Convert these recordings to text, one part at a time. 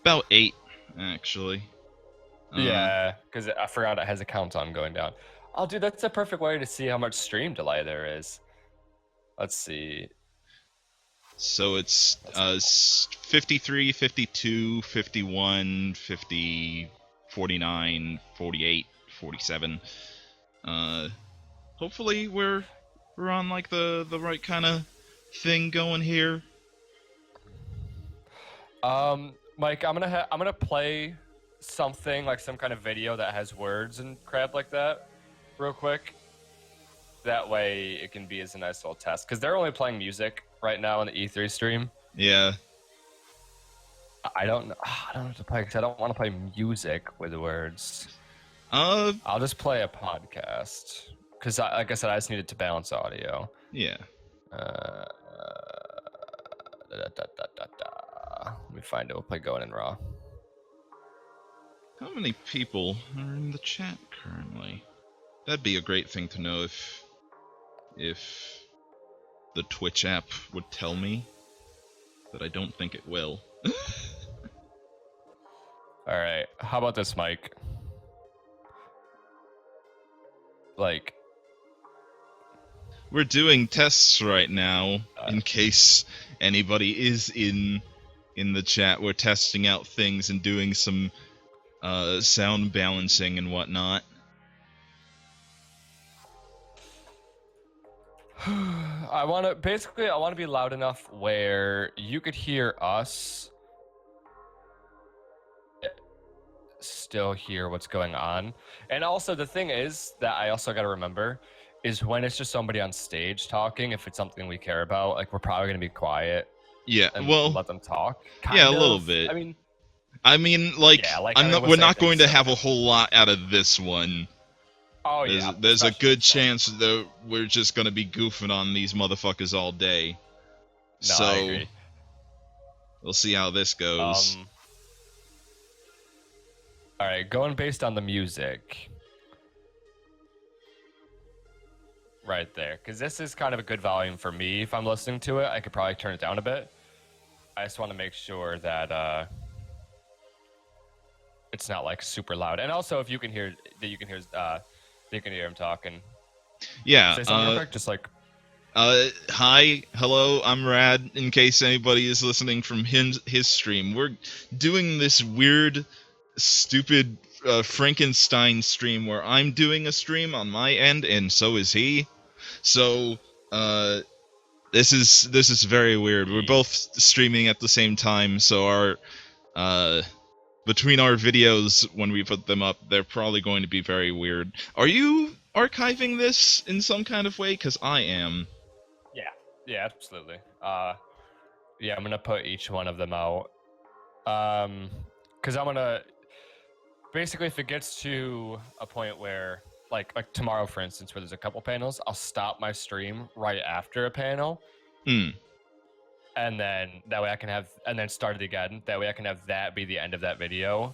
About 8, actually. Yeah, because I forgot it has a countdown going down. Oh, dude, that's a perfect way to see how much stream delay there is. Let's see. So it's Let's see. 53, 52, 51, 50, 49, 48, 47. Hopefully we're on like the right kind of thing going here. Mike, I'm gonna play something like some kind of video that has words and crap like that, real quick. That way, it can be as a nice little test because they're only playing music right now in the E3 stream. Yeah. I don't know. I don't know what to play because I don't want to play music with words. Uh. I'll just play a podcast because, like I said, I just needed to balance audio. Yeah. Uh, Let me find it. We'll play Going in Raw. How many people are in the chat currently? That'd be a great thing to know if the Twitch app would tell me, but I don't think it will. All right. How about this, Mike? Like, we're doing tests right now in case anybody is in the chat. We're testing out things and doing some sound balancing and whatnot. I want to be loud enough where you could hear us, still hear what's going on. And also the thing is that I also got to remember is when it's just somebody on stage talking, if it's something we care about, like we're probably going to be quiet. Yeah, and well, let them talk. Yeah, a little bit. I mean, we're not going to have a whole lot out of this one. Oh, yeah. There's a good chance that we're just gonna be goofing on these motherfuckers all day. No, so, I agree. We'll see how this goes. Alright, going based on the music. Right there. Because this is kind of a good volume for me. If I'm listening to it, I could probably turn it down a bit. I just want to make sure that it's not like super loud. And also, if you can hear him talking. Yeah. Say something real quick, just like. Hi, hello, I'm Rad. In case anybody is listening from his stream, we're doing this weird, stupid Frankenstein stream where I'm doing a stream on my end, and so is he. So, this is very weird. We're both streaming at the same time, so our between our videos when we put them up, they're probably going to be very weird. Are you archiving this in some kind of way? Because I am. Yeah, absolutely. Yeah, I'm gonna put each one of them out. Because I'm gonna basically, if it gets to a point where like tomorrow, for instance, where there's a couple panels, I'll stop my stream right after a panel. And then that way I can have, and then start it again. That way I can have that be the end of that video.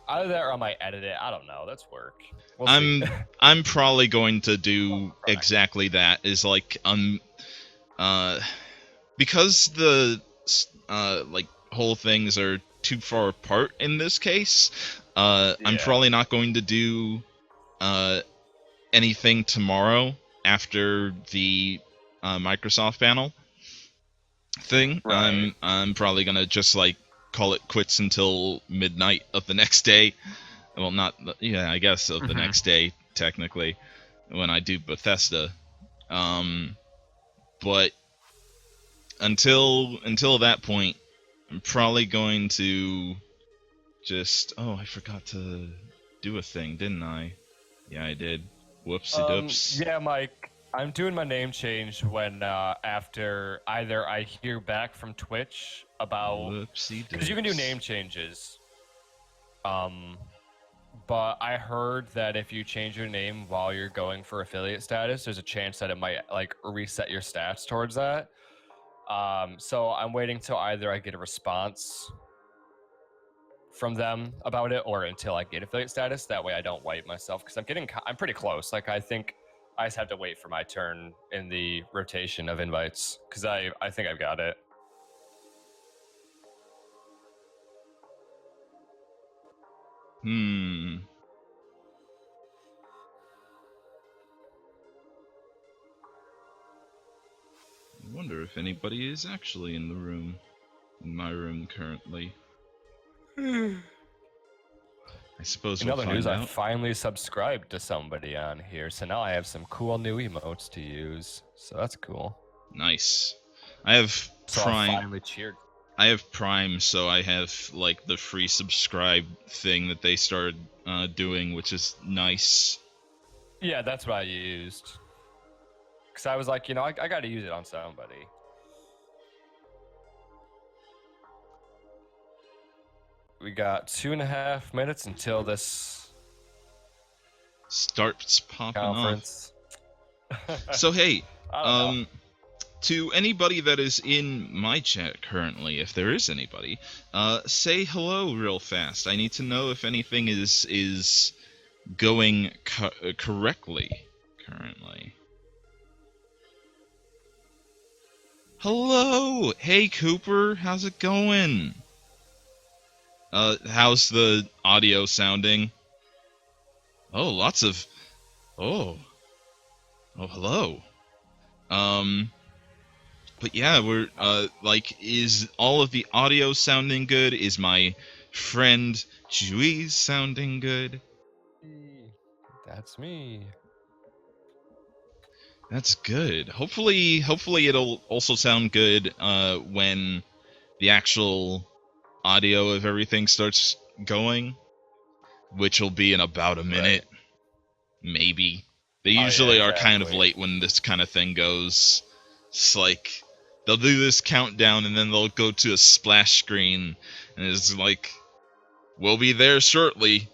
Either that or I might edit it. I don't know. That's work. I'm probably going to do exactly that. Is like because the whole things are too far apart in this case. I'm probably not going to do anything tomorrow after the Microsoft panel thing. Right. I'm probably gonna just call it quits until midnight of the next day. Well, I guess of the next day technically when I do Bethesda. But until that point, I'm probably going to just... Oh, I forgot to do a thing, didn't I? Yeah, I did. Whoopsie-doops. Yeah, Mike, I'm doing my name change when after either I hear back from Twitch about... Because you can do name changes. But I heard that if you change your name while you're going for affiliate status, there's a chance that it might reset your stats towards that. So I'm waiting till either I get a response from them about it or until I get affiliate status. That way I don't wipe myself because I'm pretty close. I think I just have to wait for my turn in the rotation of invites because I think I've got it. Hmm. I wonder if anybody is actually in the room. In my room currently. I suppose In we'll other news, find I out. finally subscribed to somebody on here, so now I have some cool new emotes to use. So that's cool. Nice. I have So I Prime. finally cheered. I have Prime, so I have like the free subscribe thing that they started doing, which is nice. Yeah, that's what I used. Because I was like, you know, I got to use it on somebody. We got 2.5 minutes until this Starts popping conference. off. So hey, I don't know. to anybody that is in my chat currently, if there is anybody, say hello real fast. I need to know if anything is going correctly currently. Hello! Hey Cooper, how's it going? How's the audio sounding? Oh, lots of... Oh, hello. But yeah, we're, like, is all of the audio sounding good? Is my friend Juiz sounding good? That's me. That's good. Hopefully it'll also sound good, when the actual audio of everything starts going, which will be in about a minute, maybe. They usually are kind of late when this kind of thing goes. It's like, they'll do this countdown and then they'll go to a splash screen, and it's like, we'll be there shortly.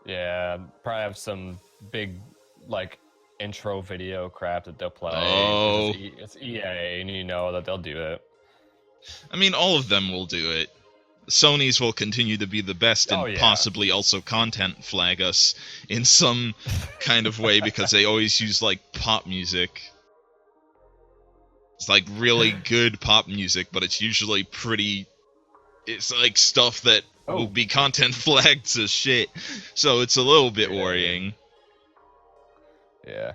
Yeah, probably have some big, like, intro video crap that they'll play. Oh. It's EA, and you know that they'll do it. I mean, all of them will do it. Sony's will continue to be the best and possibly also content flag us in some kind of way because they always use, like, pop music. It's like really good pop music, but it's usually pretty... It's like stuff that will be content flagged to shit. So it's a little bit worrying. Yeah.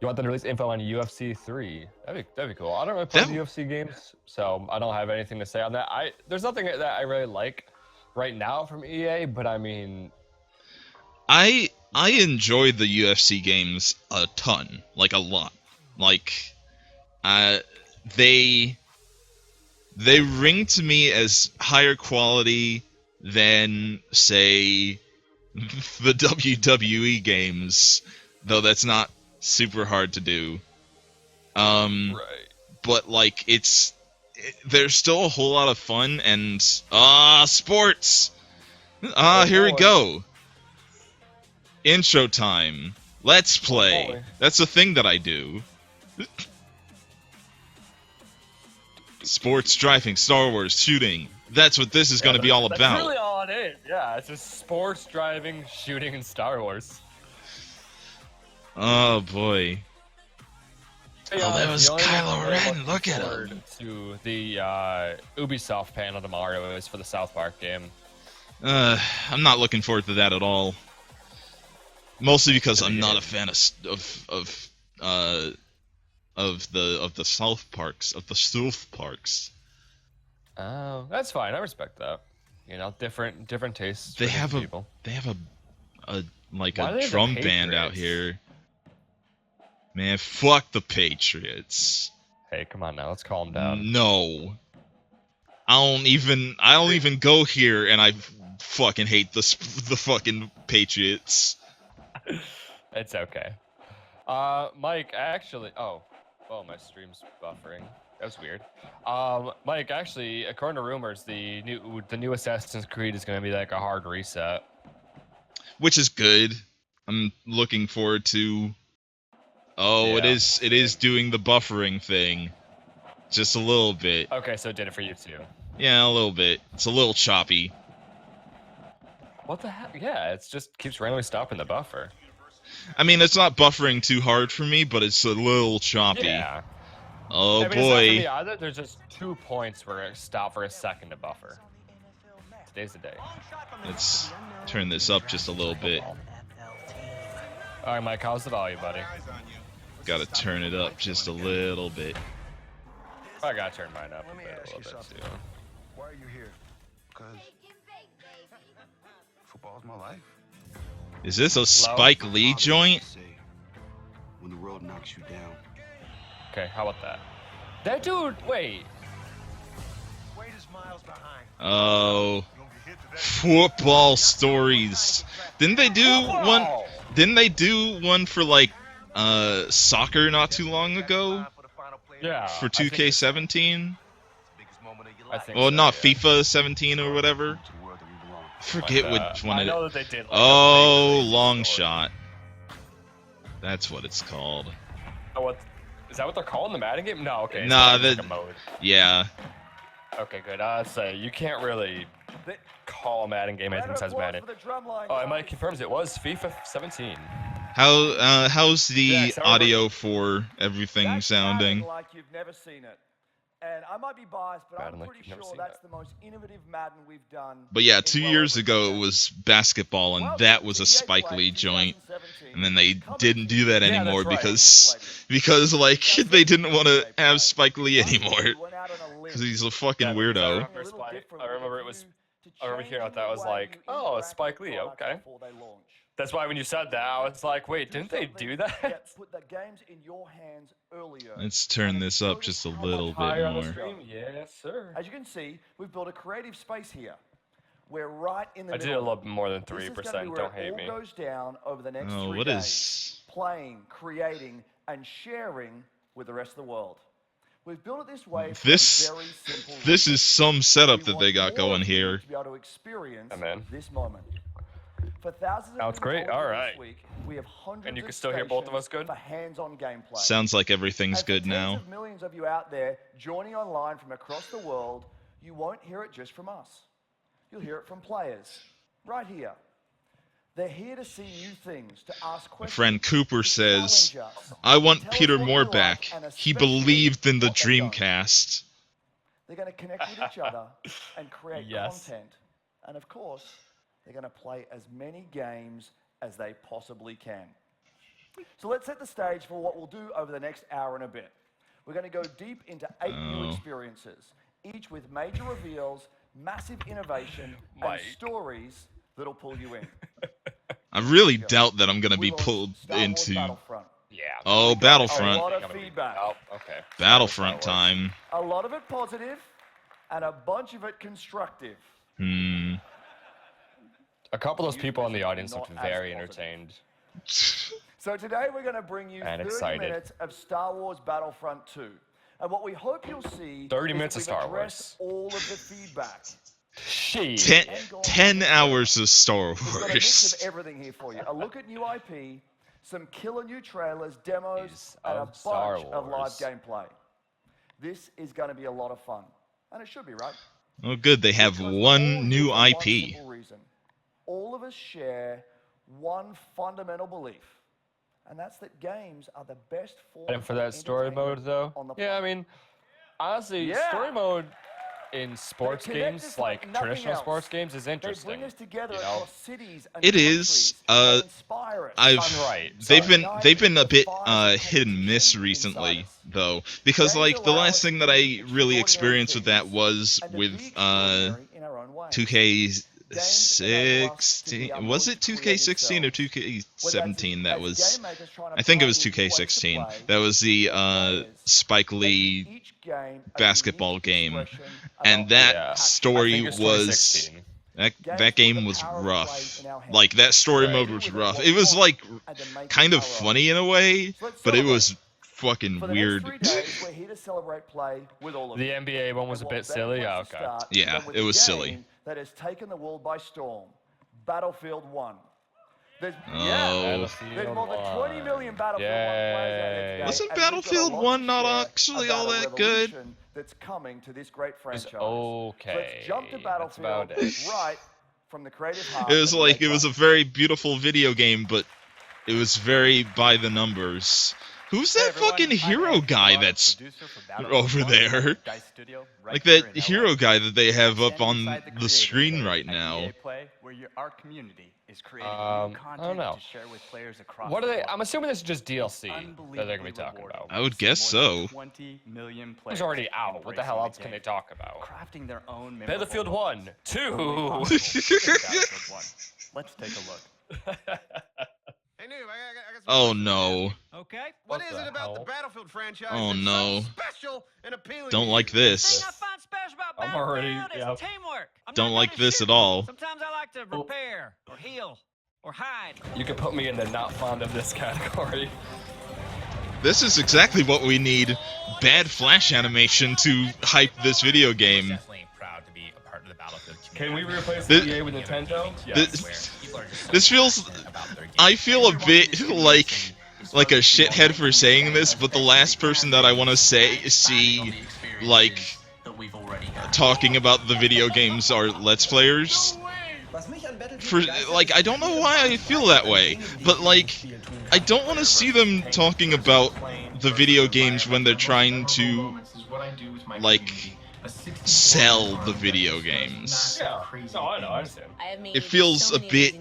You want them to release info on UFC 3? That'd be cool. I don't really play the UFC games, so I don't have anything to say on that. There's nothing that I really like right now from EA, but I mean, I enjoy the UFC games a ton, like a lot. Like, they ring to me as higher quality than, say, the WWE games, though that's not super hard to do. right. But like, there's still a whole lot of fun and sports. Here we go. Intro time. Let's play. That's a thing that I do. Sports, driving, Star Wars, shooting. That's what this is going to be all about. That's really all it is. Yeah, it's just sports, driving, shooting, and Star Wars. Oh boy. Oh, that was Kylo Ren. Look at him. To the Ubisoft panel tomorrow is for the South Park game. I'm not looking forward to that at all. Mostly because I'm not a fan of the South Parks. Oh, that's fine. I respect that. You know, different tastes. They have people. They have a drum band out here. Man, fuck the Patriots. Hey, come on now, let's calm down. No. I don't even go here, and I fucking hate the fucking Patriots. It's okay. Mike, actually... Oh, my stream's buffering. That was weird. Mike, actually, according to rumors, the new Assassin's Creed is going to be like a hard reset. Which is good. I'm looking forward to... Oh, yeah. It is doing the buffering thing. Just a little bit. Okay, so it did it for you too. Yeah, a little bit. It's a little choppy. What the heck? Yeah, it just keeps randomly stopping the buffer. I mean, it's not buffering too hard for me, but it's a little choppy. Yeah. Oh, boy. It's not for me either. There's just 2 points where it stopped for a second to buffer. Today's the day. Let's turn this up just a little bit. All right, Mike, how's the volume, buddy? Gotta turn it up just a little bit. I gotta turn mine up a little bit too. Why are you here? Because football's my life. Is this a Spike Lee joint? When the world knocks you down. Okay, how about that? That dude, wait. Oh, football stories. Didn't they do one? Didn't they do one for like soccer not too long ago? Yeah. For 2K17? I think Well, so, not yeah. FIFA 17 or whatever. Forget which one I it know is. that they did. Like, Oh, a big long story. shot. That's what it's called. Oh, what? Is that what they're calling the Madden game? No, okay. it's Nah, like the- a mode. Yeah. Okay, good. I'd say you can't really call a Madden game anything besides Madden. Oh, and Mike confirms it was FIFA 17. How's the Yeah, 'cause I remember- audio for everything sounding? Like you've never seen it. And I might be biased, but Madden I'm like pretty you've never sure seen that's it. the most innovative Madden we've done. But yeah, in 2 well years over a ago it decade. was basketball, and Welcome that was to a EA Spike Play Lee joint. 2017. And then they Coming didn't to do that you Yeah, anymore that's right. because like they didn't want to have Spike Lee Last year anymore we went out on a limb. because he's a fucking Yeah, because I weirdo. remember I remember it was. I remember hearing that I was like, oh, it's Spike Lee. Okay. That's why when you said that, I was like, wait, didn't they do that? Put the games in your hands earlier. Let's turn this up just a little bit Higher on the more. stream? Yes, sir. As you can see, we've built a creative space here. We're right in the I did middle. a little bit more than This is gonna be 3%. where Don't it hate all me. goes down over the next Oh, 3 what days. is? Playing, creating, and sharing with the rest of the world. We've built it this way for This- a very simple This reason. is some setup We that they want got more going of you here. To be able to experience Yeah, man. this moment. For thousands of Sounds people great. following All this right. week, we have hundreds And you of can still hear both of stations us good? For hands-on gameplay. Sounds like everything's And for good tens now. of millions of you out there joining online from across the world, you won't hear it just from us. You'll hear it from players, right here. They're here to see new things, to ask My questions. friend Cooper to says, challenge us, I to want tell us Peter what Moore you like, back. and He especially believed in the what they don't. Dreamcast. They're going to connect with each other and create Yes. content. And of course, they're going to play as many games as they possibly can. So let's set the stage for what we'll do over the next hour and a bit. We're going to go deep into 8 new Oh. experiences, each with major reveals, massive innovation, Mike. and stories that'll pull you in. I really doubt that I'm gonna We be launched pulled Star Wars into Battlefront. Yeah. Oh, A Battlefront. lot of feedback. Oh, okay. Battlefront Star Wars. time. A lot of it positive, and a bunch of it constructive. Hmm. A couple of those people in the Not audience looked as very positive. entertained. So today we're going to bring you And 30 excited. minutes of Star Wars Battlefront 2. And what we hope you'll see 30 is minutes that of Star we've addressed Wars. all of the feedback. She. 10 hours of Star We've got a mix Wars. of everything here for you. A look at new IP, some killer new trailers, demos, Is and a of Star bunch of live Wars. gameplay. This is going to be a lot of fun. And it should be, right? Oh, good. They have Because we're all one new here for one IP. simple reason. All of us share one fundamental belief, and that's that games are the best form And for that story mode, though, on the yeah, I planet. mean, honestly, Yeah. story mode in sports connect games, us like like nothing traditional else. sports games, is They interesting. bring us together you know? across cities and It is, countries. They inspire us. I've Done right. they've Sorry. been a bit hit and miss recently though, because like the last thing that I really experienced with that was and to with be extraordinary in our own way. 2K16. Was it 2K16 or 2K17 that was? I think it was 2K16. That was the Spike Lee basketball game, and that Yeah. I story think it's was 2016. that game was rough. Like that story mode was rough. It was like kind of funny in a way, but it was fucking For the weird. next 3 days, we're here to celebrate play with all of The you. NBA one was a And bit what better silly. place Yeah, to okay. start Yeah, than with it the was silly. game that has taken the world by storm, Battlefield 1. There's, Oh. there's more than 20 million Battlefield 1 players out there today, Wasn't and we've got a Battlefield lot to 1 not share actually about all a that good? revolution that's coming to this great It's franchise. So okay. let's jump to That's Battlefield about it. right from the creative heart. It was of like EA it was a Play. very beautiful video game, but it was very by the numbers. Who's that fucking hero guy that's over there? Like that hero guy that they have up on the screen right now. I don't know. What are they? I'm assuming this is just DLC that they're gonna be talking about. I would guess so. 20 million players. It's already out. What the hell else can they talk about? Crafting their own Battlefield 1, 2. Let's take a look. Hey, Noob, I got Oh no. Okay. What What is the it about the hell? Battlefield franchise Oh, that's no. so special and appealing? Don't to like you? this. thing I find special about I'm already- Battlefield is yeah. teamwork. I'm Don't not like gonna this shoot. at all. Sometimes I like to repair or heal or hide. You can put me in the not fond of this category. This is exactly what we need. Bad flash animation to hype this video game. Definitely proud to be a part of the Battlefield Can we replace This- EA with Nintendo? This feels. I feel a bit like a shithead for saying this, but the last person that I want to see like talking about the video games are Let's Players. For like, I don't know why I feel that way, but like, I don't want to see them talking about the video games when they're trying to like sell the video games. Yeah. No, I know. I understand. It feels a bit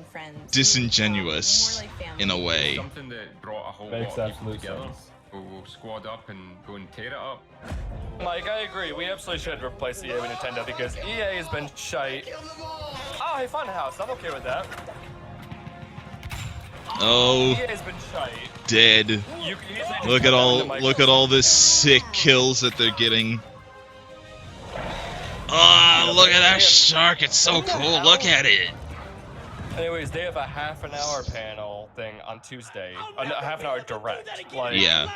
disingenuous in a way. Something that brought a whole Makes lot of people absolute together. sense. We'll squad up and go and tear it up. Mike, I agree. We absolutely should replace EA with Nintendo because EA has been shite. Oh, hey, Funhouse. I'm okay with that. Oh, EA has been shite. dead. You can easily just Look put at that all into look at all Microsoft. this sick kills that they're getting. Ah, look at that shark. It's so cool. Look at it. Anyways, they have a half-an-hour panel thing on Tuesday. A half-an-hour direct. Like, Yeah.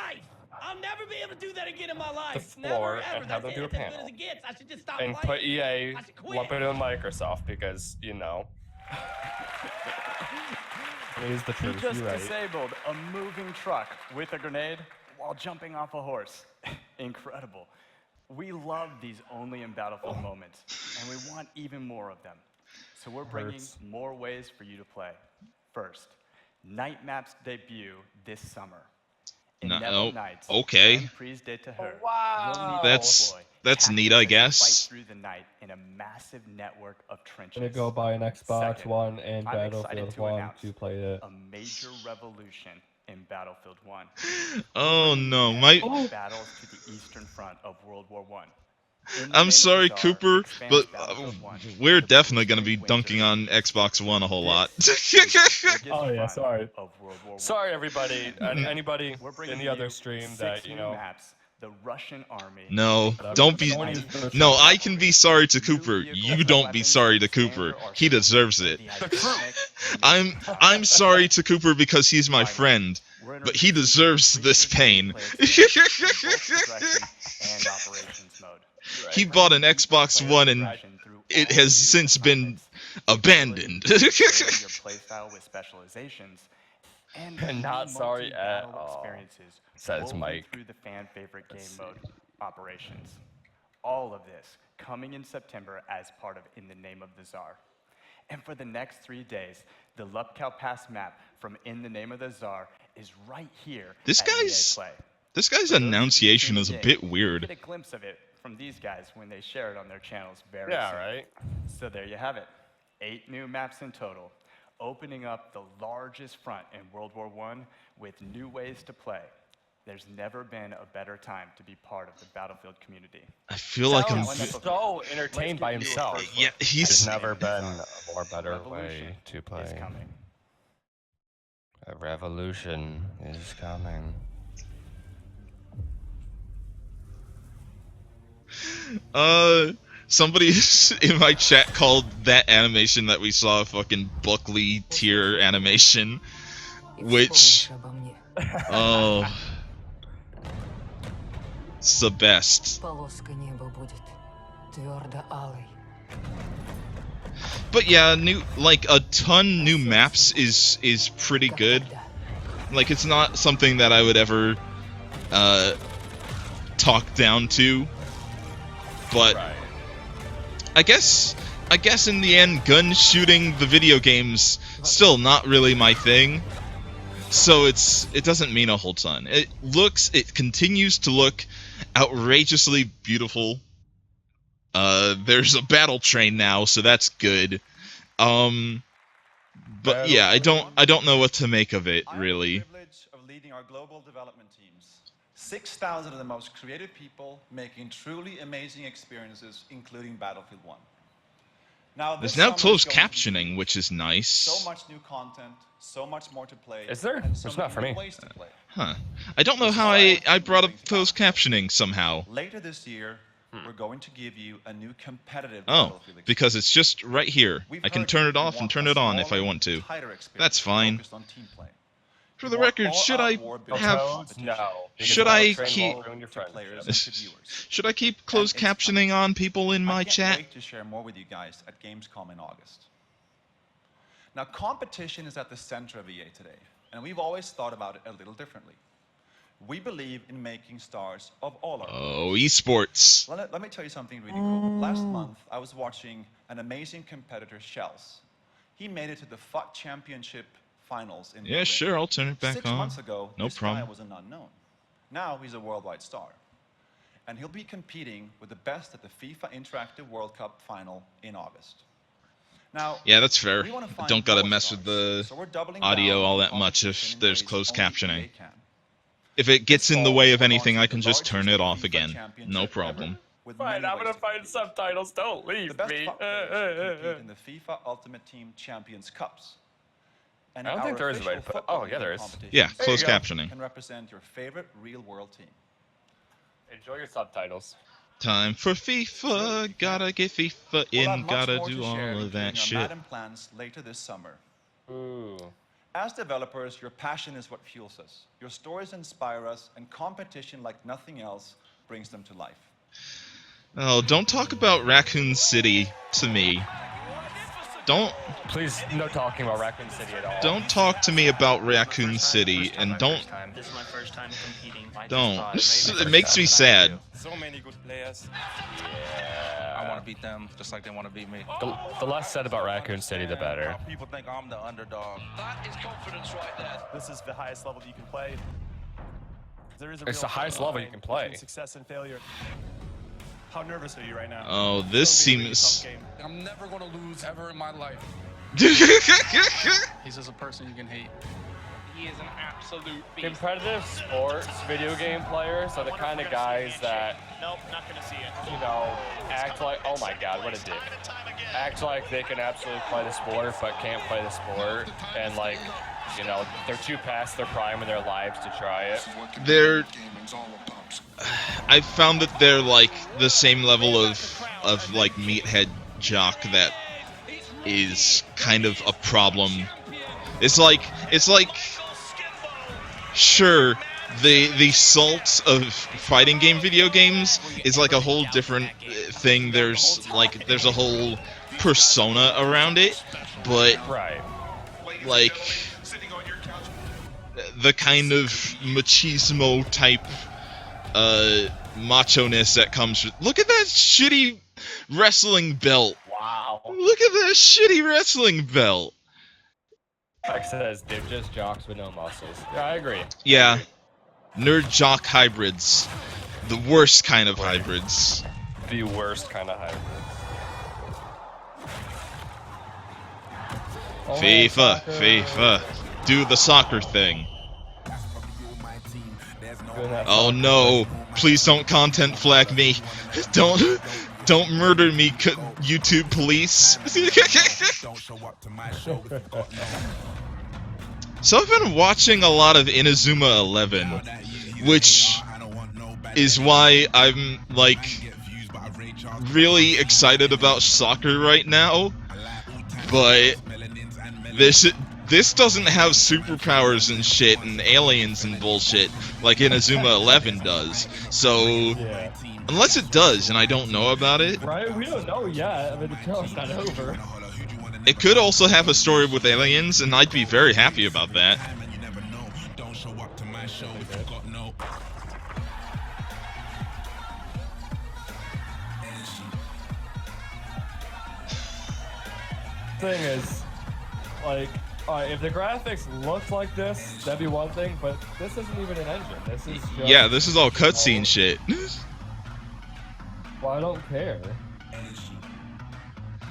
I'll never be able to do that again in my life. The floor Never, ever. and have them That's do a it. That's as panel. good as it gets. I should just stop and playing. put EA, I should quit. lump it in Microsoft because, you know. It is the He truth. just You're right. disabled a moving truck with a grenade while jumping off a horse. Incredible. We love these only in Battlefield moments, and we want even more of them. So we're bringing Hurts. more ways for you to play. First, Night Maps debut this summer. In No- Neville Nights, okay. and Prise de Terreur, Wow. you'll need to That's- deploy that's neat, tactics I as you guess. Fight through the night in a massive network of trenches. Gonna go buy an Xbox Second, One and I'm Battlefield excited to 1 announce to play it. a major revolution in Battlefield 1. Oh no, my Battles to the Eastern Front of World War I. I'm sorry, Cooper, but we're definitely gonna be dunking on Xbox One a whole lot. Oh, yeah, sorry. Sorry, everybody. And anybody We're bringing in the other you stream 6 that, you new know. maps, the Russian army. No, don't be. No, I can be sorry to Cooper. You don't be sorry to Cooper. He deserves it. I'm sorry to Cooper because he's my friend, but he deserves this pain. He bought an Xbox One and it has since been abandoned. your playstyle with specializations and Not sorry at multi-battle all, experiences says woven Mike. through the fan favorite game mode operations. All of this coming in September as part of In the Name of the Tsar. And for the next 3 days, the Lupkow Pass map from In the Name of the Tsar is right here. This at EA guy's- Play. This guy's For those of you enunciation is a tuned bit in, weird. Get a glimpse of it from these guys when they share it on their channels very Yeah, soon. right? So there you have it. 8 new maps in total, opening up the largest front in World War I with new ways to play. There's never been a better time to be part of the Battlefield community. I feel like I'm. Sounds so entertained by Let's give you a himself. first Yeah, look. he's. There's never been a more better Revolution way to Is play. coming. A revolution is coming. Somebody in my chat called that animation that we saw fucking Buckley tier animation, which, oh, it's the best. But yeah, a ton new maps is pretty good. Like, it's not something that I would ever talk down to, but Right. I guess in the end, gun shooting the video games still not really my thing. So it doesn't mean a whole ton. It continues to look outrageously beautiful. There's a battle train now, so that's good. But yeah, I don't know what to make of it, really. I have the privilege of leading our global development teams. 6,000 of the most creative people making truly amazing experiences, including Battlefield 1. Now, There's this now summer is closed going to be captioning, which is nice. so much new content, so much more to play. Is there? and so It's not many for new me. ways to play. Huh. I don't know how I brought up closed captioning somehow. Later this year, we're going to give you a new competitive Oh, Battlefield experience. because it's just right here. We've I can heard turn it you off and want turn a it on if I smaller, want to. tighter experience That's fine. focused on team play. For the We want record, should I all-out war built have... on No. competition. because Should Battle I Train keep- won't ruin your To players and friendship. to viewers. Should I keep closed And it's captioning on people in my I can't chat? wait to share more with you guys at Gamescom in August. Now, competition is at the center of EA today, and we've always thought about it a little differently. We believe in making stars of all our Oh, esports. Let me tell you something really cool. Last month, I was watching an amazing competitor, Shells. He made it to the FUT Championship finals in Yeah, Berlin. sure, I'll turn it back 6 on. months ago, No this problem. guy was an unknown. Now he's a worldwide star. And he'll be competing with the best at the FIFA Interactive World Cup final in August. Now, Yeah, that's fair. we wanna find Don't gotta more mess with stars, the so we're doubling audio down all on that much competition if in there's ways closed only captioning. EA can. If it gets in the way of anything, I launching can the just turn it largest off FIFA again. championship No ever, problem. with Fine, many I'm ways gonna to find compete. subtitles. Don't The leave best me. FUT players compete in the FIFA Ultimate Team Champions Cups. And I don't our think there is a way to official put it. football Oh, yeah, there league is. competitions Yeah, There you closed go. captioning. can represent your favorite real-world team. Enjoy your subtitles. Time for FIFA. Gotta get FIFA We'll in. have much Gotta more do to share, all of that including our shit. Madden plans later this summer. Ooh. As developers, your passion is what fuels us. Your stories inspire us, and competition like nothing else brings them to life. Oh, don't talk about Raccoon City to me. Don't Please, no talking about Raccoon City at all. don't talk to me about Raccoon City, and don't This is my first time competing. It makes me sad. So many good players. Yeah. I want to beat them just like they want to beat me. The less said about Raccoon City, the better. People think I'm the underdog. That is confidence right there. This is the highest level that you can play. There is a It's real the highest level you line can play. between success and failure. How nervous are you right now? Oh, this It's gonna be a really seems. tough game. I'm never going to lose ever in my life. Competitive He's just a person you can hate. He is an absolute beast. Competitive sports video game players are the kind of guys that, Nope, not gonna see it. you know, act like, oh my god, what a dick. Act like they can absolutely play the sport, but can't play the sport. And like, you know, they're too past their prime in their lives to try it. They're. I found that they're like the same level of like meathead jock that is kind of a problem. It's like sure, the salt of fighting game video games is like a whole different thing. There's a whole persona around it, but Right. like the kind of machismo type macho-ness that comes with. Look at that shitty wrestling belt. Wow. Look at that shitty wrestling belt. Like says, they're just jocks with no muscles. Yeah, I agree. Yeah. Nerd jock hybrids. The worst kind of hybrids. The worst kind of hybrid. FIFA. Do the soccer thing. Oh no. Please don't content flag me. Don't murder me, YouTube police. So I've been watching a lot of Inazuma 11, which is why I'm like really excited about soccer right now. But this doesn't have superpowers and shit and aliens and bullshit like Inazuma 11 does. So Yeah. unless it does and I don't know about it, Right? We don't know yet. I mean, the trailer's not over. it could also have a story with aliens, and I'd be very happy about that. Thing is, like, Alright, if the graphics looked like this, that'd be one thing, but this isn't even an engine. This is just Yeah, this is all cutscene shit. Well, I don't care.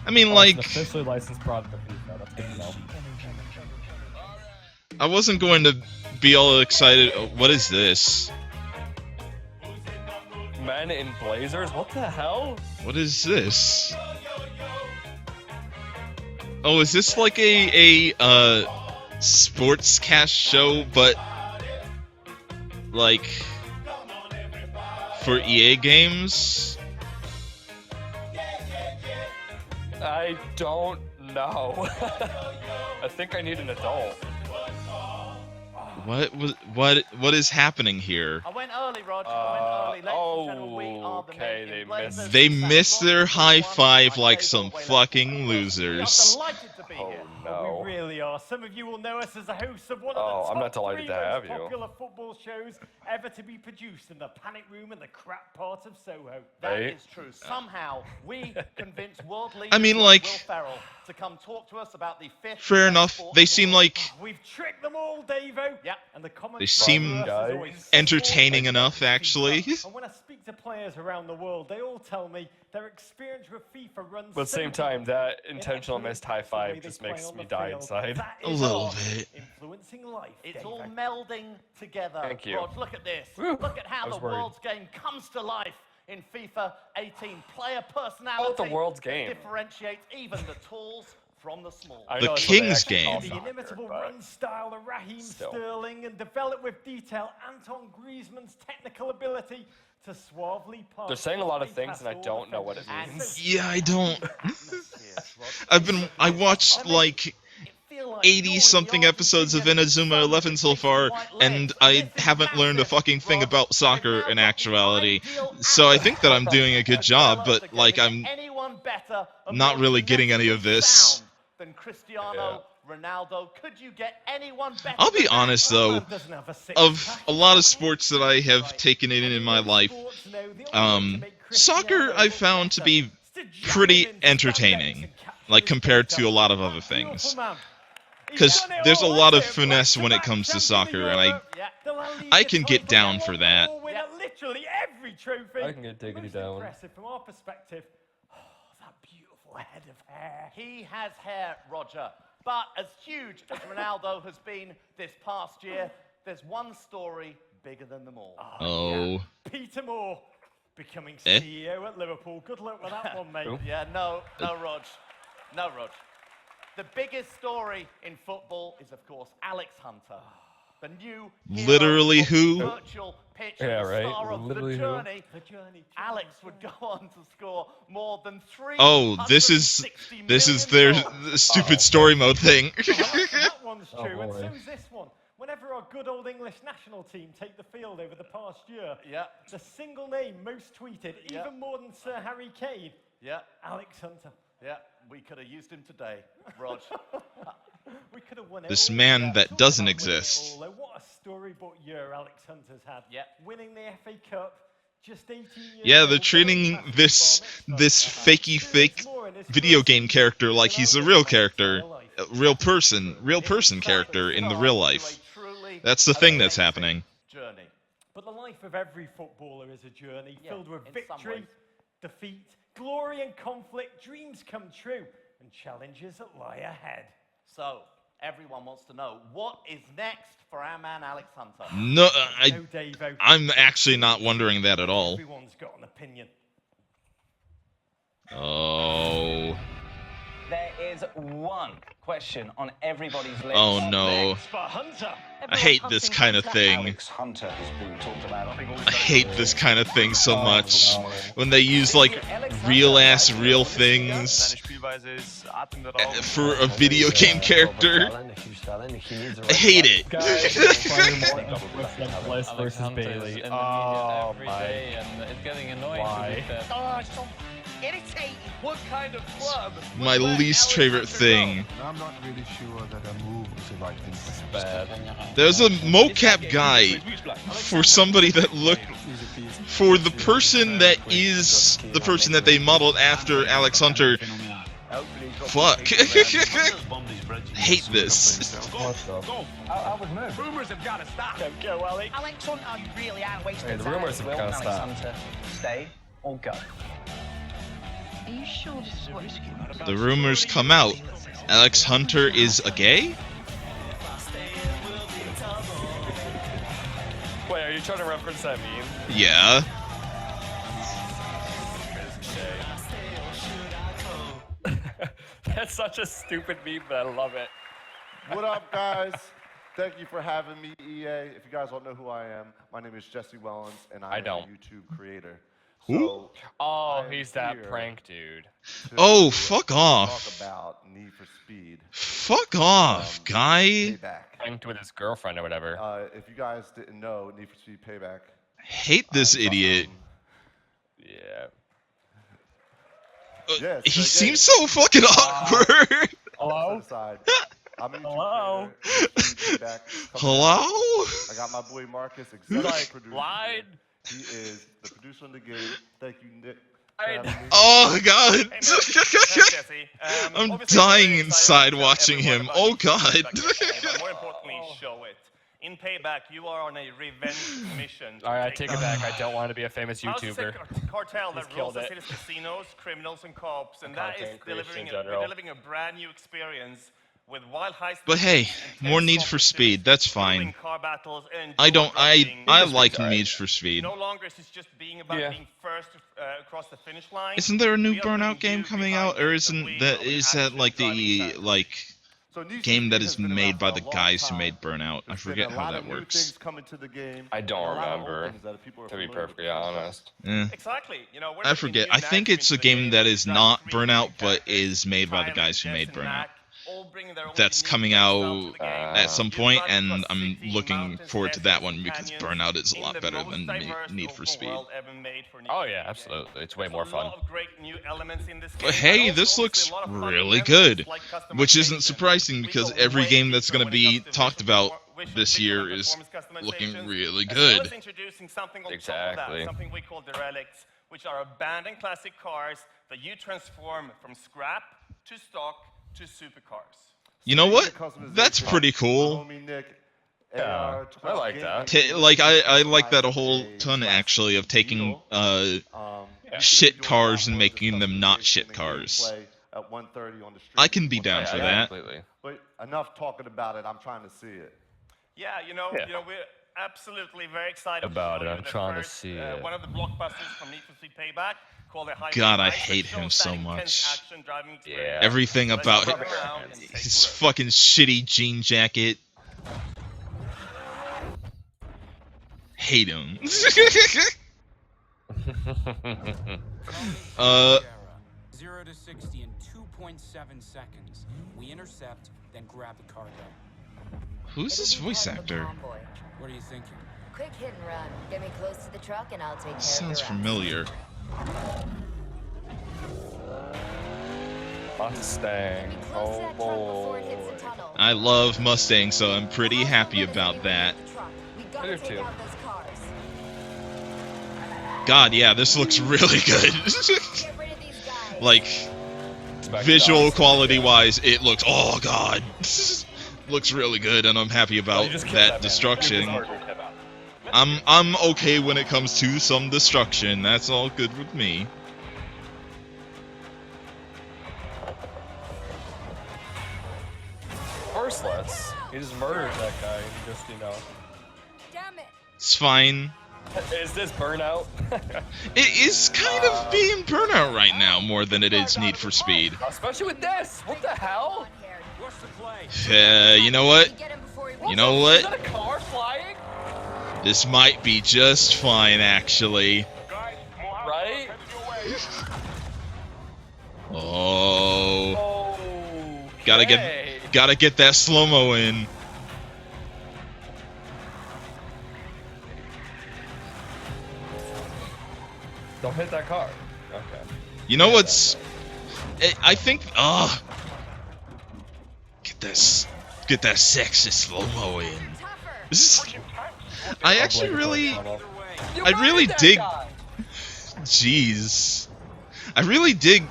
I mean, It's like, an officially licensed product of FIFA. That's good to know. I wasn't going to be all excited. Oh, what is this? Men in blazers? What the hell? What is this? Oh, is this like a sportscast show, but like for EA games? I don't know. I think I need an adult. What is happening here? I went early, Rog. I went early. Ladies and gentlemen, we are the okay, Men they in Blazers. missed. They missed their high five like some fucking losers. Oh no. We really are. Some of you will know us as the hosts of one of Oh, the I'm not top delighted 3 to have most you. popular football shows ever to be produced in the panic room in the crap part of Soho. That Right. is true. Somehow, we convinced world leaders I mean, like like, Will Ferrell to come talk to us about the 5th fair enough. sport They in the seem world. like We've tricked them all, Davo. Yep. And the common they thread seem for us is always entertaining football enough, and actually. FIFA. And when I speak to players around the world, they all tell me their experience with FIFA runs. But at the same time, that intentional missed high five just makes me die inside. A little bit. Influencing life. It's Davo. all melding together. Thank you. Rog, look at this. Woo. Look at how I was the worried. world's game comes to life in FIFA 18. Player personality Oh, the world's game. differentiates even the talls from the small. I The know that's what they King's actually call game. The soccer, inimitable but run style of Raheem still. Sterling and developed with detail Anton Griezmann's technical ability to suavely pass. They're saying a lot of things and I past all don't know what it defenders. means. Yeah, I don't. Atmosphere, I watched like 80-something episodes of Inazuma 11 so far, and I haven't learned a fucking thing about soccer in actuality. So I think that I'm doing a good job, but like I'm not really getting any of this. Than Cristiano Ronaldo. Could you get anyone better? I'll be than that? honest though, of a lot of sports that I have taken in my life, soccer I found to be pretty entertaining, like compared to a lot of other things. Because there's a lot of finesse when it comes to soccer, and I can get down for that. Literally every trophy. I can get diggity down. Impressive from our perspective. Oh, that beautiful head of hair. He has hair, Roger. But as huge as Ronaldo has been this past year, there's one story bigger than them all. Oh. Peter Moore becoming Eh? CEO at Liverpool. Good luck with that one, mate. Yeah, no, Rog. No, Rog. The biggest story in football is, of course, Alex Hunter. The new hero Literally of who? the virtual pitch, Yeah, the right. star of Literally the who? journey. Alex would go on to score more than 3. Oh, this is their stupid story mode thing. That one's Oh, true, and boy. so's this one. Whenever our good old English national team take the field over the past year, the single name most tweeted, even more than Sir Harry Kane, Alex Hunter. Yeah, we could have used him today, Rog. We could have won it This all. man that Talk doesn't about winning it exist. all, though. What a storybook year Alex Hunter's had. Winning the FA Cup, just 18 years Yeah, old, they're treating going this fakey fake video game character like he's a real character, a real person character in the real life. That's the thing that's happening. Journey. But the life of every footballer is a journey filled with in some victory, ways. defeat, glory and conflict, dreams come true, and challenges that lie ahead. So, everyone wants to know, what is next for our man Alex Hunter? No, Davo. I'm actually not wondering that at all. Everyone's got an opinion. Oh. There is one question on everybody's list. Oh no. For Hunter. I hate this kind of thing. Alex Hunter has been talked about. I hate this kind of thing so much. When they use like real things for a video game character. I hate it. Bliss versus Bailey. Oh my. And it's getting annoying. Why? Oh, it's so irritating. What kind of club? My least favorite thing. I'm not really sure that a move was the right thing. Bad. There's a mocap guy for somebody that looked for the person that is the person that they modeled after Alex Hunter. Fuck. hate this. I would move. Rumors have got to stop. Go, Alex. Alex Hunter, you really are wasting Hey, the time. rumors have Will got to Alex stop. Hunter stay or go? Are you sure this is what The rumors come out. Alex Hunter is a gay? Wait, are you trying to reference that meme? Yeah. That's such a stupid meme, but I love it. What up, guys? Thank you for having me, EA. If you guys don't know who I am, my name is Jesse Wellens, and I am don't. a YouTube creator. Who? So, Oh, I am he's that here prank dude. to Oh, fuck off. Talk about Need for Speed. Fuck off, guy. Payback. Pranked with his girlfriend or whatever. If you guys didn't know, Need for Speed Payback. Hate this idiot. Yeah. Yeah, He so seems so fucking awkward. Hello? Aside, I'm a YouTube Hello? creator. Need for Speed Payback is coming Hello? out. I got my boy Marcus, executive Like, producer. lied? He is the producer on the game. Thank you, Nick. I- for having me. Oh god. Jesse. I'm Obviously, dying we're very inside excited to watching tell him. everyone Oh about god. Payback, but more importantly, show it. In Payback, you are on a revenge mission. All right, I take it back. I don't want to be a famous How's this YouTuber. a cartel He's that killed rules the it. city's casinos, criminals, and cops, and that is Content creation delivering in we're general. delivering a brand new experience with wild heists. But hey, intense more Need for competition, Speed. That's thrilling fine. car battles, and I don't. I jaw-dropping- like alright. Need for Speed. No longer is it just being about Yeah. being first across the finish line. Isn't there a new We are putting Burnout game you coming behind out, or the isn't wheel that with is that action like driving the tactics. like So Need for game Speed that has is been around made by for the a long guys who time. made Burnout? I There's been forget a how lot that of new works. things coming to the game. I don't and a lot of old remember, things that people are to be familiar perfectly with. honest. Eh. Exactly. You know, we're I bringing forget. new I think it's a management to the game that is We've got not 3 Burnout, but characters, is made by the Tyler, guys who Jess, made and Burnout. Mac, all bringing their own That's unique coming style to out the game. at some You point, drive and across I'm cities, looking mountains, forward to that deserts, one because canyons, Burnout is a in lot the better most than diverse Need for open Speed. world ever made for Need Oh for yeah, Speed. absolutely. It's way There's more a fun. lot of great new elements in this But game, hey, also this obviously looks a lot of fun really elements good, like which isn't customization. surprising We because go every way game that's deeper going to when it be comes to talked about visual this and year is performance looking customizations, really as well good. as introducing something on top of Exactly. that, something we call derelicts, which are abandoned classic cars that you transform from scrap to stock to supercars. You know what? Customization. That's pretty My cool. homie Nick, Yeah, I like that. Like I like that a whole ton actually of taking shit cars and making them not shit cars. At 1:30 on the street. I can be down for that. Completely. But enough talking about it. I'm trying to see it. Yeah, Yeah. we're absolutely very excited About to show it, you I'm the trying to first, see it. one of the blockbusters from Need for Speed Payback called the Highway God, I Vice, that hate shows him so that intense much. action driving Yeah. experience. Everything Let's about jump around and take a his look. fucking shitty jean jacket. Hate him. 0 to 60 in 2.7 seconds. We intercept, then grab the cargo. Who's this voice actor? What are you thinking? Quick hit and run. Get me close to the truck and I'll take care of the Sounds rest. familiar. Mustang. Oh boy. I love Mustang, so I'm pretty happy about that. I do too. God, yeah, this looks really good. Like, visual quality wise, it looks, oh god. Looks really good, and I'm happy about that destruction. I'm okay when it comes to some destruction. That's all good with me. Merciless. He just murdered that guy. And just, Damn it. It's fine. Is this Burnout? It is kind of being Burnout right now more than it is Need for Speed. Especially with this. What the hell? You know what? You know Is that what? a car flying? This might be just fine, actually. Right? Oh. Gotta get that slow-mo in. Don't hit that car. Okay. You know what's... I think... Get that sexy slow-mo in. This is... I actually really... I really dig... Jeez. I really dig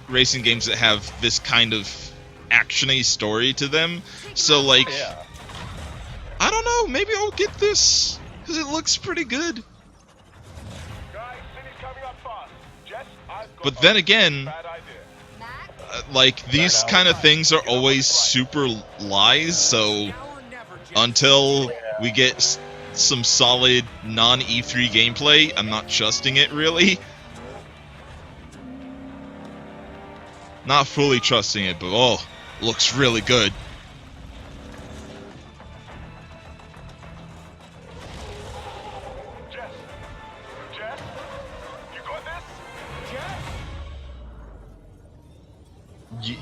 racing games that have this kind of actiony story to them. So like, I don't know. Maybe I'll get this because it looks pretty good. But then again, like these kind of things are always super lies. So until we get some solid non-E3 gameplay, I'm not trusting it really. Not fully trusting it, but oh, looks really good.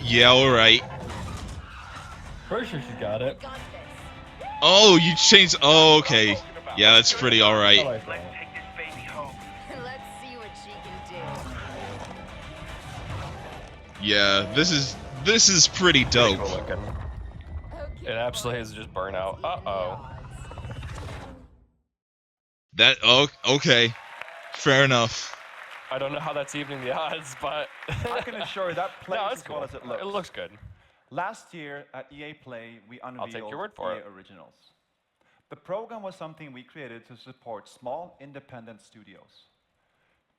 Yeah, alright. Pretty sure she got it. Oh, you changed. Oh, okay. Yeah, that's pretty alright. Let's see what she can do. Yeah, this is pretty dope. Cool looking. It absolutely is just burnout. Uh-oh. That okay. Fair enough. I don't know how that's evening the odds, but I can assure you that plays no, as cool. well as it looks. It looks good. Last year at EA Play, we unveiled take your word for EA it. Originals. The program was something we created to support small, independent studios.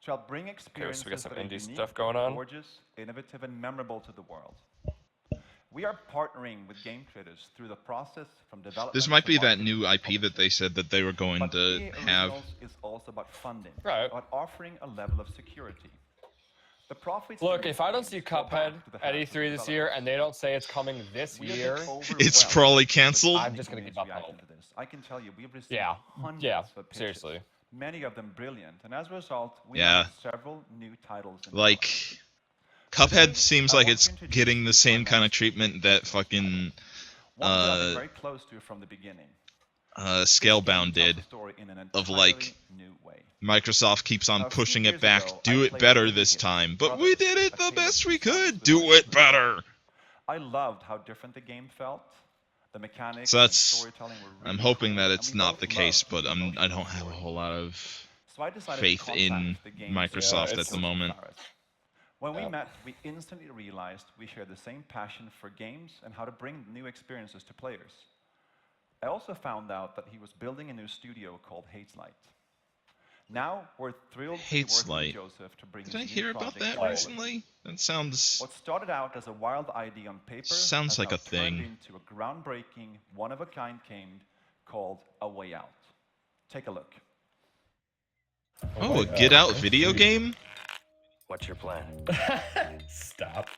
To help bring experiences so we got some that are indie unique, stuff going on. gorgeous, innovative, and memorable to the world. We are partnering with game creators through the process from development. This might to be that marketing new to IP that they said that they were going but to EA have. Originals is also about funding, Right. about offering a level of security. The profits. Look, if I don't see Cuphead at E3 this year and they don't say it's coming this year, It's probably canceled. I'm just gonna give up hope. I can tell you, we've received Yeah, hundreds yeah, of pitches, seriously. many of them brilliant, and as a result, we Yeah. have several new titles. In Like, Cuphead seems like it's getting the same kind of treatment that fucking one that I've been very close to from the beginning. Scalebound did. Of like, Microsoft keeps on pushing it back. Do it better this time. But we did it the best we could. Do it better. I loved how different the game felt. The mechanics So and that's. storytelling were really I'm hoping cool, that and it's we not both the case, loved but the I don't have a whole lot of So I decided to faith contact in the game's Microsoft at developers. the moment. When we met, we instantly realized we shared the same passion for games and how to bring new experiences to players. I also found out that he was building a new studio called Hateslight. Now we're thrilled to be working with Hateslight. Joseph to bring Did his I new hear about project that forward. recently? That sounds. What started out as a wild idea on paper Sounds has like now a thing. turned into a groundbreaking, one-of-a-kind game called A Way Out. Take a look. Oh, a Get Out video game? What's your plan? Stop.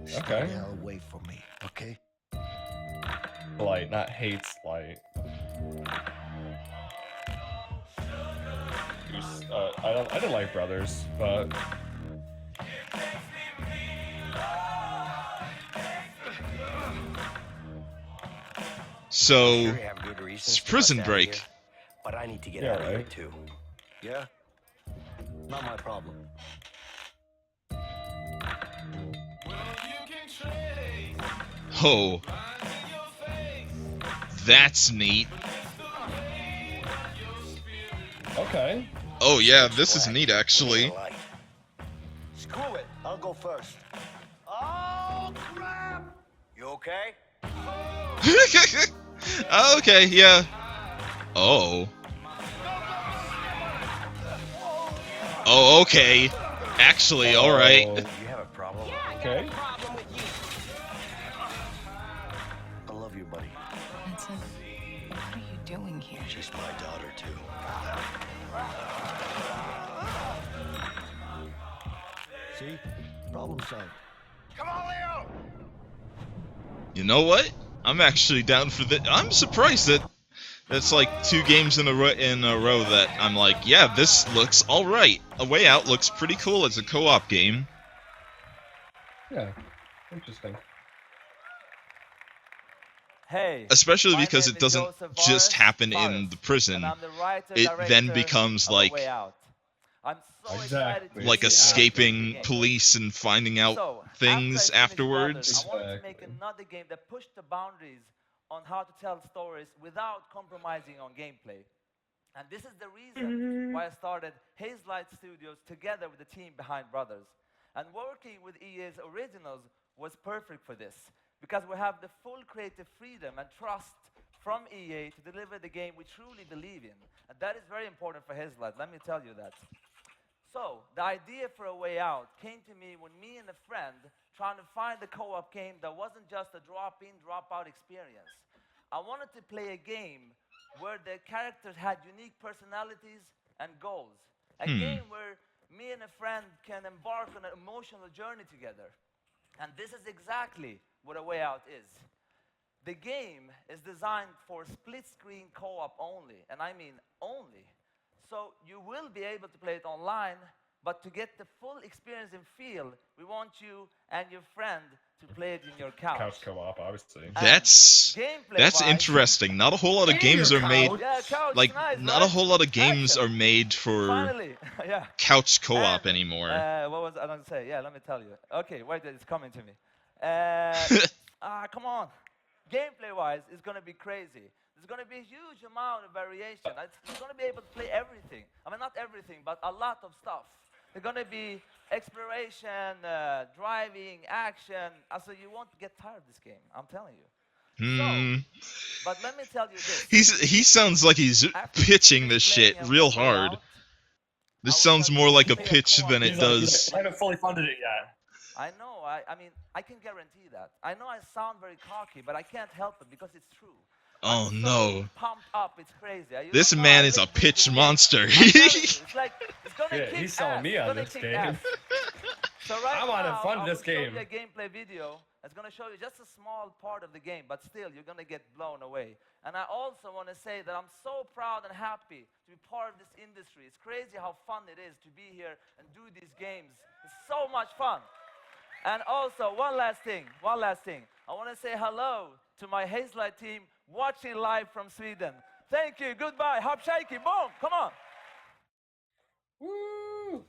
Stay Okay. the hell away from me, okay? Light, not hates light. I don't like brothers, but So, Sure, you have good reasons it's to bust Prison out Break. here, but I need to get Yeah, out of here right. too. Yeah? Not my problem. Oh. That's neat. okay. Oh, yeah, this is neat actually. Screw it. I'll go first. Oh, crap! You okay? Okay, yeah. Oh. Oh, okay. Actually, alright. You have a problem? Okay. I love you, buddy. Vincent, what are you doing here? She's my daughter, too. See? Problem solved. Come on, Leo! You know what? I'm actually down for this. I'm surprised that that's like 2 games in a row that I'm like, yeah, this looks alright. A Way Out looks pretty cool as a co-op game. Yeah. Interesting. Hey, Especially my because name it is doesn't Joseph just Forrest happen in Forrest, the prison. and I'm the writer, It then director becomes of A like Way Out. I'm so excited to like see escaping it. police and finding out So, things after I finished afterwards. Brothers, I wanted to make another game that pushed the boundaries on how to tell stories without compromising on gameplay. And this is the reason why I started Hazelight Studios together with the team behind Brothers. And working with EA's originals was perfect for this because we have the full creative freedom and trust from EA to deliver the game we truly believe in. And that is very important for Hazelight, let me tell you that. So, the idea for A Way Out came to me when me and a friend trying to find a co-op game that wasn't just a drop-in, drop-out experience. I wanted to play a game where the characters had unique personalities and goals. A game where me and a friend can embark on an emotional journey together. And this is exactly what A Way Out is. The game is designed for split-screen co-op only, and I mean only. So you will be able to play it online, but to get the full experience and feel, we want you and your friend to play it in your couch. Couch co-op, obviously. That's interesting. Not a whole lot of games are made. Yeah, couch, Like, nice, not right? a whole lot of games are made for Finally, yeah. couch co-op anymore. What was I going to say? Yeah, let me tell you. Okay, wait, it's coming to me. Come on. Gameplay-wise, it's going to be crazy. There's going to be a huge amount of variation. You're going to be able to play everything. I mean, not everything, but a lot of stuff. There's going to be exploration, driving, action. So you won't get tired of this game, I'm telling you. So, but let me tell you this. He sounds like he's pitching this shit real hard. This sounds more like a pitch than it does. I haven't fully funded it yet. I know. I mean, I can guarantee that. I know I sound very cocky, but I can't help it because it's true. Oh no. Pumped up, it's crazy. This man is a pitch monster. It's like, it's gonna kick he's selling ass. me on this game. So right I'm on now, to fund this I game. will show you a gameplay video that's gonna show you just a small part of the game, but still, you're gonna get blown away. And I also want to say that I'm so proud and happy to be part of this industry. It's crazy how fun it is to be here and do these games. It's so much fun. And also, one last thing. I want to say hello to my Hazelight team watching live from Sweden. Thank you, goodbye, hop shaky, boom, come on. Woo!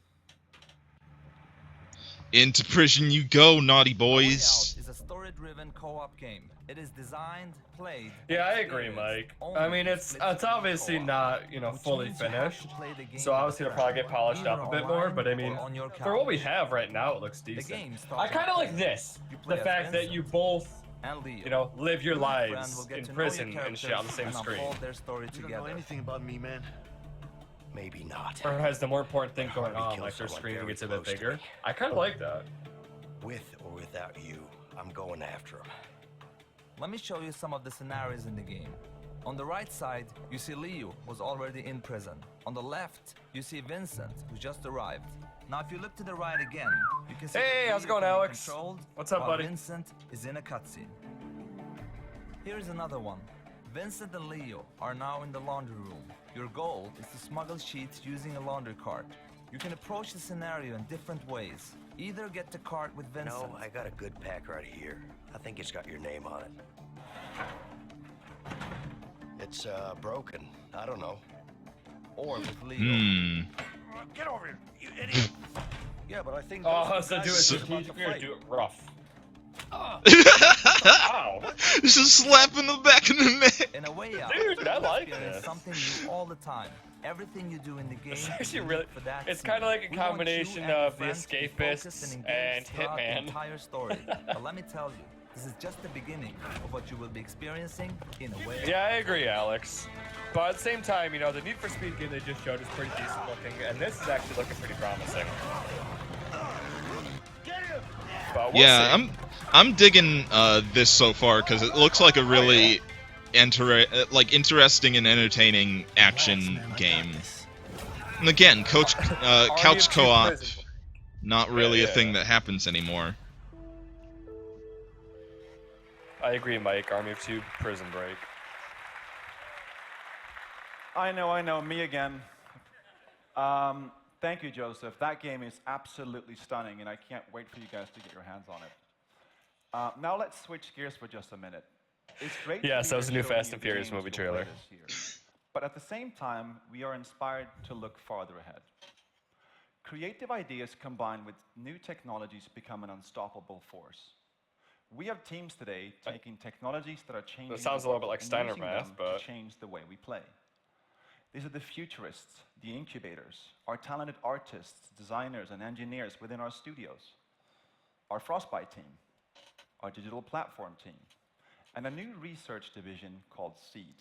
Into prison you go, naughty boys. It's a story-driven co-op game. It is designed, played. Yeah, I agree, Mike. I mean, it's obviously not, fully finished. So obviously it'll probably get polished up a bit more, but I mean, for what we have right now, it looks decent. I kind of like this. The fact that you both, live your lives in prison and shit on the same screen. You don't know anything about me, man. Maybe not. Or has the more important thing going on, like their screen gets a bit bigger. I kind of like that. With or without you, I'm going after him. Let me show you some of the scenarios in the game. On the right side, you see Leo, who's already in prison. On the left, you see Vincent, who just arrived. Now, if you look to the right again, you can see hey, how's it going, Alex? What's up, buddy? Vincent is in a cutscene. Here's another one. Vincent and Leo are now in the laundry room. Your goal is to smuggle sheets using a laundry cart. You can approach the scenario in different ways. Either get the cart with Vincent. No, I got a good pack right here. I think it's got your name on it. It's broken. I don't know. Or with Leo. Get over here, you idiot! Yeah, but I think. Oh, so do it strategically or do it rough. Wow. Just a slap in the back of the neck. In A Way Out, dude, I like this. Something new all the time. Everything you do in the game. It's actually really. It's kind of like a combination of The Escapists and Hitman. The entire story. But let me tell you, this is just the beginning of what you will be experiencing in A Way Out. Yeah, I agree, Alex. But at the same time, the Need for Speed game they just showed is pretty decent looking, and this is actually looking pretty promising. But we'll see. I'm digging this so far because it looks like a really interesting and entertaining action game. And again, couch co-op, not really a thing that happens anymore. I agree, Mike. Army of Two, Prison Break. I know, me again. Thank you, Joseph. That game is absolutely stunning, and I can't wait for you guys to get your hands on it. Now let's switch gears for just a minute. It's great. Yes, that was a new Fast and Furious movie trailer. But at the same time, we are inspired to look farther ahead. Creative ideas combined with new technologies become an unstoppable force. We have teams today taking technologies that are changing. That sounds a little bit like Steiner math, but to change the way we play. These are the futurists, the incubators, our talented artists, designers, and engineers within our studios. Our Frostbite team. our digital platform team, and a new research division called Seed.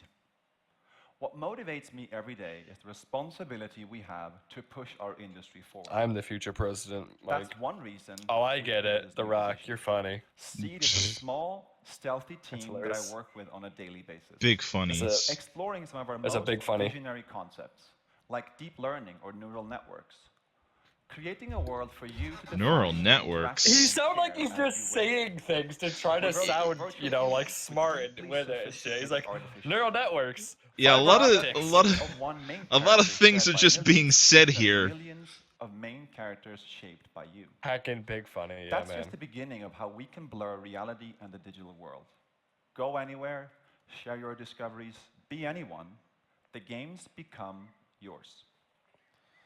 What motivates me every day is the responsibility we have to push our industry forward. I'm the future president, Mike. That's one reason. Oh, I get it. The Rock, you're funny. Seed is a small, stealthy team that I work with on a daily basis. Big funnies. Exploring some of our That's a most big funny. visionary concepts, like deep learning or neural networks. Creating a world for you to define. Neural networks. He sounds like he's just saying things to try to sound, you know, like smart with it and shit. He's like, neural networks. Yeah, a lot of things are by just being said here. Millions of main characters shaped by you. Hacking big funny, yeah, That's man. just the beginning of how we can blur reality and the digital world. Go anywhere, share your discoveries, be anyone. The games become yours.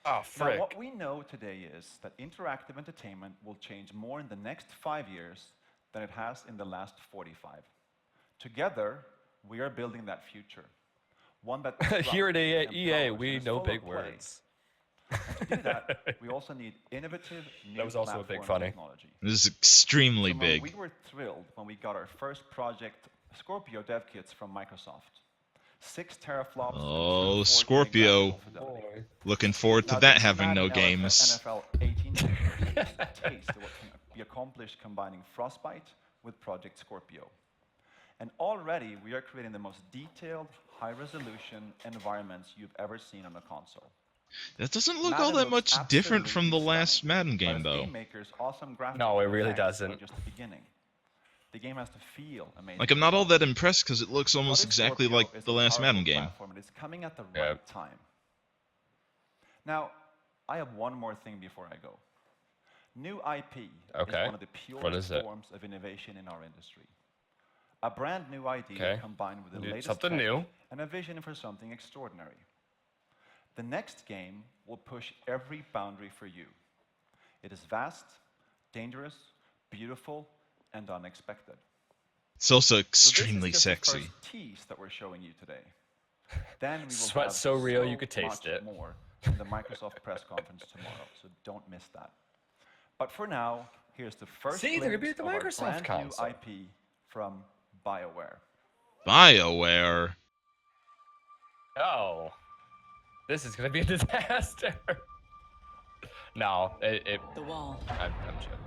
Oh, frick. Now, what we know today is that interactive entertainment will change more in the next 5 years than it has in the last 45. Together, we are building that future. One that Here at EA, we know big words. And to do that, we also need innovative new That was also a big platform funny. technology. This is extremely So big. We were thrilled when we got our first project, Scorpio dev kits from Microsoft. 6 teraflops. Oh, Scorpio. Looking forward to that having no games. NFL 18 taste of what can be accomplished combining Frostbite with Project Scorpio. And already we are creating the most detailed, high-resolution environments you've ever seen on a console. That doesn't look Madden all that looks much different from the absolutely last stunning, Madden but game, as though. game makers, awesome graphics No, it and really effects are doesn't. just the beginning. The game has to feel amazing. Like, I'm not all that impressed because it looks almost Project exactly Scorpio like is the a last powerful Madden game. platform, and it's coming at the right time. Now, I have one more thing before I go. New IP Okay. is one of the What is purest it? forms of innovation in our industry. A brand new idea Okay. combined with the New- latest something tech new. and a vision for something extraordinary. The next game will push every boundary for you. It is vast, dangerous, beautiful, and unexpected. It's also So this extremely is just the sexy. first tease that we're showing you today. Then we will Sweat have so real you could taste much it. more in the Microsoft press conference tomorrow, so don't miss that. But for now, here's the first See, they're gonna be glimpse at the of our Microsoft brand console. new IP from BioWare. BioWare. Oh. This is gonna be a disaster. No, The wall. I'm joking.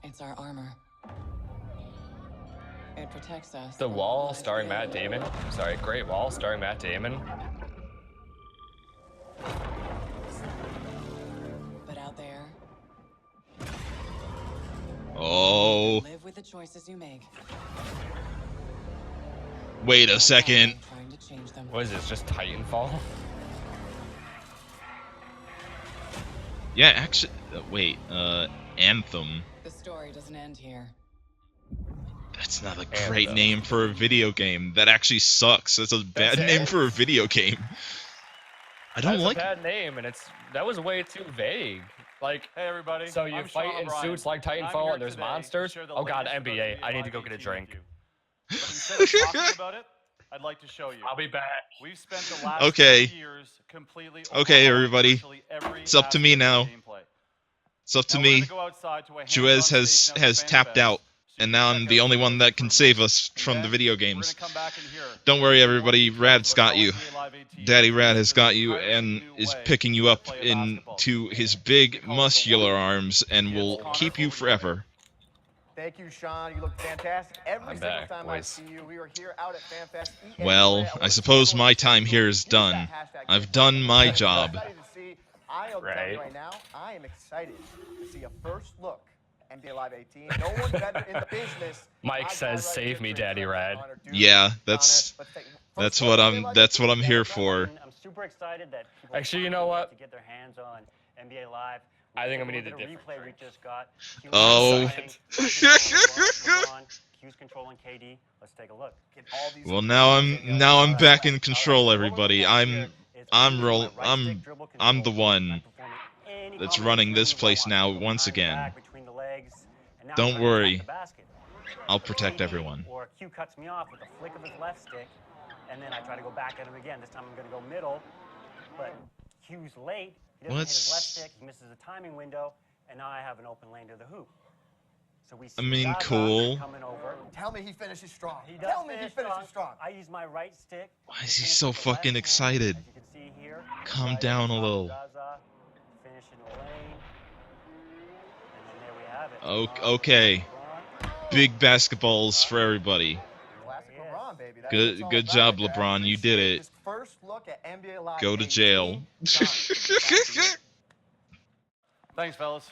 It's our armor. It protects us. The Wall starring Matt Damon. Sorry, Great Wall starring Matt Damon. But out there, Oh. live with the choices you make. Wait a second. Trying to change them. What is this, just Titanfall? Yeah, actually, wait, Anthem. The story doesn't end here. That's not a great name for a video game. That actually sucks. That's a bad name for a video game. I don't like. That's a bad name, and that was way too vague. Like, hey everybody. So you I'm fight Sean in O'Brien, suits like and I'm Titanfall, here and there's today to monsters. share the Oh god, latest about NBA. the I need to go Live get a 18 drink. with you. But instead of talking about it, I'd like to show you. I'll be back. We've spent the last Okay. 2 years completely Okay, overhauling everybody. virtually every It's up to me aspect now. of gameplay. It's up to Now we're me. gonna go outside to a Juez hands-on has station out in tapped FanFest. out, and now I'm the only one that can save us from the video games. Don't worry, everybody. Rad's got you. Daddy Rad has got you and is picking you up into his big, muscular arms and will keep you forever. Thank you, Sean. You look fantastic. Every I'm single back, time I boys. see you, we are here out at FanFest. Well, I suppose my time here is done. I've done my job. I am telling you right now, I am excited to see a first look at NBA Live 18. No one better in the business. Mike says, "Save me, Daddy Rad." Yeah, that's what I'm here for. I'm super excited that people Actually, you know what? to get their hands on NBA Live. I think I'm gonna Look need at a the different replay we just got. Oh. Q's controlling KD. Let's take a look. Well, now I'm back in control, everybody. I'm the one that's running this place now once again. Don't worry. I'll protect everyone. Or Q cuts me off with a flick of his left stick, and then I try to go back at him again. This time I'm going to go middle, but Q's late. He doesn't hit his left stick. He misses the timing window, and now I have an open lane to the hoop. So we I see mean, Zaza cool. coming over. Tell me he finishes strong. He does Tell me he finish finishes strong. I use my right stick. Why is he so fucking excited? As you can see here. Calm right down a on top of little. Zaza, finish in the lane. And then there we have it. Okay. Big basketballs for everybody. Classic LeBron, baby. That's what it's all Good about job, right there. LeBron. You did it. His first look at NBA Live Go to 18. jail. Thanks, fellas.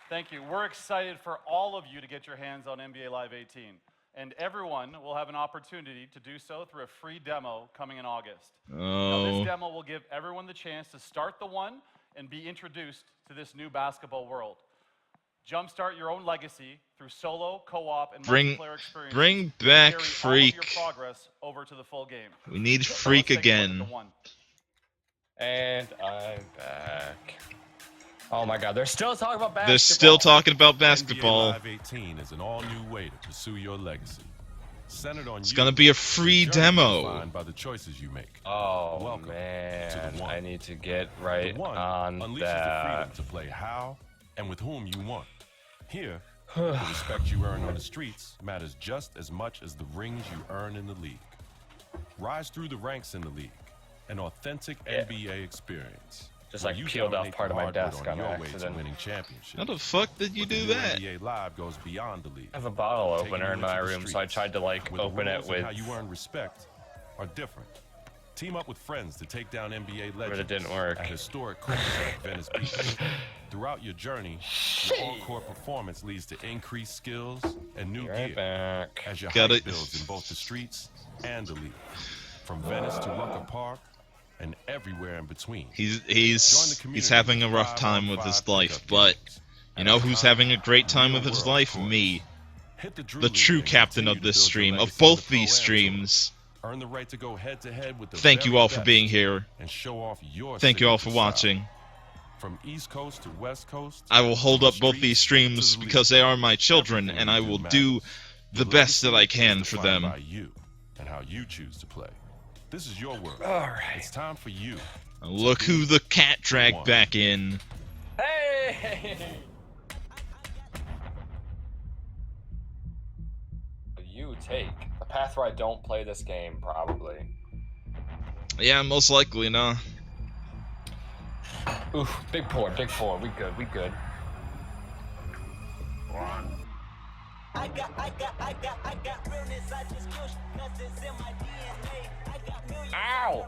Thank you. We're excited for all of you to get your hands on NBA Live 18. And everyone will have an opportunity to do so through a free demo coming in August. Now, this demo will give everyone the chance to start the one and be introduced to this new basketball world. Jumpstart your own legacy through solo, co-op, and multiplayer experiences. Bring back Carry Freak. all of your progress over to the full game. We need So Freak let's take a look at again. the one. And I'm back. Oh my god, they're still talking about basketball. They're still talking about NBA basketball. Live 18 is an all-new way to pursue your legacy. Centered on It's you, gonna be a free your journey is demo. defined by the choices you make. Oh Welcome man, to the one. I need to get right The one on unleashes that. the freedom to play how and with whom you want. Here, the respect you earn on the streets matters just as much as the rings you earn in the league. Rise through the ranks in the league, an authentic NBA experience. Just where like you peeled off dominate part the of my hardwood desk on on your way to accident. winning championships. How the fuck did you But the do new that? NBA Live goes beyond the league. I have a bottle Taking opener you in my into the room, so I streets, tried to like where the open it rules and with. how you earn respect are different. Team up with friends to take down NBA legends. But it didn't work. At historic courts like Venice Beach. Throughout your journey, your on-court performance leads to increased skills and new Right gear back. as your Got height it. builds in both the streets and the league. From Venice to Rucker Park and everywhere in between. He's having a rough time with his life, but you know who's having a great time with his life? Me. The true captain of this stream, of both these streams. Earn the right to go head to head with the Thank you very all for best being here. and show off your Thank you all for signature style. watching. From East Coast to West Coast, I will hold up both these streams because they are my children, and I will do the best that I can for them. by you and how you choose to play. This is your world. All right. It's time for you. Look who the cat dragged One. back in. Hey! You take the path where I don't play this game, probably. Yeah, most likely, nah. Oof, big four. We good. Ow!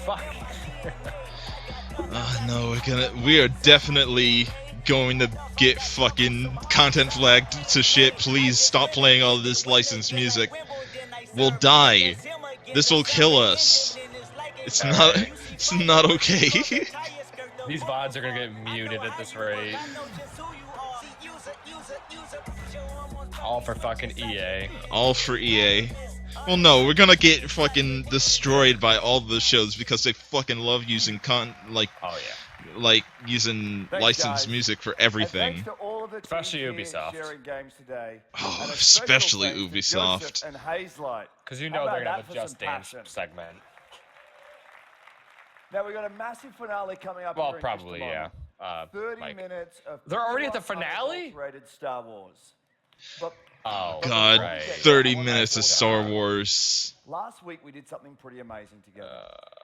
Fuck. No, we are definitely going to get fucking content flagged to shit. Please stop playing all this licensed music. We'll die. This will kill us. It's not okay. These VODs are gonna get muted at this rate. All for fucking EA. All for EA. Well, no, we're gonna get fucking destroyed by all the shows because they fucking love using using Thanks, licensed guys. music for And everything. thanks to all of the Especially teams here Ubisoft. sharing games today. Oh, And a special especially thanks to Ubisoft. Joseph and Hazelight. Because you How know they're about gonna that have for a Just some Dance passion? segment. Now we've got a massive finale coming up. Well, here in probably, just a yeah. moment. 30 minutes of They're already at the pure finale? unadulterated Star Wars. But Oh, God, right. 30 minutes of Star Wars. last week we did something pretty amazing together.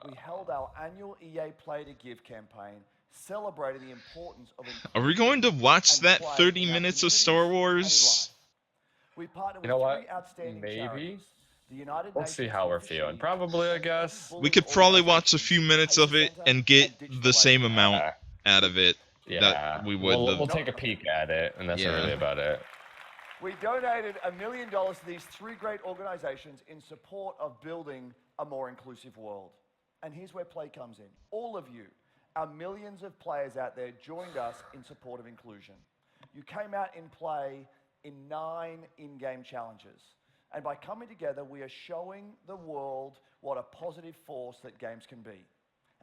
We held our annual EA Play to Give campaign, celebrating the importance of. Are we going to watch and that play 30 in our minutes of communities Star and in Wars? life. We partnered You know with what? three outstanding Maybe. charities. The United We'll see Nations how we're Health feeling. Machine, Probably, I guess. We could probably watch a few minutes of it and get the same amount out of it Yeah. that we would. We'll take a peek at it, and that's Yeah. really about it. We donated $1 million to these three great organizations in support of building a more inclusive world. And here's where Play comes in. All of you, our millions of players out there, joined us in support of inclusion. You came out in Play in 9 in-game challenges. And by coming together, we are showing the world what a positive force that games can be.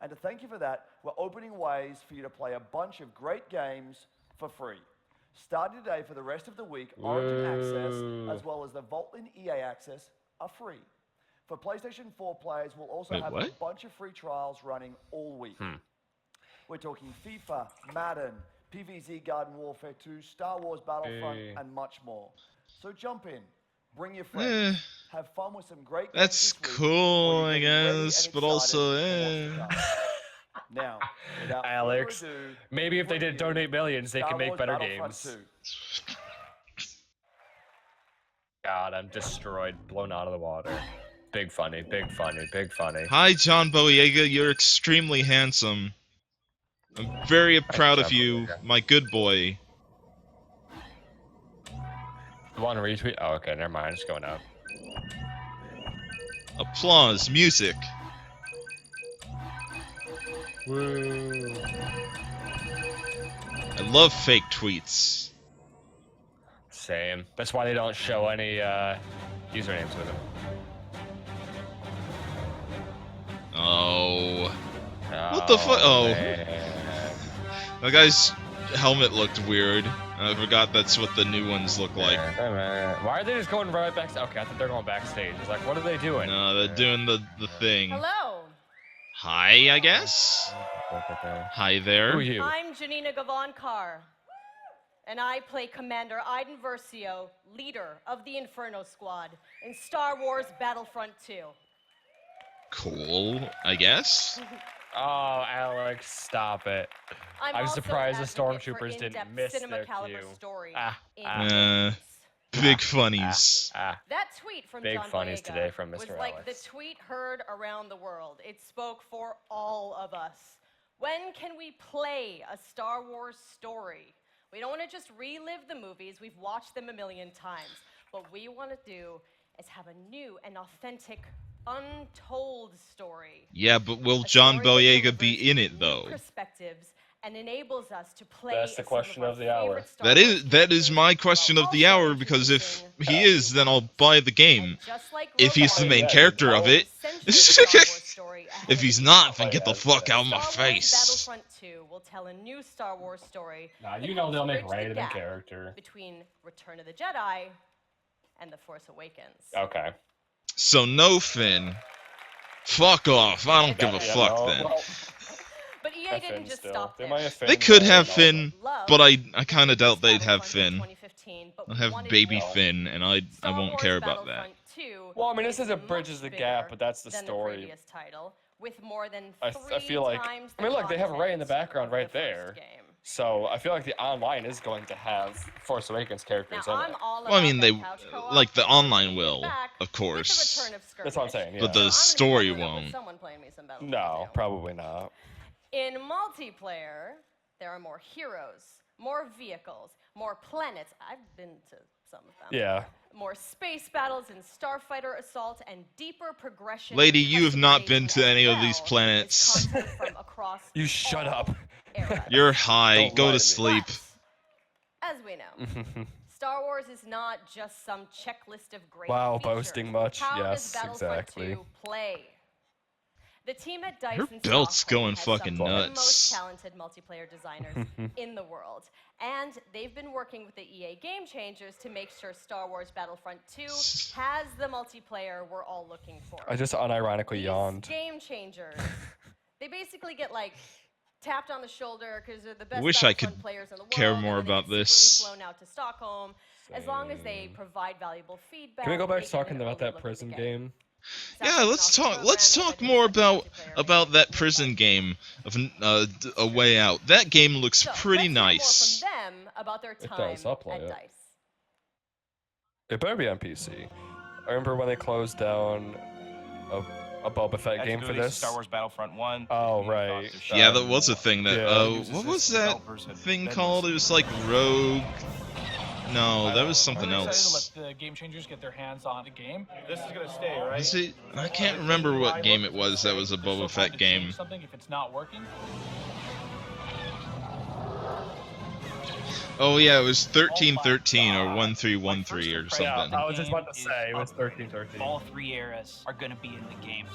And to thank you for that, we're opening ways for you to play a bunch of great games for free. Starting today for the rest of the week, Origin Access, as well as the Vaultlin EA Access, are free. For PlayStation 4 players, we'll also Wait, have what? a bunch of free trials running all week. We're talking FIFA, Madden, PvZ Garden Warfare 2, Star Wars Battlefront, and much more. So jump in, bring your friends, have fun with some great games That's this week, cool, while I you're getting ready and guess, but excited also, for what's to come. Now, without Alex, further ado, maybe if they did donate millions, they Star can make Wars better Battlefront games. 2. God, I'm destroyed, blown out of the water. Big funny, big funny, big funny. Hi, John Boyega. You're extremely handsome. I'm very proud of you, my good boy. You want to retweet? Oh, okay, never mind. It's going out. Applause, music. Woo. I love fake tweets. Same. That's why they don't show any usernames with them. Oh. What the fuck? Oh. That guy's helmet looked weird. I forgot that's what the new ones look like. Why are they just going right back? Okay, I thought they're going backstage. It's like, what are they doing? No, they're doing the thing. Hello. Hi, I guess? Hi there. Who are you? I'm Janina Gavankar, and I play Commander Iden Versio, leader of the Inferno Squad in Star Wars Battlefront 2. Cool, I guess? Oh, Alex, stop it. I'm surprised the stormtroopers didn't miss their cue. Big funnies. That tweet from Big John funnies Boyega today from Mr. was like Alex. the tweet heard around the world. It spoke for all of us. When can we play a Star Wars story? We don't want to just relive the movies. We've watched them a million times. What we want to do is have a new and authentic, untold story. Yeah, but will John Boyega be in it, though? Perspectives and enables us to play. That's the question of the hour. That is my question of the hour, because if he is, then I'll buy the game. If he's the main character of it. If he's not, then get the fuck out of my face. Battlefront 2 will tell a new Star Wars story. Nah, you know they'll make Rey the character. Between Return of the Jedi and The Force Awakens. Okay. So no Finn. Fuck off. I don't give a fuck then. But EA didn't just stop there. They could have Finn, but I kind of doubt they'd have Finn. They'll have baby Finn, and I won't care about that. Well, I mean, this is a bridges the gap, but that's the story. I feel like, I mean, look, they have Rey in the background right there. So I feel like the online is going to have Force Awakens characters in it. Well, I mean, they like the online will, of course. That's what I'm saying. Yeah. But the story won't. No, probably not. In multiplayer, there are more heroes, more vehicles, more planets. I've been to some of them. Yeah. More space battles in Starfighter Assault and deeper progression. Lady, you have not been to any of these planets. You shut up. You're high. Go to sleep. As we know, Star Wars is not just some checklist of great Wow, features. boasting much. How Yes, does Battlefront exactly. 2 play? The team at Dice Her and belt's Stockholm going has fucking some of the nuts. most talented multiplayer designers in the world, and they've been working with the EA Game Changers to make sure Star Wars Battlefront 2 has the multiplayer we're all looking for. I just unironically yawned. Game Changers, they basically get like tapped on the shoulder because they're the best Wish I Battlefront could players in the world. care more and then about they get this. secretly flown out to Stockholm. As long as they provide valuable feedback. Can we go back they to get talking an about that overlook of the prison game. game? Yeah, let's talk more about that prison game of A Way Out. That game looks pretty nice. From them about their time does, I'll play at it. Dice. It better be on PC. I remember when they closed down a Boba Fett game for this. Star Wars Battlefront 1. Oh, right. Yeah, that was a thing that. Yeah. What was that thing called? It was like Rogue. No, that was something else. To let the Game Changers get their hands on the game. This is gonna stay, right? Is it? I can't remember what game it was that was a Boba Fett game. Something if it's not working. Oh yeah, it was 1313 or 1313 or something. Yeah, I was just about to say it was 1313. All three eras are gonna be in the game.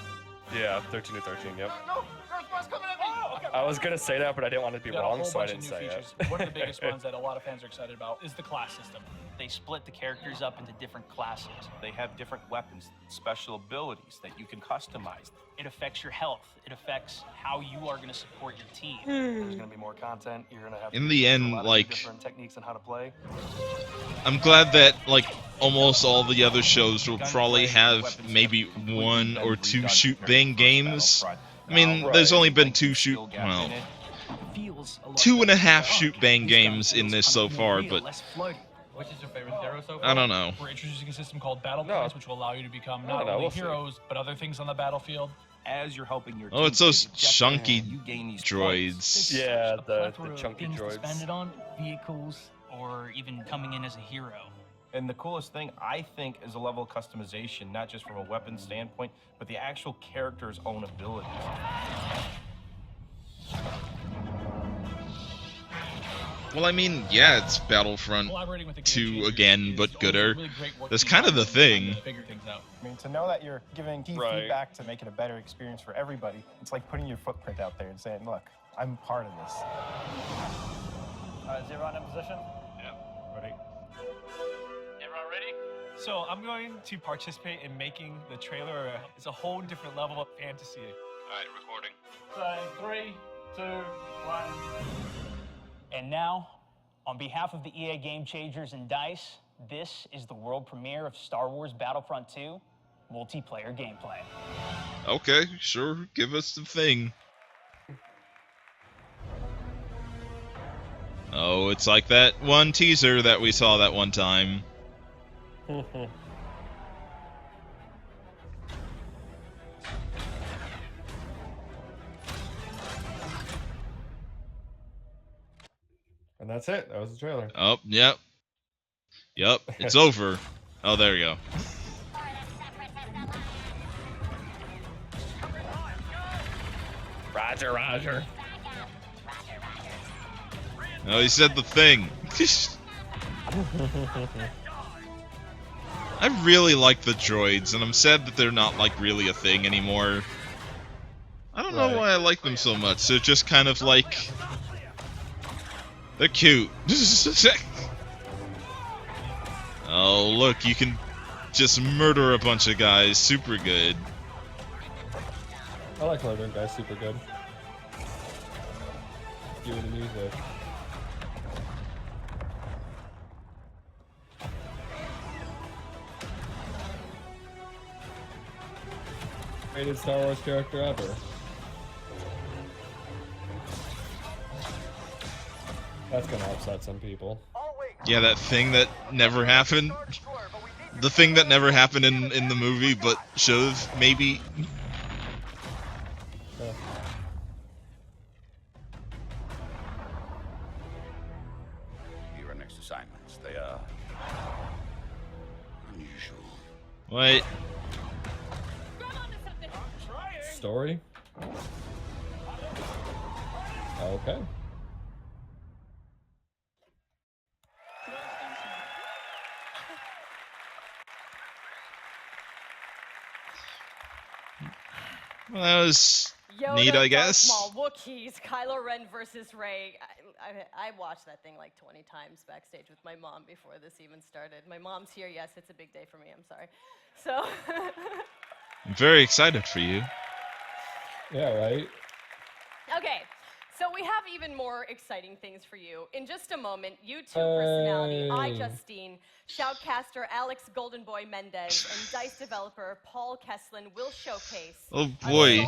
Yeah, 13 to 13. Yep. No, first bus coming at me. Oh, okay. I was gonna say that, but I didn't want to be We got a wrong, whole so I bunch of didn't new say features. it. One of the biggest ones that a lot of fans are excited about is the class system. They split the characters up into different classes. They have different weapons, special abilities that you can customize. It affects your health. It affects how you are going to support your team. There's going to be more content. You're going to have In the end, a lot of like, different techniques on how to play. I'm glad that, like, almost all the other shows will probably have maybe 1 or 2 shoot-bang games. I mean, there's only been 2 well, 2.5 shoot-bang games in this so far, but Which is your favorite hero so far? I don't know. We're introducing a system called Battle Points, which will allow you to become not only heroes, but other things on the battlefield. As you're helping your Oh, it's those chunky droids. Yeah, the chunky droids. Spend it on vehicles or even coming in as a hero. And the coolest thing, I think, is a level of customization, not just from a weapon standpoint, but the actual character's own abilities. Well, I mean, yeah, it's Battlefront 2 again, but gooder. That's kind of the thing. I mean, to know that you're giving key feedback to make it a better experience for everybody, it's like putting your footprint out there and saying, look, I'm part of this. Zero in position? Yeah. Ready? Everyone ready? So I'm going to participate in making the trailer. It's a whole different level of fantasy. All right, recording. So 3, 2, 1. And now, on behalf of the EA Game Changers and DICE, this is the world premiere of Star Wars Battlefront 2 multiplayer gameplay. Okay, sure, give us the thing. Oh, it's like that one teaser that we saw that one time. And that's it. That was the trailer. Oh, yep. Yep, it's over. Oh, there we go. Roger, Roger. Oh, he said the thing. I really like the droids, and I'm sad that they're not, like, really a thing anymore. I don't know why I like them so much. They're just kind of like... They're cute. Oh, look, you can just murder a bunch of guys super good. I like murdering guys super good. Give me the music. Greatest Star Wars character ever. That's gonna upset some people. Yeah, that thing that never happened. The thing that never happened in the movie, but should have, maybe. Your next assignments, they are unusual. Wait. Story? Okay. Well, that was Yoda, neat, I guess. Darth Maul, Wookiees, Kylo Ren versus Rey. I watched that thing like 20 times backstage with my mom before this even started. My mom's here. Yes, it's a big day for me. I'm sorry. So. I'm very excited for you. Yeah, right? Okay, so we have even more exciting things for you. In just a moment, YouTube personality iJustine, shoutcaster Alex Goldenboy Mendez, and DICE developer Paul Kesslin will showcase Oh boy,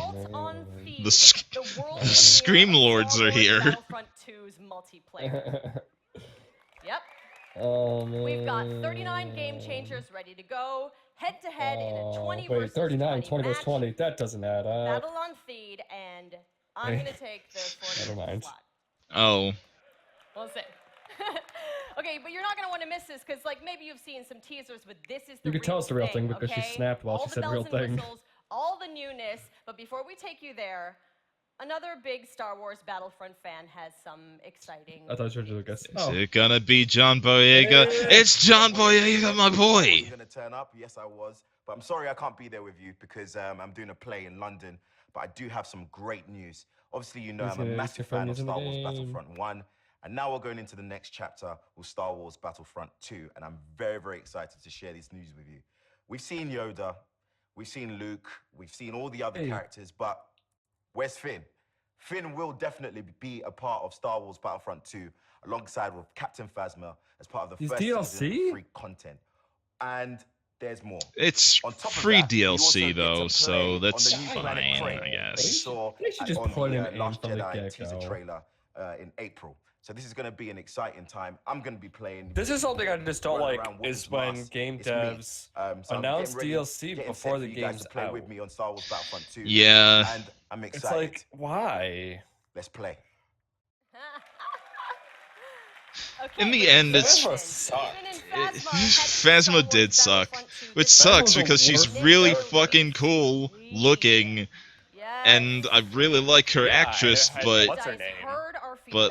the Scream Lords are here. Battlefront 2's multiplayer. Yep. Oh man. We've got 39 game changers ready to go, head-to-head in a 20 wait, versus 39, 20 20 versus match. 20. That doesn't add up. Battle on feed, and I'm gonna take the 40 Never mind. slot. Oh. We'll see. Okay, but you're not gonna want to miss this because, like, maybe you've seen some teasers, but this is the You could tell it's the real thing because okay? she snapped while all she the said bells real and thing. Whistles, all the newness. But before we take you there, another big Star Wars Battlefront fan has some exciting. I thought you were going to guess. Is it gonna be John Boyega? It's John Boyega, my boy! You gonna turn up? Yes, I was. But I'm sorry I can't be there with you because I'm doing a play in London. but I do have some great news. Obviously, you know He's I'm a gonna massive confirm fan of he's in the Star Wars game. Battlefront 1, and now we're going into the next chapter with Star Wars Battlefront 2, and I'm very, very excited to share this news with you. We've seen Yoda, we've seen Luke, we've seen all the other characters, but where's Finn? Finn will definitely be a part of Star Wars Battlefront 2, alongside with Captain Phasma as part of the He's first DLC? season of free content. And there's more. It's On top of free that, you also DLC get to though, play so on that's the new fine, planet Prey I that guess. we saw They should just on put him the in Last from the Jedi teaser get-go. trailer in April. So this is going to be an exciting time. I'm going to be playing. This is something I just don't running like, around with is this when mask. game It's me. devs So I'm announce getting ready, DLC getting before set the for you guys game's to play out. with me on Star Wars Battlefront 2. Yeah. And I'm It's excited. like, why? Let's play. In the end, it's Phasma sucked. Phasma did suck, which sucks because she's really fucking cool looking, and I really like her actress, but what's her name?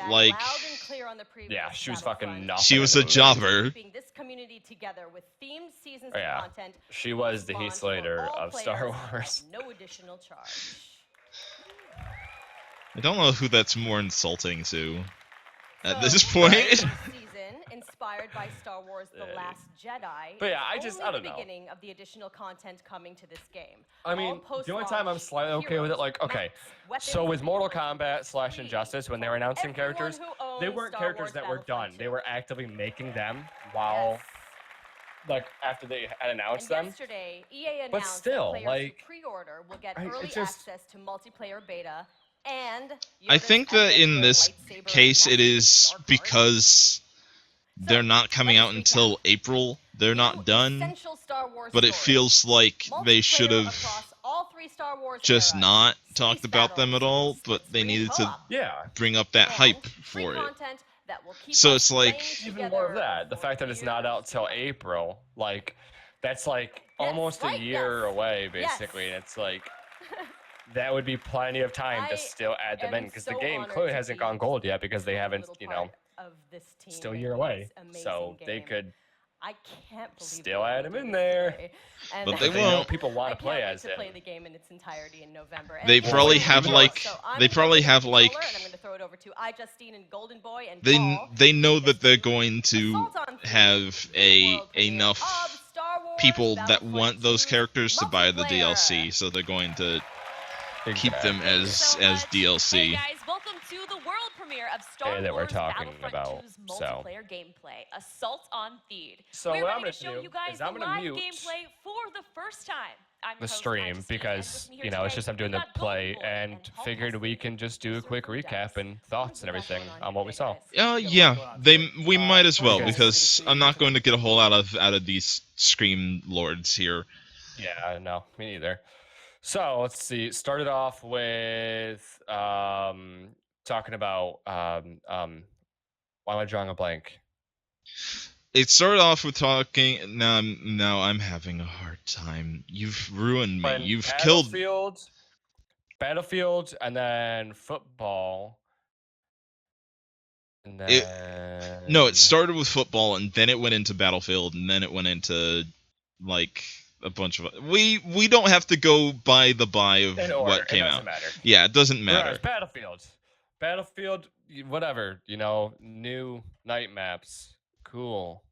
like Yeah, she was fucking nothing. she was a jobber. This community together with themed seasons Oh, yeah. of content. She was the Heath Slater all of Star players Wars. at no additional charge. I don't know who that's more insulting to at this So, point. season inspired by Star Wars: The Last Jedi. But yeah, is I only don't the know. beginning of the additional content coming to this game. I mean, the only time I'm slightly okay with it, like, okay, so with Mortal Kombat / Injustice, when they were announcing characters, they weren't characters that were done. They were actively making them while, like, after they had announced them. Yesterday, EA announced But still, that players like, who pre-order will get it early just- access to multiplayer beta and. I think that in this case it is because they're not coming out until April. They're not done. Essential Star Wars But it story. feels like they should Multiplayer have across all 3 Star Wars just eras. not talked about them at all, but they needed to bring up that hype for it. Content that will keep So us it's like playing Even more of that. The fact that it's not out till April, like, that's like almost a year away, basically. And it's like, that would be plenty of time to still add them in, because the game clearly hasn't gone gold yet because they haven't, you know, of this team still a year making away. this So amazing they game. could I can't believe still they add will them do in this there. today. And But they know won't. people want I to play can't wait as to it. play the game in its entirety in November. And They we'll probably play have it. like So I'm they gonna probably take have the like controller and I'm going to throw it over to iJustine and Golden Boy and they Paul. they know that they're going to have enough people that want those characters to buy the DLC, so they're going to keep them as DLC. Guys, welcome to the world premiere of Star that we're Wars talking Battlefront about, 2's so. multiplayer gameplay, Assault on Theed. So We're what I'm ready to gonna show do you guys is I'm the gonna live mute gameplay for the first time. I'm your the host, stream iJustine, because, and with me here you know, it's today, just I'm doing we've the got Golden play Boy and figured we can just do a quick recap and thoughts and everything on what we saw. Yeah, we might as well, because I'm not going to get a whole lot out of these Scream Lords here. Yeah, no, me neither. So let's see. Started off with talking about why am I drawing a blank? It started off with talking. Now I'm having a hard time. You've ruined me. You've killed. Battlefield, and then football. And then No, it started with football, and then it went into Battlefield, and then it went into like a bunch of. We don't have to go by the by of in order. what came it out. doesn't matter. Yeah, it doesn't matter. Whereas Battlefield, whatever. You know, new night maps. Cool.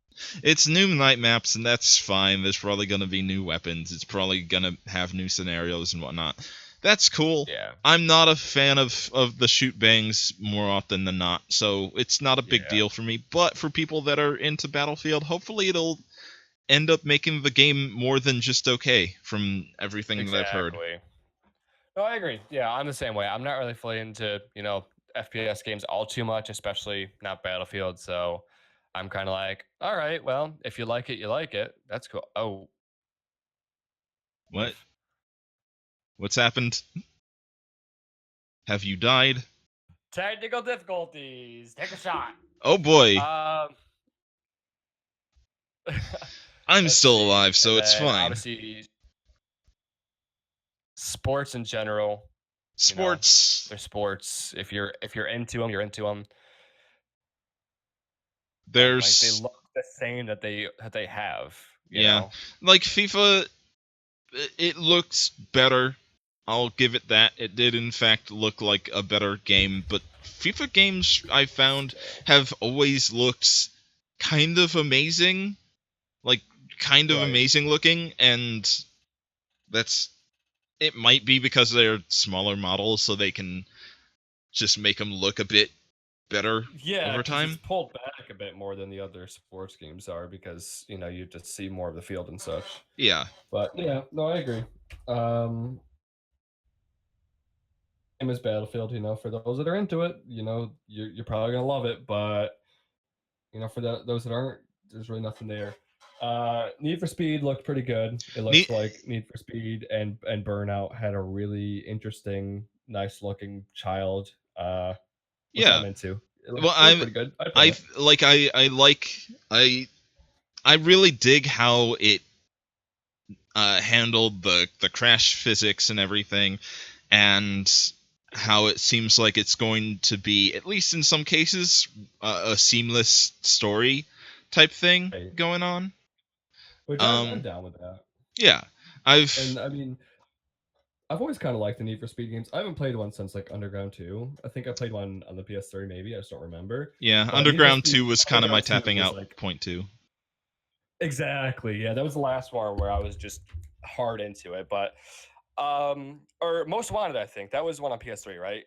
It's new night maps, and that's fine. There's probably going to be new weapons. It's probably going to have new scenarios and whatnot. That's cool. Yeah. I'm not a fan of the shoot bangs more often than not, so it's not a big deal for me. But for people that are into Battlefield, hopefully it'll end up making the game more than just okay from everything that I've heard. No, I agree. Yeah, I'm the same way. I'm not really fully into, you know, FPS games all too much, especially not Battlefield, so I'm kind of like, all right, well, if you like it, you like it. That's cool. Oh. What? What's happened? Have you died? Technical difficulties. Take a shot. Oh boy. I'm let's still see. alive, so And it's then fine. Obviously, sports in general. Sports. They're sports. If you're into them, you're into them. There's Like, they look the same that they have. You yeah, know? like FIFA, it looks better I'll give it that. It did, in fact, look like a better game, but FIFA games, I found, have always looked kind of amazing. Like, kind of amazing looking, and that's... It might be because they're smaller models, so they can just make them look a bit better over time. It's pulled back a bit more than the other sports games are because, you know, you just see more of the field and such. Yeah. But, yeah, no, I agree. Same as Battlefield, you know, for those that are into it, you know, you're probably going to love it, but, you know, for those that aren't, there's really nothing there. Need for Speed looked pretty good. It looks like Need for Speed and Burnout had a really interesting, nice looking child. Which I'm into. Well, I'm pretty good. I really dig how it handled the crash physics and everything, and how it seems like it's going to be, at least in some cases, a seamless story type thing going on. Which I'm down with that. Yeah, I mean, I've always kind of liked the Need for Speed games. I haven't played one since like Underground 2. I think I played one on the PS3 maybe. I just don't remember. Yeah, but Underground 2 was kind of my tapping out point too. Exactly. Yeah, that was the last one where I was just hard into it. But or Most Wanted, I think that was one on PS3, right?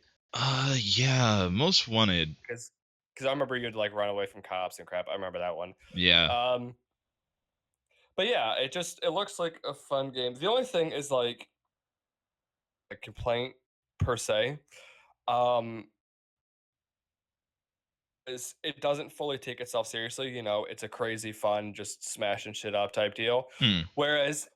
Yeah, Most Wanted. Because I remember you'd like run away from cops and crap. I remember that one. Yeah. But yeah, it looks like a fun game. The only thing is like a complaint per se, is it doesn't fully take itself seriously. You know, it's a crazy fun, just smashing shit up type deal. Whereas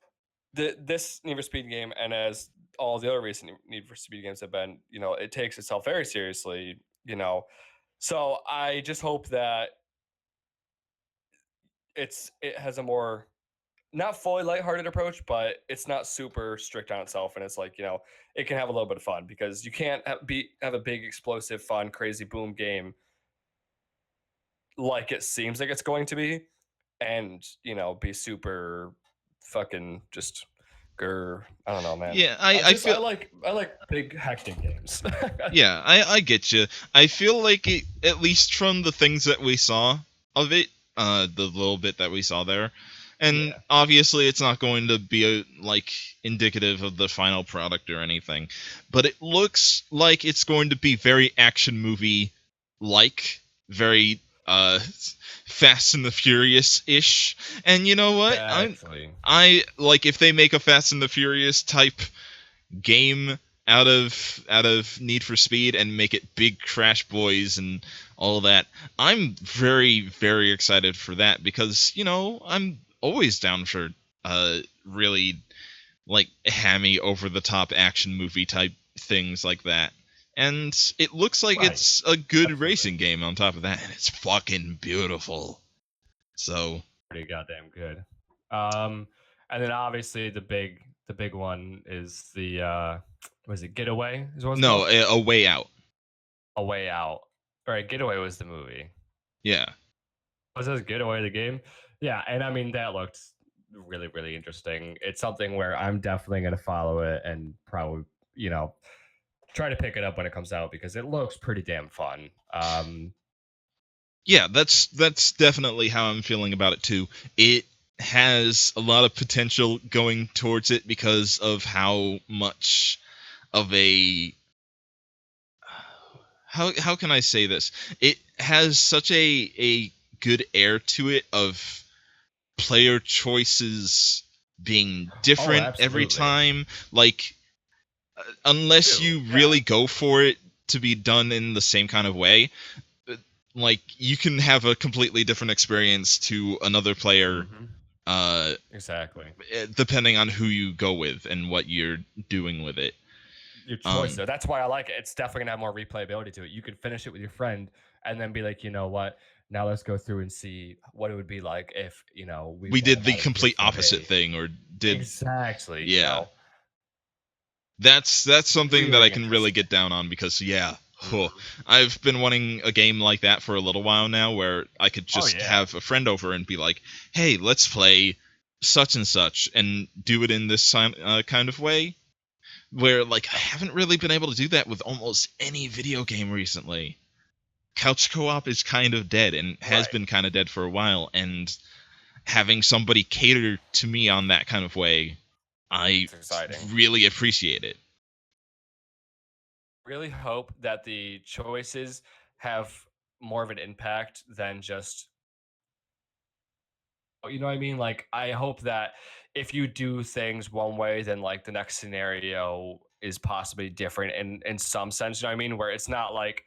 this Need for Speed game, and as all the other recent Need for Speed games have been, you know, it takes itself very seriously. You know, so I just hope that it has a more, not fully lighthearted approach, but it's not super strict on itself, and it's like, you know, it can have a little bit of fun, because you can't have a big explosive fun crazy boom game like it seems like it's going to be, and, you know, be super fucking just I don't know, man. Yeah, I feel I like big hectic games. Yeah, I get you. I feel like it, at least from the things that we saw of it, the little bit that we saw there. And obviously it's not going to be like indicative of the final product or anything, but it looks like it's going to be very action movie like, very Fast and the Furious-ish. And you know what? Exactly. I like if they make a Fast and the Furious type game out of Need for Speed and make it big Crash Boys and all that. I'm very, very excited for that, because, you know, I'm always down for really like hammy, over the top action movie type things like that. And it looks like it's a good racing game on top of that, and it's fucking beautiful. So pretty goddamn good. And then obviously the big one is the was it Getaway? No, A Way Out. A Way Out. All right, Getaway was the movie. Yeah. Was this Getaway the game? Yeah, and I mean that looked really, really interesting. It's something where I'm definitely going to follow it and probably, you know, try to pick it up when it comes out, because it looks pretty damn fun. Yeah, that's definitely how I'm feeling about it too. It has a lot of potential going towards it because of how much of a how can I say this? It has such a good air to it of player choices being different every time. Like, unless you really go for it to be done in the same kind of way, like, you can have a completely different experience to another player. Exactly. Depending on who you go with and what you're doing with it. Your choice. So that's why I like it. It's definitely gonna have more replayability to it. You could finish it with your friend and then be like, you know what? Now let's go through and see what it would be like if, you know, we did the complete opposite thing, or did exactly. Yeah. You know? That's something that I can really get down on, because I've been wanting a game like that for a little while now, where I could just have a friend over and be like, hey, let's play such and such and do it in this kind of way. where like I haven't really been able to do that with almost any video game recently. Couch co-op is kind of dead and has been kind of dead for a while, and having somebody cater to me on that kind of way, I really appreciate it. Really hope that the choices have more of an impact than just, you know what I mean? Like, I hope that if you do things one way, then like the next scenario is possibly different in some sense, you know what I mean? Where it's not like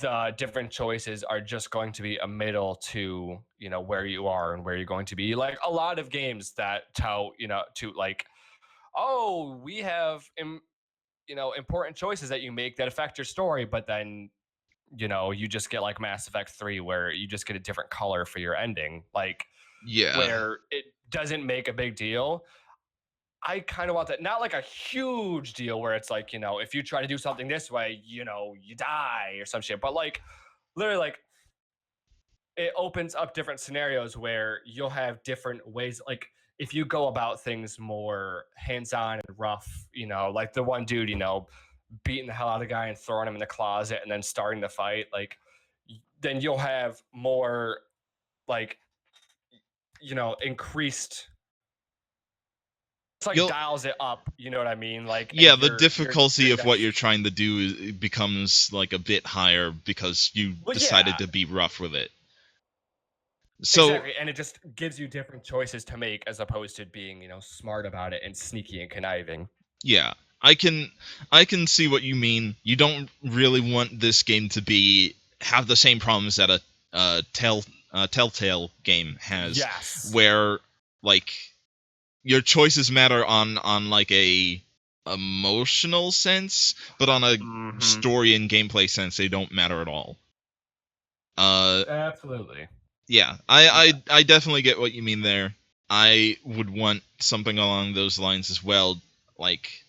the different choices are just going to be a middle to, you know, where you are and where you're going to be. Like a lot of games that tout, you know, to like, oh, we have, you know, important choices that you make that affect your story, but then, you know, you just get like Mass Effect 3 where you just get a different color for your ending. Like, where it doesn't make a big deal. I kind of want that, not like a huge deal where it's like, you know, if you try to do something this way, you know, you die or some shit. But like, literally, like, it opens up different scenarios where you'll have different ways. Like, if you go about things more hands-on and rough, you know, like the one dude, you know, beating the hell out of the guy and throwing him in the closet and then starting the fight, like, then you'll have more, like, you know, increased. It's like dials it up, you know what I mean? Like, yeah, the difficulty of what you're trying to do becomes like a bit higher because you decided to be rough with it. So, exactly, and it just gives you different choices to make as opposed to being, you know, smart about it and sneaky and conniving. Yeah, I can see what you mean. You don't really want this game to have the same problems that a Telltale game has, where like your choices matter on like a emotional sense, but on a story and gameplay sense, they don't matter at all. Absolutely. Yeah, I definitely get what you mean there. I would want something along those lines as well. Like,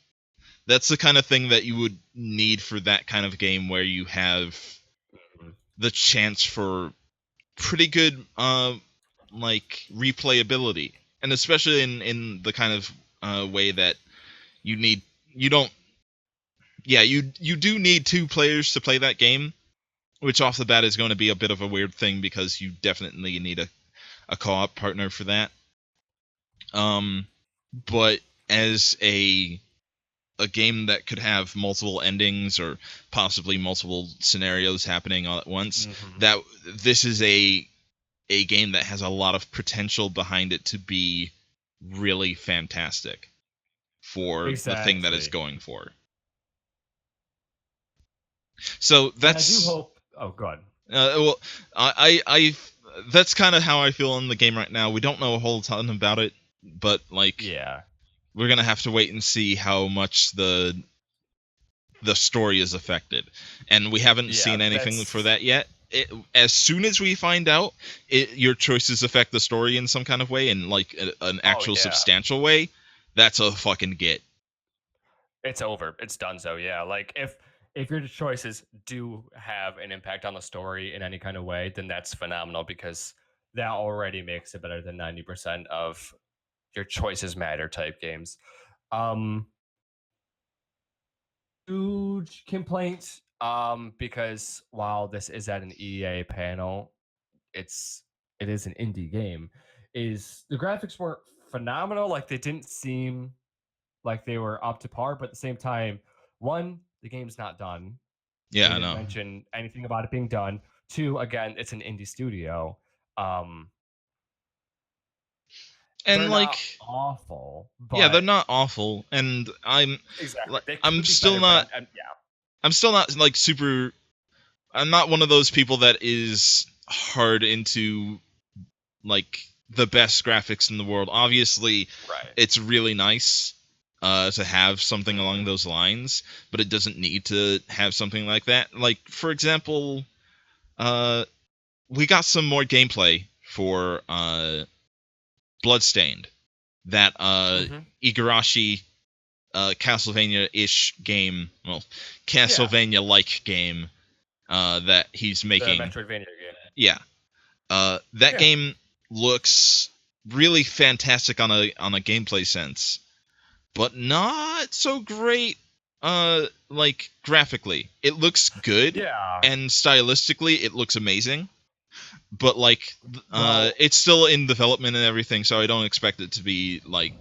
that's the kind of thing that you would need for that kind of game where you have the chance for pretty good like replayability, and especially in the kind of way that you do need two players to play that game, which off the bat is going to be a bit of a weird thing because you definitely need a co-op partner for that. But as a game that could have multiple endings or possibly multiple scenarios happening all at once, that this is a game that has a lot of potential behind it to be really fantastic for the thing that it's going for. So that's. I do hope. Oh, God. Well, I that's kind of how I feel in the game right now. We don't know a whole ton about it, but like, we're gonna have to wait and see how much the story is affected, and we haven't seen anything for that yet. As soon as we find out, your choices affect the story in some kind of way, and like an actual substantial way, that's a fucking get. It's over. It's done. So yeah, like if your choices do have an impact on the story in any kind of way, then that's phenomenal because that already makes it better than 90% of your choices matter type games. Huge complaint, because while this is at an EA panel, it is an indie game, is the graphics weren't phenomenal. Like, they didn't seem like they were up to par, but at the same time, one, the game's not done. Yeah, they I know. didn't mention anything about it being done. Two, again, it's an indie studio. And like, not awful. But yeah, they're not awful, and I'm still not. I'm still not like super. I'm not one of those people that is hard into like the best graphics in the world. Obviously, it's really nice to have something along those lines, but it doesn't need to have something like that. Like, for example, we got some more gameplay for Bloodstained, that Igarashi Castlevania-ish game, well, Castlevania-like game that he's making. The Metroidvania game. Yeah. That game looks really fantastic on a gameplay sense, but not so great. Like graphically, it looks good. Yeah. And stylistically, it looks amazing. But like, it's still in development and everything, so I don't expect it to be like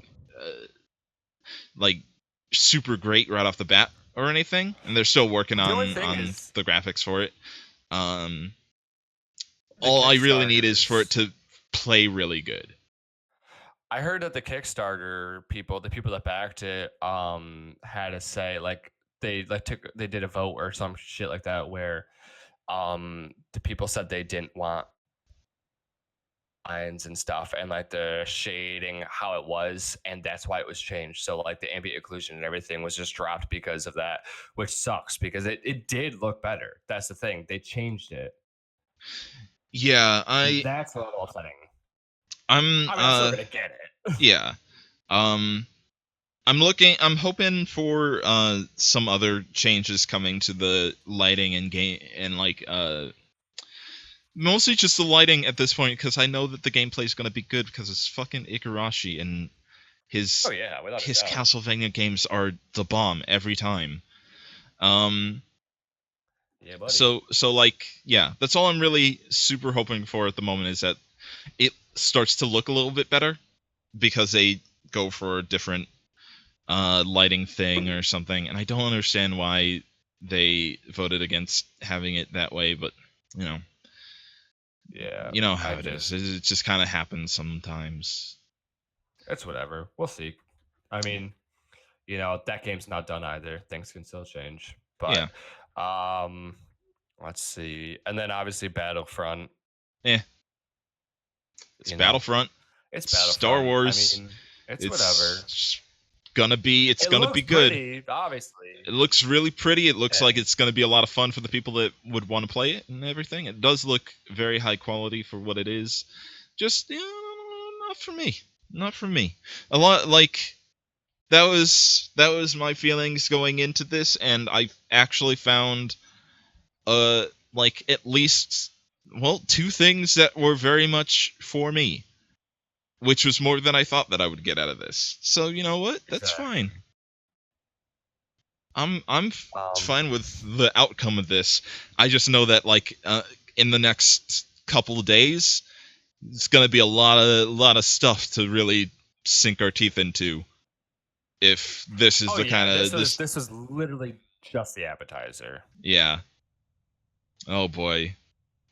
super great right off the bat or anything. And they're still working on the graphics for it. All I really need is for it to play really good. I heard that the Kickstarter people, the people that backed it, had to say like they did a vote or some shit like that where the people said they didn't want lines and stuff and like the shading how it was, and that's why it was changed. So like the ambient occlusion and everything was just dropped because of that, which sucks because it did look better. That's the thing. They changed it. Yeah, that's a little upsetting. I'm still gonna get it. Yeah. I'm hoping for some other changes coming to the lighting and game and like mostly just the lighting at this point, because I know that the gameplay is going to be good because it's fucking Igarashi and his Castlevania games are the bomb every time. Yeah, buddy. So like, yeah, that's all I'm really super hoping for at the moment, is that it starts to look a little bit better because they go for a different lighting thing or something, and I don't understand why they voted against having it that way, but you know. Yeah. You know how it is. It just kind of happens sometimes. It's whatever. We'll see. I mean, you know, that game's not done either. Things can still change. But let's see. And then obviously Battlefront. It's Battlefront. It's Battlefront. Star Wars. I mean, it's whatever. It's gonna be good. Pretty, obviously. It looks really pretty. It looks like it's gonna be a lot of fun for the people that would want to play it and everything. It does look very high quality for what it is. Just not for me. Not for me. A lot like that was my feelings going into this, and I actually found like at least two things that were very much for me. Which was more than I thought that I would get out of this. So you know what? That's fine. I'm fine with the outcome of this. I just know that like in the next couple of days, it's gonna be a lot of stuff to really sink our teeth into. If this is the kind of this is literally just the appetizer. Yeah. Oh boy,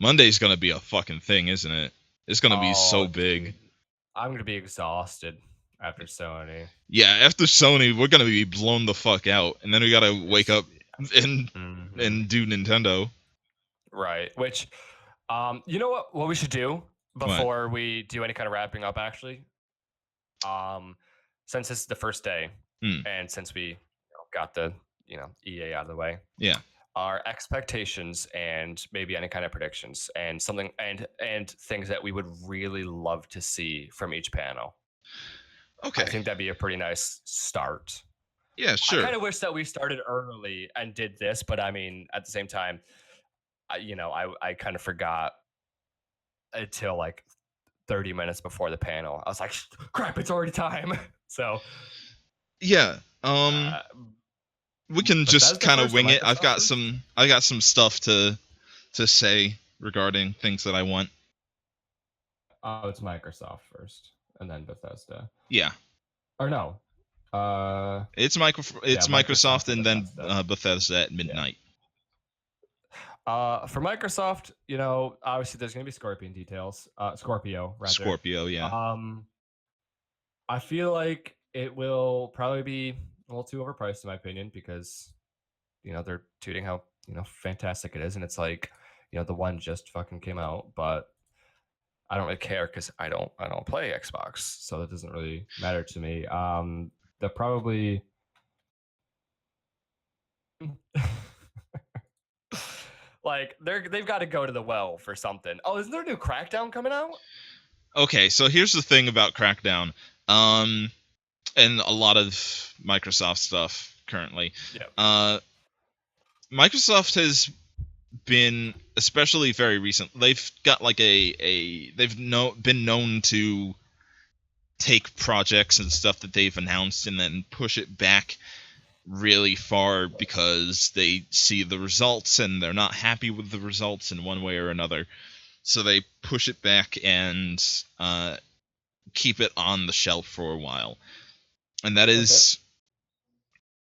Monday's gonna be a fucking thing, isn't it? It's gonna be so big. I'm going to be exhausted after Sony. Yeah, after Sony, we're going to be blown the fuck out. And then we got to wake up and do Nintendo. Right. Which, you know what we should do before we do any kind of wrapping up, actually? Since this is the first day, and since we got the, EA out of the way. Yeah. Our expectations and maybe any kind of predictions and something and things that we would really love to see from each panel. Okay. I think that'd be a pretty nice start. Yeah, sure. I kind of wish that we started early and did this, but I mean, at the same time, I kind of forgot until like 30 minutes before the panel. I was like, crap, it's already time. So yeah. We can just kind of wing it. I got some stuff to say regarding things that I want. Oh, it's Microsoft first, and then Bethesda. Yeah. Or no. It's Microsoft and then Bethesda at midnight. For Microsoft, obviously there's gonna be Scorpio details. Scorpio, rather. Scorpio, yeah. I feel like it will probably be a little too overpriced in my opinion, because they're tooting how fantastic it is, and it's like the one just fucking came out, but I don't really care because I don't play Xbox, so that doesn't really matter to me. They're probably like they've got to go to the well for something. Oh, isn't there a new Crackdown coming out? Okay, so here's the thing about Crackdown. And a lot of Microsoft stuff currently. Yep. Microsoft has been, especially very recent, they've got like been known to take projects and stuff that they've announced and then push it back really far because they see the results and they're not happy with the results in one way or another. So they push it back and keep it on the shelf for a while. And that is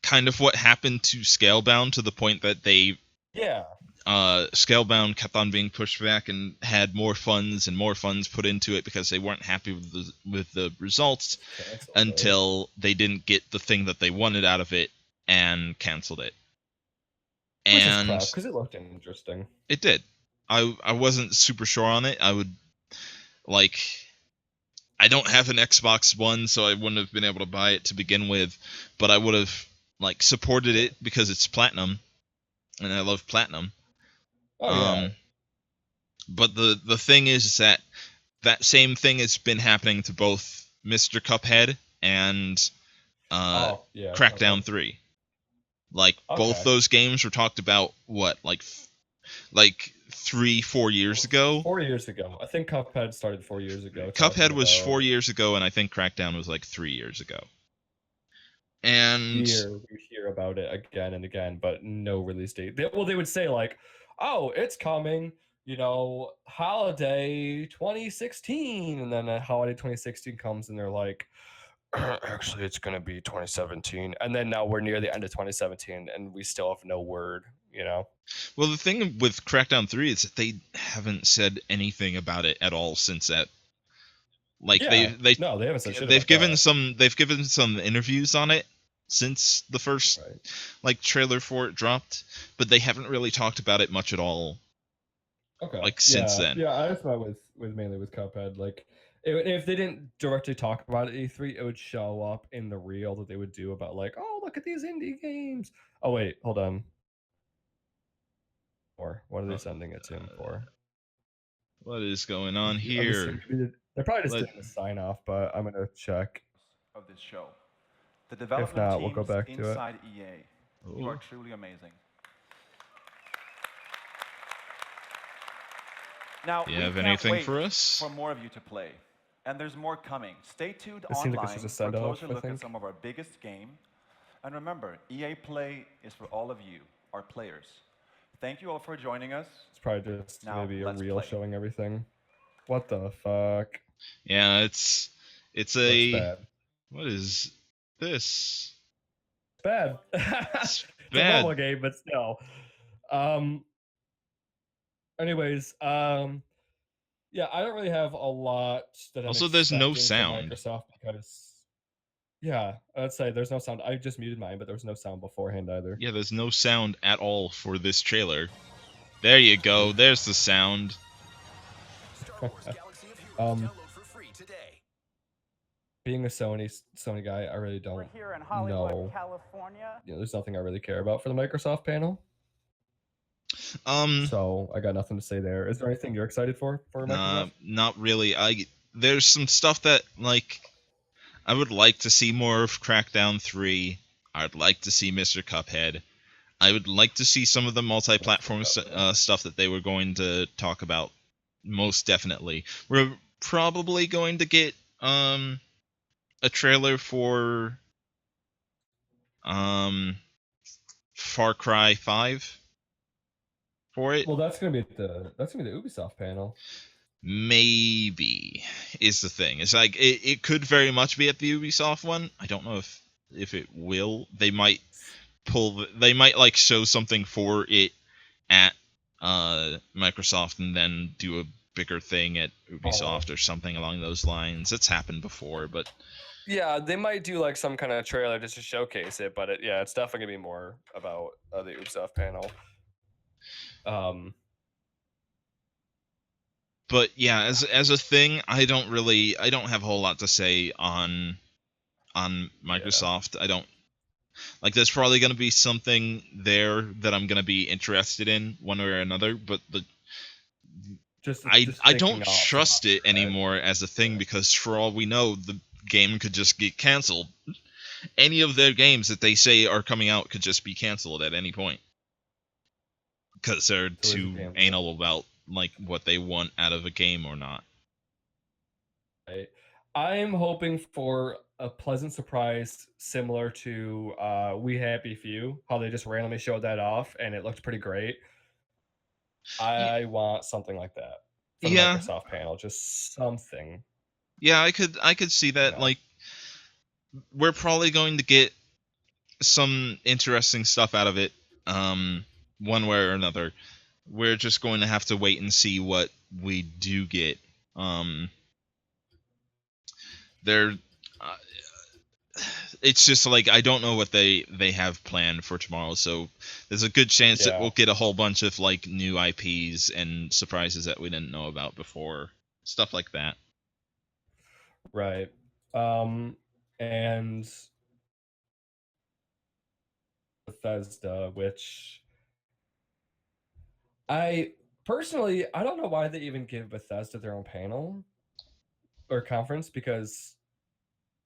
kind of what happened to Scalebound, to the point that they... Yeah. Scalebound kept on being pushed back and had more funds put into it because they weren't happy with the results until they didn't get the thing that they wanted out of it and canceled it. And because it looked interesting. It did. I wasn't super sure on it. I don't have an Xbox One, so I wouldn't have been able to buy it to begin with, but I would have supported it because it's Platinum, and I love Platinum. But the thing is that same thing has been happening to both Mr. Cuphead and Crackdown 3. Both those games were talked about, 3-4 years ago? 4 years ago. I think Cuphead started 4 years ago. Cuphead was 4 years ago, and I think Crackdown was 3 years ago. And we hear about it again and again, but no release date. They would say oh, it's coming, holiday 2016, and then holiday 2016 comes, and they're like, actually, it's gonna be 2017, and then now we're near the end of 2017, and we still have no word. Well, the thing with Crackdown 3 is that they haven't said anything about it at all since that. They haven't said shit. They've given some interviews on it since the first trailer for it dropped, but they haven't really talked about it much at all. Since then. Yeah, I just thought mainly with Cuphead. If they didn't directly talk about it at E3, it would show up in the reel that they would do about oh, look at these indie games. Oh wait, hold on. Or what are they sending it to him for? What is going on here? They're probably just doing a sign off, but I'm gonna check. Of this show, the development if not, teams we'll go back to inside it. EA, you are truly amazing. Now, do you have anything for us? For more of you to play, and there's more coming. Stay tuned It seems like online it's just a for a send-off, closer I look at think. some of our biggest game. And remember, EA Play is for all of you, our players. Thank you all for joining us. It's probably just Now, maybe a let's reel play. showing everything. What the fuck? Yeah, it's Looks a... bad. What is this? It's bad. It's It's a bad. mobile game, but still. Anyways, yeah, I don't really have a lot that I'm Also, there's no expecting from sound. Microsoft because, yeah, I'd say there's no sound. I just muted mine, but there was no sound beforehand either. Yeah, there's no sound at all for this trailer. There you go. There's the sound. Being a Sony guy, I really don't Here in Hollywood, know. California. There's nothing I really care about for the Microsoft panel. Um, So I got nothing to say there. Is there anything you're excited for Microsoft? Not really. There's some stuff that I would like to see more of Crackdown 3. I'd like to see Mr. Cuphead. I would like to see some of the multi-platform stuff that they were going to talk about. Most definitely. We're probably going to get a trailer for Far Cry 5 for it. Well, that's gonna be the Ubisoft panel. Maybe is the thing. It's it could very much be at the Ubisoft one. I don't know if it will. They might show something for it at Microsoft and then do a bigger thing at Ubisoft or something along those lines. It's happened before, but Yeah, they might do some kind of trailer just to showcase it, but it's definitely gonna be more about the Ubisoft panel. But yeah, as a thing, I don't have a whole lot to say on Microsoft. I don't there's probably going to be something there that I'm going to be interested in one way or another, but I don't trust it anymore as a thing because for all we know, the game could just get canceled. Any of their games that they say are coming out could just be canceled at any point because they're too anal about what they want out of a game or not. Right. I'm hoping for a pleasant surprise similar to We Happy Few, how they just randomly showed that off and it looked pretty great. I want something like that for the Microsoft panel, just something. Yeah, I could see that. Yeah. Like, we're probably going to get some interesting stuff out of it, one way or another. We're just going to have to wait and see what we do get. It's just like, I don't know what they have planned for tomorrow, so there's a good chance that we'll get a whole bunch of like new IPs and surprises that we didn't know about before, stuff like that. Right. And Bethesda, which I don't know why they even give Bethesda their own panel or conference, because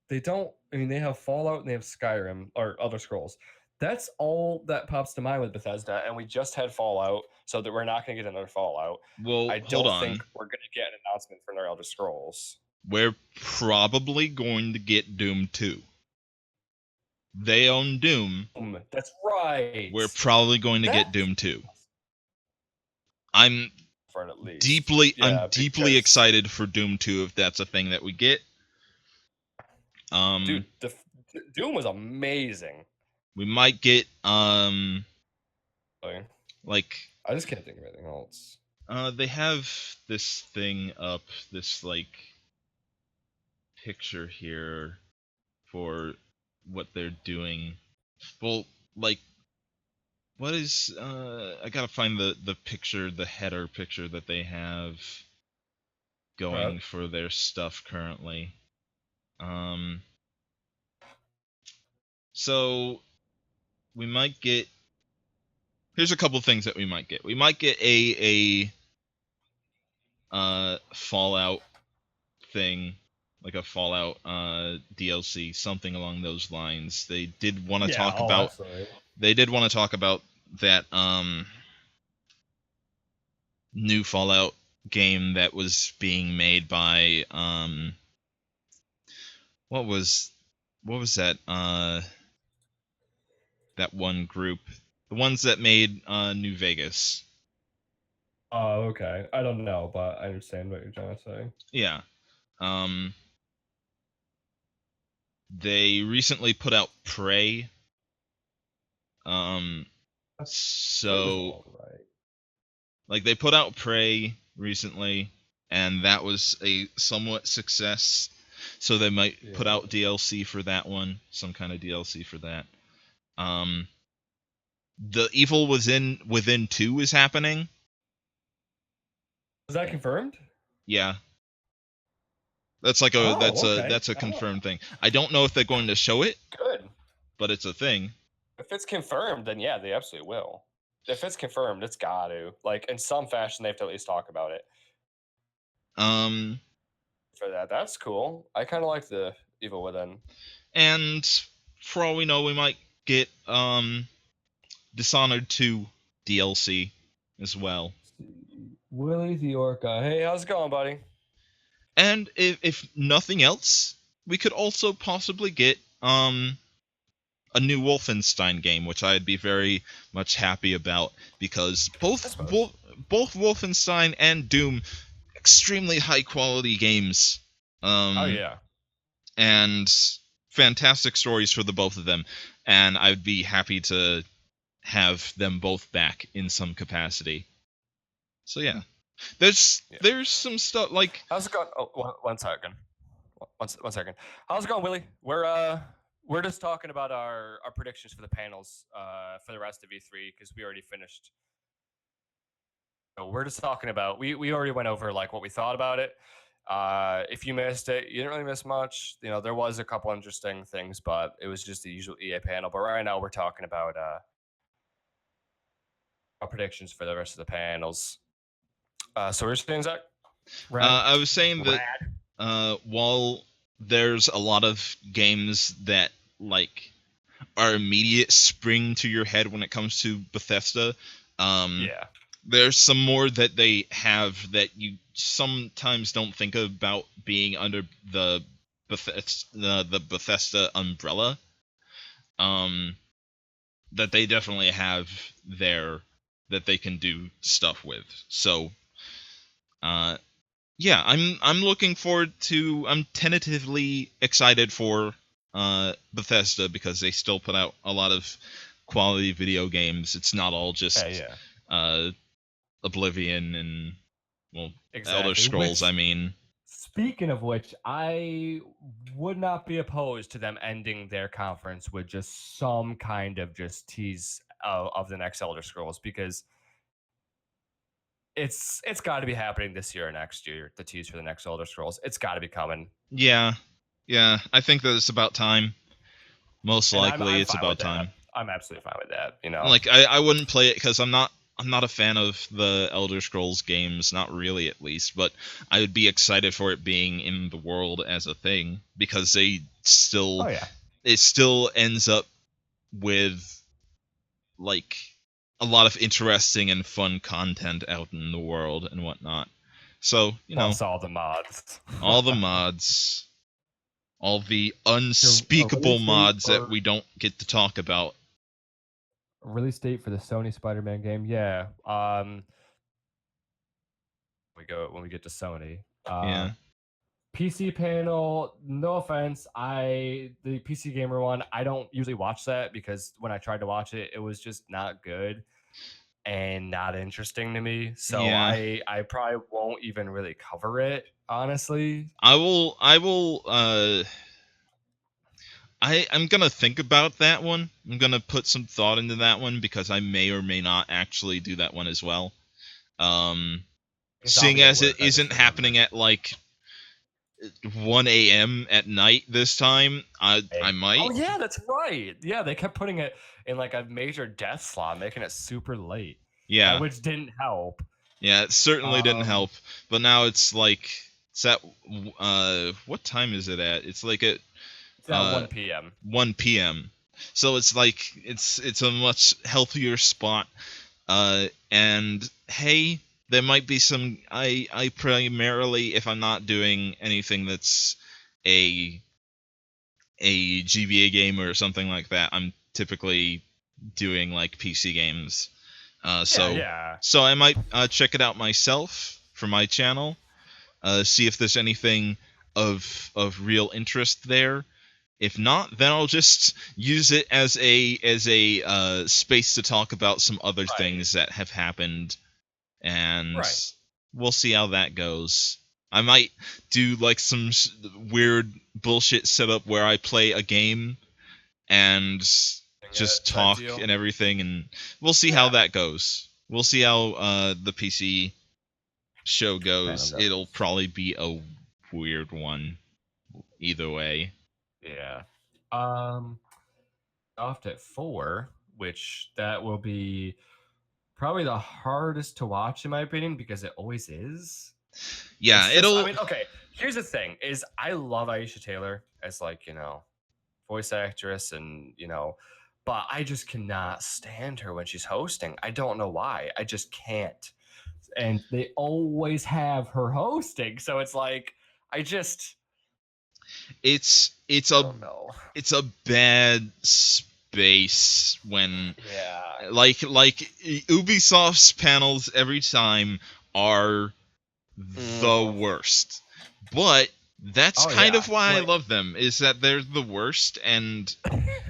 they don't. I mean, they have Fallout and they have Skyrim or Elder Scrolls. That's all that pops to mind with Bethesda, and we just had Fallout, so that we're not going to get another Fallout. Well, I don't think we're going to get an announcement for another Elder Scrolls. We're probably going to get Doom 2. They own Doom. That's right. We're probably going to get Doom 2. I'm deeply excited for Doom 2 if that's a thing that we get. Dude, Doom was amazing. We might get like, I just can't think of anything else. They have this thing up, this like picture here for what they're doing. Well, like, what is I gotta find the picture, the header picture that they have going for their stuff currently. So we might get, here's a couple things that we might get. We might get a Fallout thing, like a Fallout DLC, something along those lines. They did want to talk about absolutely. They did want to talk about that new Fallout game that was being made by what was that that one group, the ones that made New Vegas. Oh, okay. I don't know, but I understand what you're trying to say. Yeah. They recently put out Prey. So like, they put out Prey recently, and that was a somewhat success. So they might put out DLC for that one, some kind of DLC for that. The Evil Within 2 is happening. Is that confirmed? Yeah. That's like that's a confirmed thing. I don't know if they're going to show it. Good. But it's a thing. If it's confirmed, then yeah, they absolutely will. If it's confirmed, it's got to. Like, in some fashion, they have to at least talk about it. For that, that's cool. I kind of like the Evil Within. And for all we know, we might get Dishonored 2 DLC as well. Willie the Orca. Hey, how's it going, buddy? And if nothing else, we could also possibly get a new Wolfenstein game, which I'd be very much happy about, because both Wolfenstein and Doom, extremely high quality games. Oh yeah. And fantastic stories for the both of them, and I'd be happy to have them both back in some capacity. So yeah. There's some stuff like, how's it going? Oh, one second. One second. How's it going, Willie? We're just talking about our predictions for the panels for the rest of E3, because we already finished. So we're just talking about, we already went over like what we thought about it. If you missed it, you didn't really miss much. You know, there was a couple interesting things, but it was just the usual EA panel. But right now we're talking about our predictions for the rest of the panels. So we're saying, Zach? I was saying that while there's a lot of games that like are immediate spring to your head when it comes to Bethesda, there's some more that they have that you sometimes don't think about being under the the Bethesda umbrella, that they definitely have there that they can do stuff with. So, yeah, I'm looking forward to. I'm tentatively excited for Bethesda because they still put out a lot of quality video games. It's not all just Oblivion and Elder Scrolls. I mean, speaking of which, I would not be opposed to them ending their conference with just some kind of just tease of the next Elder Scrolls, because it's got to be happening this year or next year. The tease for the next Elder Scrolls, it's got to be coming. Yeah, I think that it's about time. Most likely, it's about time. I'm absolutely fine with that. You know, like I wouldn't play it because I'm not a fan of the Elder Scrolls games, not really at least, but I would be excited for it being in the world as a thing, because they still it still ends up with like a lot of interesting and fun content out in the world and whatnot. So, plus all the mods. All the mods. All the unspeakable mods that we don't get to talk about. Release date for the Sony Spider-Man game, yeah. When we get to Sony, PC panel. No offense, the PC Gamer one, I don't usually watch that because when I tried to watch it, it was just not good and not interesting to me. So I probably won't even really cover it, honestly. I'm gonna think about that one. I'm gonna put some thought into that one because I may or may not actually do that one as well. Seeing as it isn't happening at like 1 a.m. at night this time, I might. Oh yeah, that's right. Yeah, they kept putting it in like a major death slot, making it super late. Yeah, which didn't help. Yeah, it certainly didn't help. But now it's like it's at what time is it at? It's like at 1 p.m. 1 p.m. So it's like it's a much healthier spot. And hey, there might be some. I primarily, if I'm not doing anything that's a GBA game or something like that, I'm typically doing like PC games. So I might check it out myself for my channel. See if there's anything of real interest there. If not, then I'll just use it as a space to talk about some other things that have happened, and we'll see how that goes. I might do like some weird bullshit setup where I play a game and just talk and everything, and we'll see how that goes. We'll see how the PC show goes. It'll probably be a weird one either way. Yeah. Off at 4, which that will be probably the hardest to watch in my opinion, because it always is. Yeah, I mean, okay, here's the thing, is I love Aisha Taylor as like, voice actress and, but I just cannot stand her when she's hosting. I don't know why. I just can't. And they always have her hosting. So it's like, it's a bad space when like Ubisoft's panels every time are the worst, but that's kind of why I love them, is that they're the worst and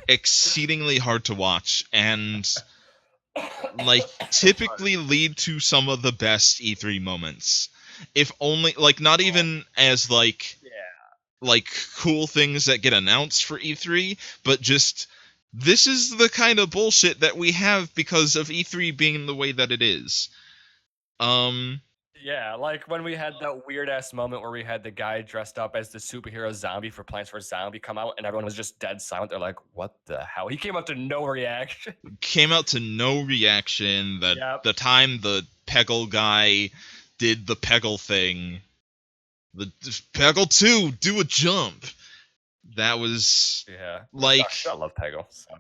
exceedingly hard to watch, and like typically lead to some of the best E3 moments, if only like not even as like cool things that get announced for E3, but just this is the kind of bullshit that we have because of E3 being the way that it is. Yeah, like when we had that weird ass moment where we had the guy dressed up as the superhero zombie for Plants vs. Zombie come out, and everyone was just dead silent. They're like, "What the hell?" He came out to no reaction. The time the Peggle guy did the Peggle thing. The Peggle 2, do a jump. That was like I love Peggle. So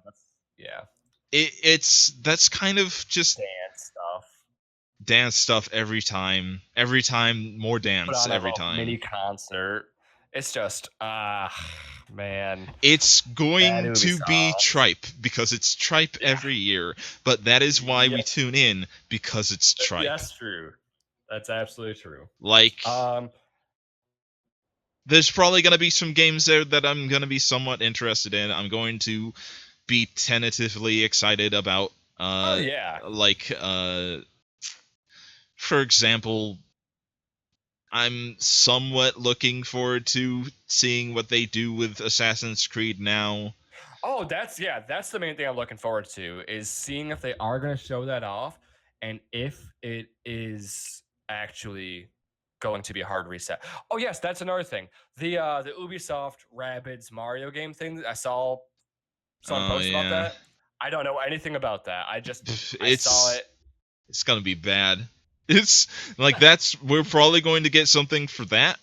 that's kind of just dance stuff every time more dance every time. Mini concert It's just man. It's going to be tripe because it's tripe every year, but that is why we tune in, because it's tripe. That's true. That's absolutely true. Like, there's probably going to be some games there that I'm going to be somewhat interested in. I'm going to be tentatively excited about. Like, for example, I'm somewhat looking forward to seeing what they do with Assassin's Creed now. Oh, that's the main thing I'm looking forward to, is seeing if they are going to show that off, and if it is actually going to be a hard reset. Oh yes, that's another thing. The Ubisoft Rabbids Mario game thing. I saw someone post about that. I don't know anything about that. I saw it. It's gonna be bad. It's like we're probably going to get something for that,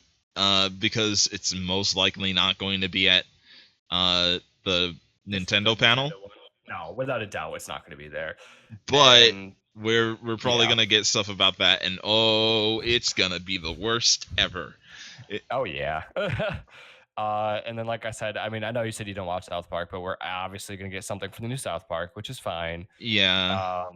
because it's most likely not going to be at the Nintendo panel. No, without a doubt, it's not going to be there. But we're probably gonna get stuff about that, and it's gonna be the worst ever. And then, like I said, I mean, I know you said you don't watch South Park, but we're obviously going to get something from the new South Park, which is fine. Yeah.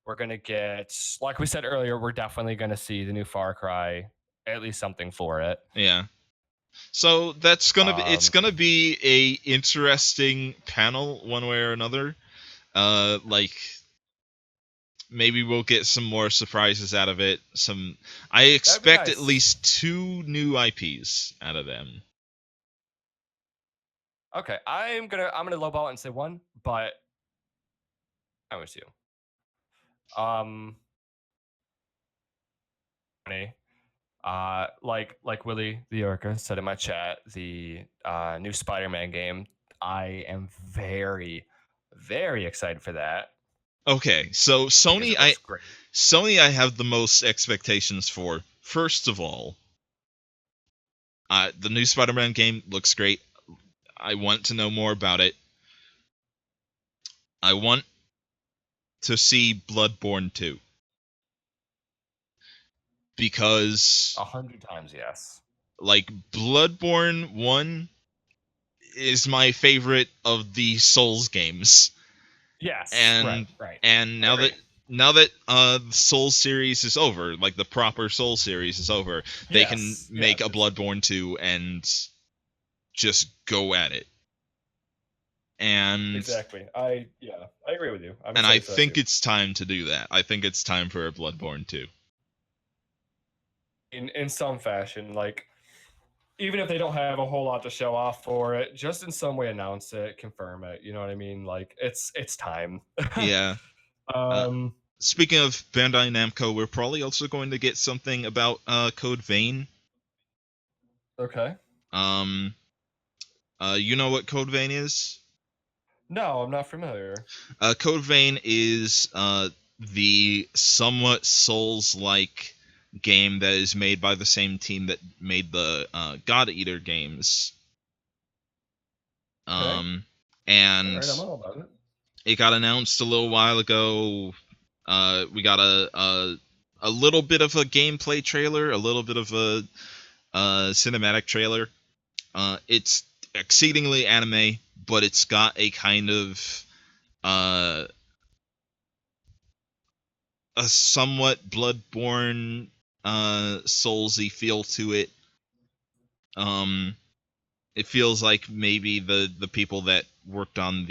We're going to get, like we said earlier, we're definitely going to see the new Far Cry, at least something for it. Yeah. So that's going to be, it's going to be a interesting panel one way or another. Like, maybe we'll get some more surprises out of it. I expect at least 2 new IPs out of them. Okay, I'm gonna lowball it and say 1, but I was 2. Like Willie the Orca said in my chat, the new Spider-Man game. I am very, very excited for that. Okay, so Sony, I have the most expectations for. First of all, the new Spider-Man game looks great. I want to know more about it. I want to see Bloodborne 2. Because 100 times yes. Like, Bloodborne 1 is my favorite of the Souls games. Yes. And right. And now that the Souls series is over, like the proper Souls series is over, they can make a Bloodborne 2 and just go at it. And exactly. I agree with you. I think it's time to do that. I think it's time for a Bloodborne 2. In some fashion, like, even if they don't have a whole lot to show off for it, just in some way announce it, confirm it. You know what I mean? Like, it's time. Yeah. Speaking of Bandai Namco, we're probably also going to get something about Code Vein. Okay. You know what Code Vein is? No, I'm not familiar. Code Vein is the somewhat Souls-like game that is made by the same team that made the God Eater games. And right, I'm all about it. It got announced a little while ago. We got a little bit of a gameplay trailer, a little bit of a cinematic trailer. It's exceedingly anime, but it's got a kind of a somewhat Bloodborne Soulsy feel to it. It feels like maybe the people that worked on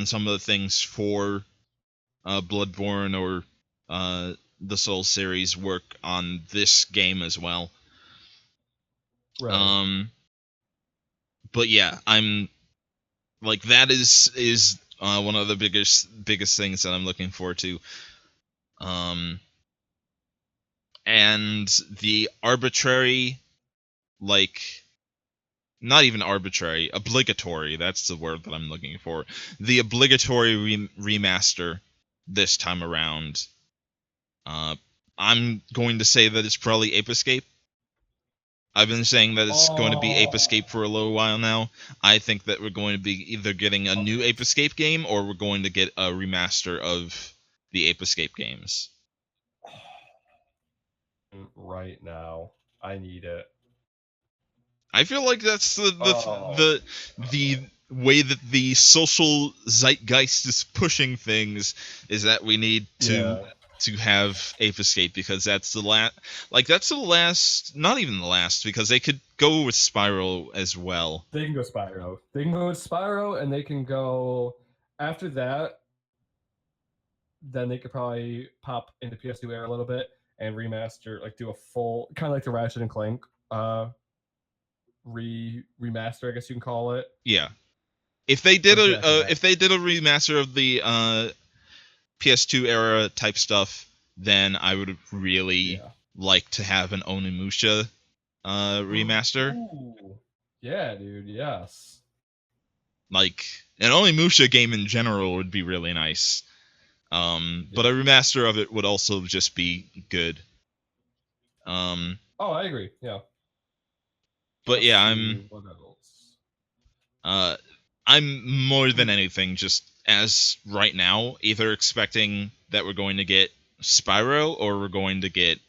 some of the things for Bloodborne or the Souls series work on this game as well. Right. But yeah, I'm like, that is one of the biggest things that I'm looking forward to. And the arbitrary, like, not even arbitrary, obligatory, that's the word that I'm looking for. The obligatory remaster this time around. I'm going to say that it's probably Ape Escape. I've been saying that it's going to be Ape Escape for a little while now. I think that we're going to be either getting a new Ape Escape game or we're going to get a remaster of the Ape Escape games. Right now, I need it. I feel like that's the way that the social zeitgeist is pushing things, is that we need to have Ape Escape, because that's the last, not even the last, because they could go with Spyro as well. They can go Spyro. They can go with Spyro, and they can go after that. Then they could probably pop into PS2 era a little bit and remaster, like do a full, kind of like the Ratchet and Clank remaster, I guess you can call it. Yeah, if they did a remaster of the PS2 era type stuff, then I would really like to have an Onimusha remaster. Ooh. Yeah, dude. Yes. Like an Onimusha game in general would be really nice. But a remaster of it would also just be good. Oh, I agree. Yeah. But yeah, I'm more than anything just, as right now, either expecting that we're going to get Spyro or we're going to get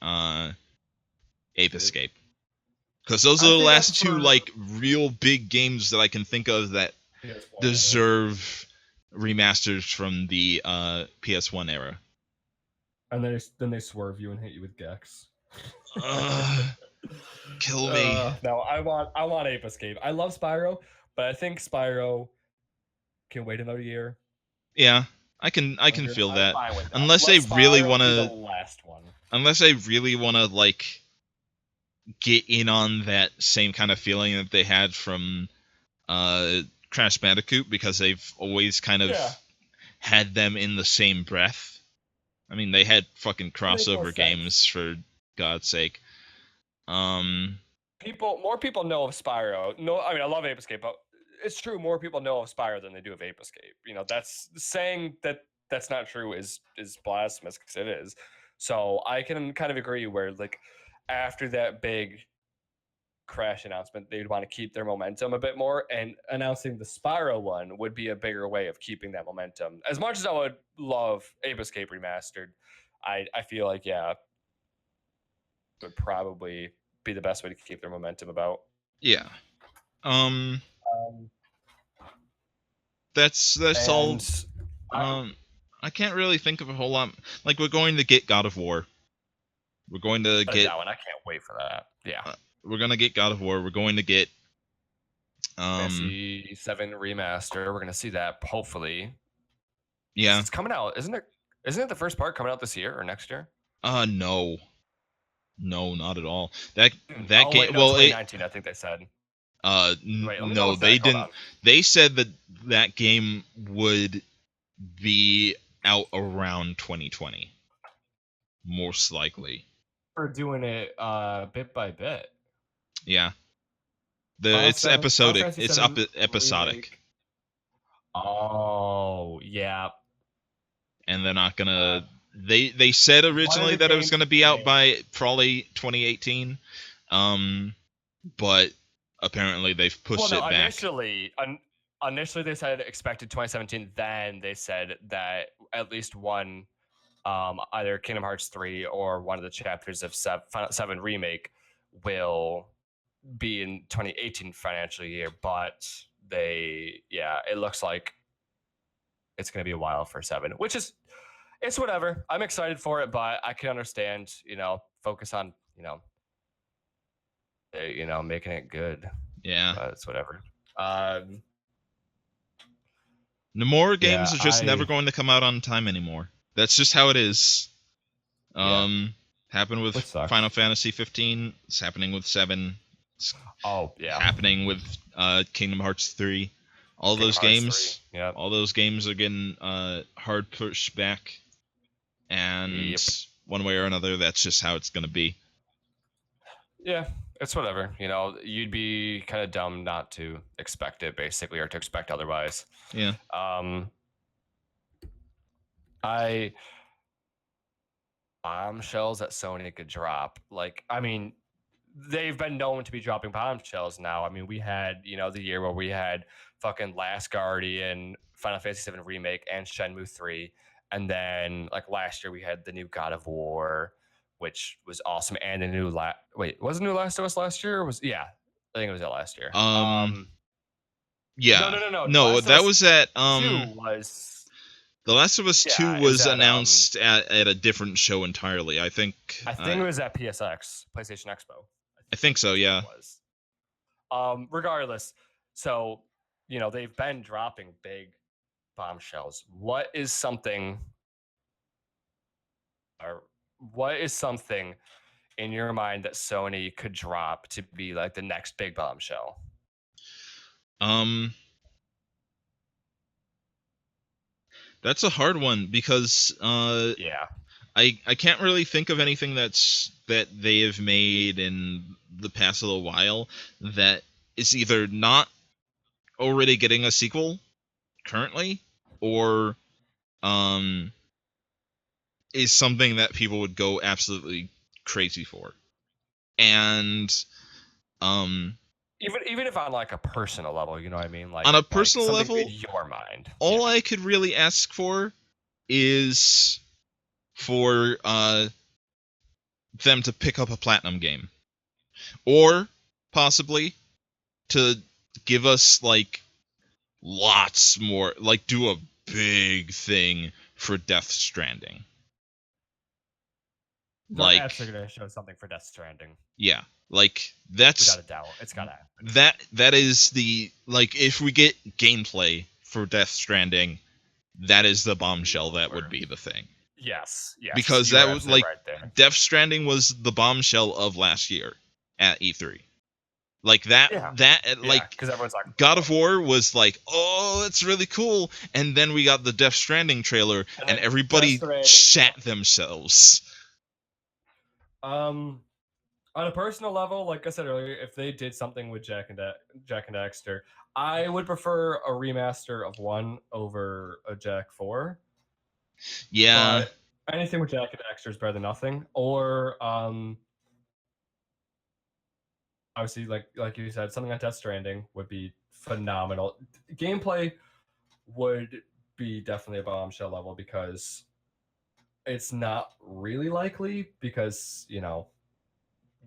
Ape Escape. Because those are the last two like real big games that I can think of that deserve remasters from the PS1 era. And then they swerve you and hit you with Gex. Kill me. No, I want Ape Escape. I love Spyro, but I think Spyro can wait another year. Yeah, I can feel that. Unless they really want to, unless they really want to like get in on that same kind of feeling that they had from Crash Bandicoot, because they've always kind of had them in the same breath. I mean, they had fucking crossover games, for God's sake. More people know of Spyro. No, I mean, I love Ape Escape, but it's true. More people know of Spyro than they do of Ape Escape. You know, that's saying that that's not true is blasphemous, because it is. So I can kind of agree where, like, after that big Crash announcement, they'd want to keep their momentum a bit more, and announcing the Spyro one would be a bigger way of keeping that momentum. As much as I would love Ape Escape remastered, I feel like would probably be the best way to keep their momentum about. Yeah. That's all. I can't really think of a whole lot. Like, we're going to get God of War. We're going to get that one. I can't wait for that. Yeah. We're gonna get God of War. We're going to get Fantasy 7 remaster. We're gonna see that, hopefully. Yeah. It's coming out, isn't it? Isn't it the first part coming out this year or next year? No, not at all. That game. Wait, no, 2019, I think they said. No, they didn't. They said that game would be out around 2020, most likely. We're doing it bit by bit. Yeah. It's episodic. It's episodic. Remake. Oh, yeah. And they're not gonna. They said originally that it was gonna be out by probably 2018, but apparently they've pushed it back. Initially they said expected 2017. Then they said that at least one, either Kingdom Hearts 3 or one of the chapters of 7 Remake will be in 2018 financial year. But it looks like it's going to be a while for 7, which is, it's whatever. I'm excited for it, but I can understand, focus on, making it good. Yeah. But it's whatever. Nomura games are just never going to come out on time anymore. That's just how it is. Happened with Final Fantasy 15. It's happening with 7. It's happening with Kingdom Hearts 3. All those games are getting hard pushed back, and one way or another, that's just how it's going to be. Yeah, it's whatever. You'd be kind of dumb not to expect it, basically, or to expect otherwise. Yeah. Bombshells that Sony could drop. Like, I mean, they've been known to be dropping bombshells now. I mean, we had, the year where we had fucking Last Guardian, Final Fantasy 7 Remake, and Shenmue 3. And then, like, last year we had the new God of War. which was awesome, and the new wasn't new Last of Us last year? Or I think it was last year. Yeah. No. No, that was at 2 was. The Last of Us 2 was announced at a different show entirely. I think it was at PSX, PlayStation Expo. I think so, yeah. Regardless, so they've been dropping big bombshells. What is something in your mind that Sony could drop to be like the next big bombshell? That's a hard one because I can't really think of anything that they have made in the past little while that is either not already getting a sequel currently or is something that people would go absolutely crazy for. And even if on like a personal level, you know what I mean? Like on a personal level, in your mind, all I could really ask for is for them to pick up a Platinum game, or possibly to give us like lots more, like do a big thing for Death Stranding. They're actually gonna show something for Death Stranding. Yeah, like that's without a doubt, it's gotta happen. That is the, like, if we get gameplay for Death Stranding, that is the bombshell that would be the thing. Yes. Because that was like right, Death Stranding was the bombshell of last year at E3. Like that, because everyone's like, God of War was like, oh, it's really cool, and then we got the Death Stranding trailer, and everybody shat themselves. On a personal level, like I said earlier, if they did something with Jak and Daxter, I would prefer a remaster of 1 over a Jak 4. Yeah. But anything with Jak and Daxter is better than nothing. Or obviously, like you said, something on Death Stranding would be phenomenal. Gameplay would be definitely a bombshell level because it's not really likely because,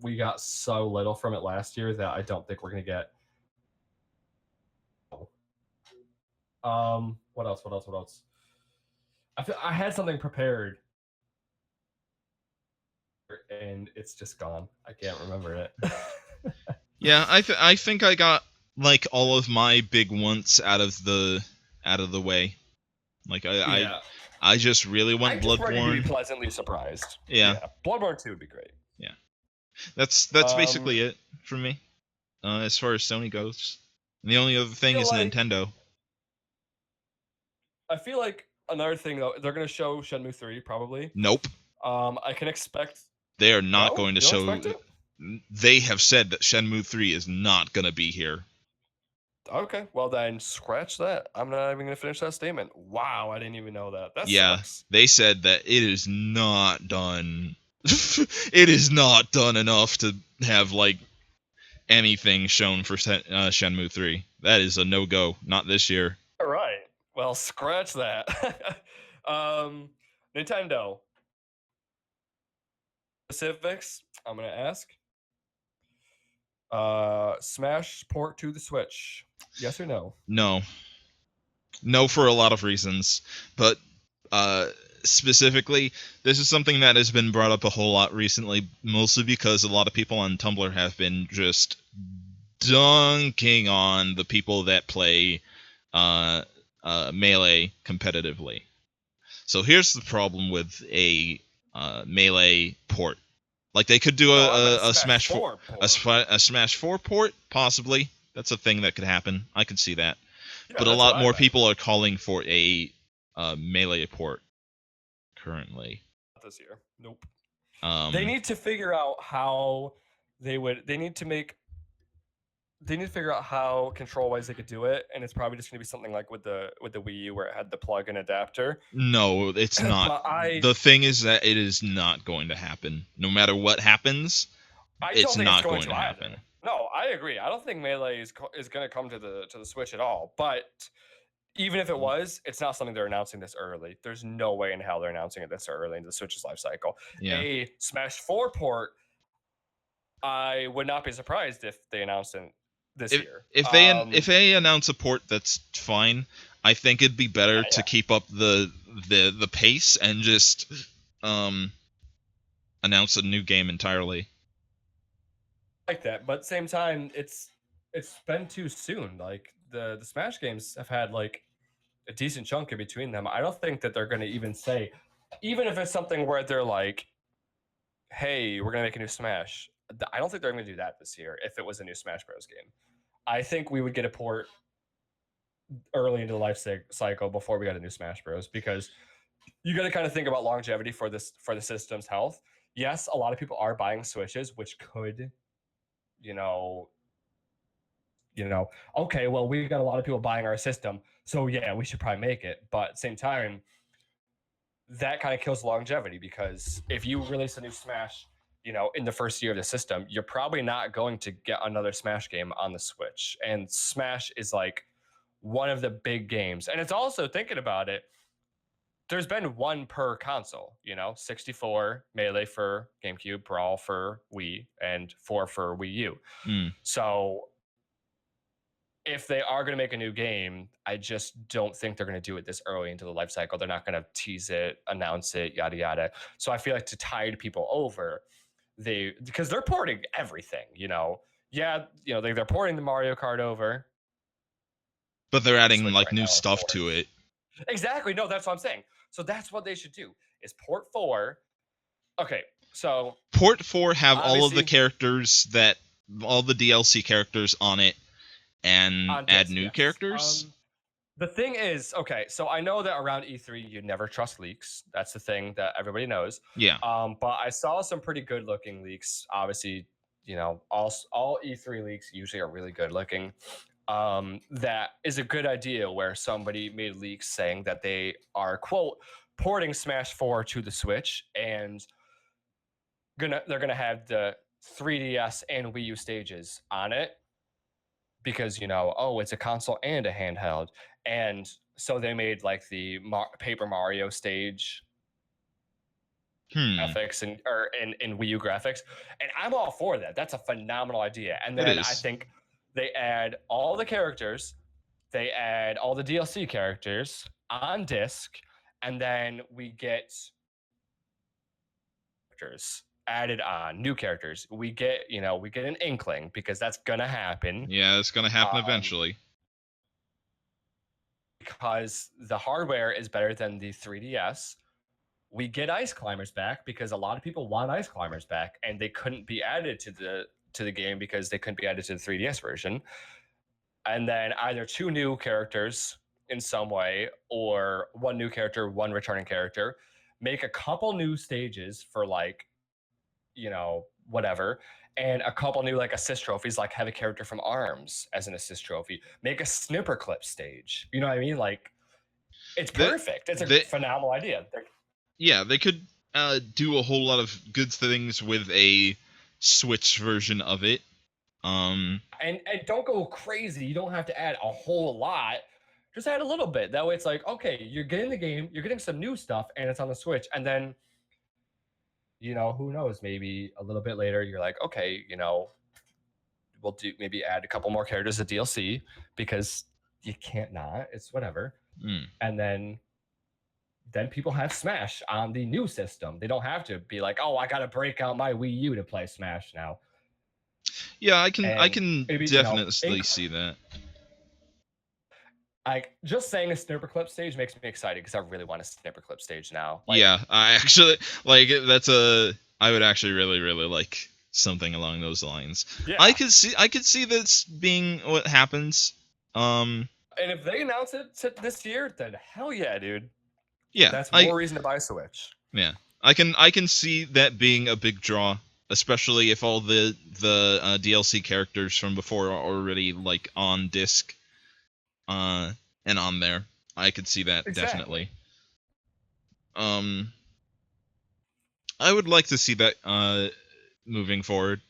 we got so little from it last year that I don't think we're going to get. What else? I had something prepared and it's just gone. I can't remember it. Yeah, I think I got like all of my big wants out of the way. Like I just really want Bloodborne. I'm ready to be pleasantly surprised. Yeah. Bloodborne 2 would be great. Yeah. That's basically it for me, as far as Sony goes. And the only other thing is Nintendo. I feel like another thing though, they're gonna show Shenmue 3 probably. Nope. I can expect. They are not going to show. They have said that Shenmue 3 is not gonna be here. Okay, well then scratch that. I'm not even gonna finish that statement. Wow, I didn't even know that. That sucks. They said that it is not done. It is not done enough to have like anything shown for Shenmue 3. That is a no-go. Not this year. All right. Well, scratch that. Nintendo specifics. I'm gonna ask. Smash port to the Switch. Yes or no? No. No, for a lot of reasons, but specifically, this is something that has been brought up a whole lot recently, mostly because a lot of people on Tumblr have been just dunking on the people that play Melee competitively. So here's the problem with a Melee port. Like they could do a Smash 4 a Smash 4 port, possibly. That's a thing that could happen. I could see that. Yeah, but a lot more people are calling for a Melee port currently. Not this year. Nope. They need to figure out how they need to figure out how control-wise they could do it, and it's probably just going to be something like with the Wii U where it had the plug-in adapter. No, it's not. The thing is that it is not going to happen. No matter what happens, it's not going to happen. No, I agree. I don't think Melee is going to come to the Switch at all. But even if it was, it's not something they're announcing this early. There's no way in hell they're announcing it this early in the Switch's life cycle. Yeah. A Smash 4 port, I would not be surprised if they announced it this year. If they announce a port, that's fine. I think it'd be better to keep up the pace and just announce a new game entirely. Like that, but at the same time, it's been too soon. Like the Smash games have had like a decent chunk in between them. I don't think that they're going to even say, even if it's something where they're like, "Hey, we're going to make a new Smash." I don't think they're going to do that this year. If it was a new Smash Bros. Game, I think we would get a port early into the life cycle before we got a new Smash Bros. Because you got to kind of think about longevity for the system's health. Yes, a lot of people are buying Switches, which could, okay, well, we've got a lot of people buying our system, so yeah, we should probably make it. But at the same time, that kind of kills longevity, because if you release a new Smash, in the first year of the system, you're probably not going to get another Smash game on the Switch. And Smash is like one of the big games. And it's also, thinking about it, there's been one per console, 64 Melee for GameCube, Brawl for Wii, and 4 for Wii U. So if they are going to make a new game, I just don't think they're going to do it this early into the life cycle. They're not going to tease it, announce it, yada, yada. So I feel like to tide people over, because they're porting everything, they're porting the Mario Kart over. But they're adding like new stuff to it. Exactly. No, that's what I'm saying. So that's what they should do, is port 4. Okay, so port 4 have all of the characters all the DLC characters on it, and add new characters. The thing is, okay, so I know that around E3 you never trust leaks. That's the thing that everybody knows. Yeah. But I saw some pretty good looking leaks. Obviously, all E3 leaks usually are really good looking. That is a good idea, where somebody made leaks saying that they are, quote, porting Smash 4 to the Switch, and they're gonna have the 3DS and Wii U stages on it, because it's a console and a handheld. And so they made like the Paper Mario stage graphics and Wii U graphics, and I'm all for that. That's a phenomenal idea. And then I think they add all the characters, they add all the DLC characters on disc, and then we get characters added on, new characters. We get an inkling, because that's gonna happen. Yeah, it's gonna happen eventually. Because the hardware is better than the 3DS. We get Ice Climbers back, because a lot of people want Ice Climbers back, and they couldn't be added to the game because they couldn't be added to the 3DS version. And then either 2 new characters in some way, or 1 new character, 1 returning character. Make a couple new stages for whatever, and a couple new assist trophies, like have a character from ARMS as an assist trophy. Make a snipper clip stage. You know what I mean? Like, it's perfect. It's a phenomenal idea. They could do a whole lot of good things with a Switch version of it. And don't go crazy. You don't have to add a whole lot. Just add a little bit. That way it's like, okay, you're getting the game, you're getting some new stuff, and it's on the Switch. And then, who knows, maybe a little bit later, you're like, okay, we'll maybe add a couple more characters to DLC, because you can't not. It's whatever. And then people have Smash on the new system. They don't have to be like, oh, I got to break out my Wii U to play Smash now. Yeah, I can maybe, definitely see that. Just saying a snipper clip stage makes me excited, because I really want a snipper clip stage now. Yeah, I actually I would actually really, really like something along those lines. Yeah. I could see this being what happens. And if they announce it this year, then hell yeah, dude. Yeah, that's more reason to buy a Switch. Yeah, I can see that being a big draw, especially if all the DLC characters from before are already on disc, and on there. I could see that definitely. I would like to see that moving forward.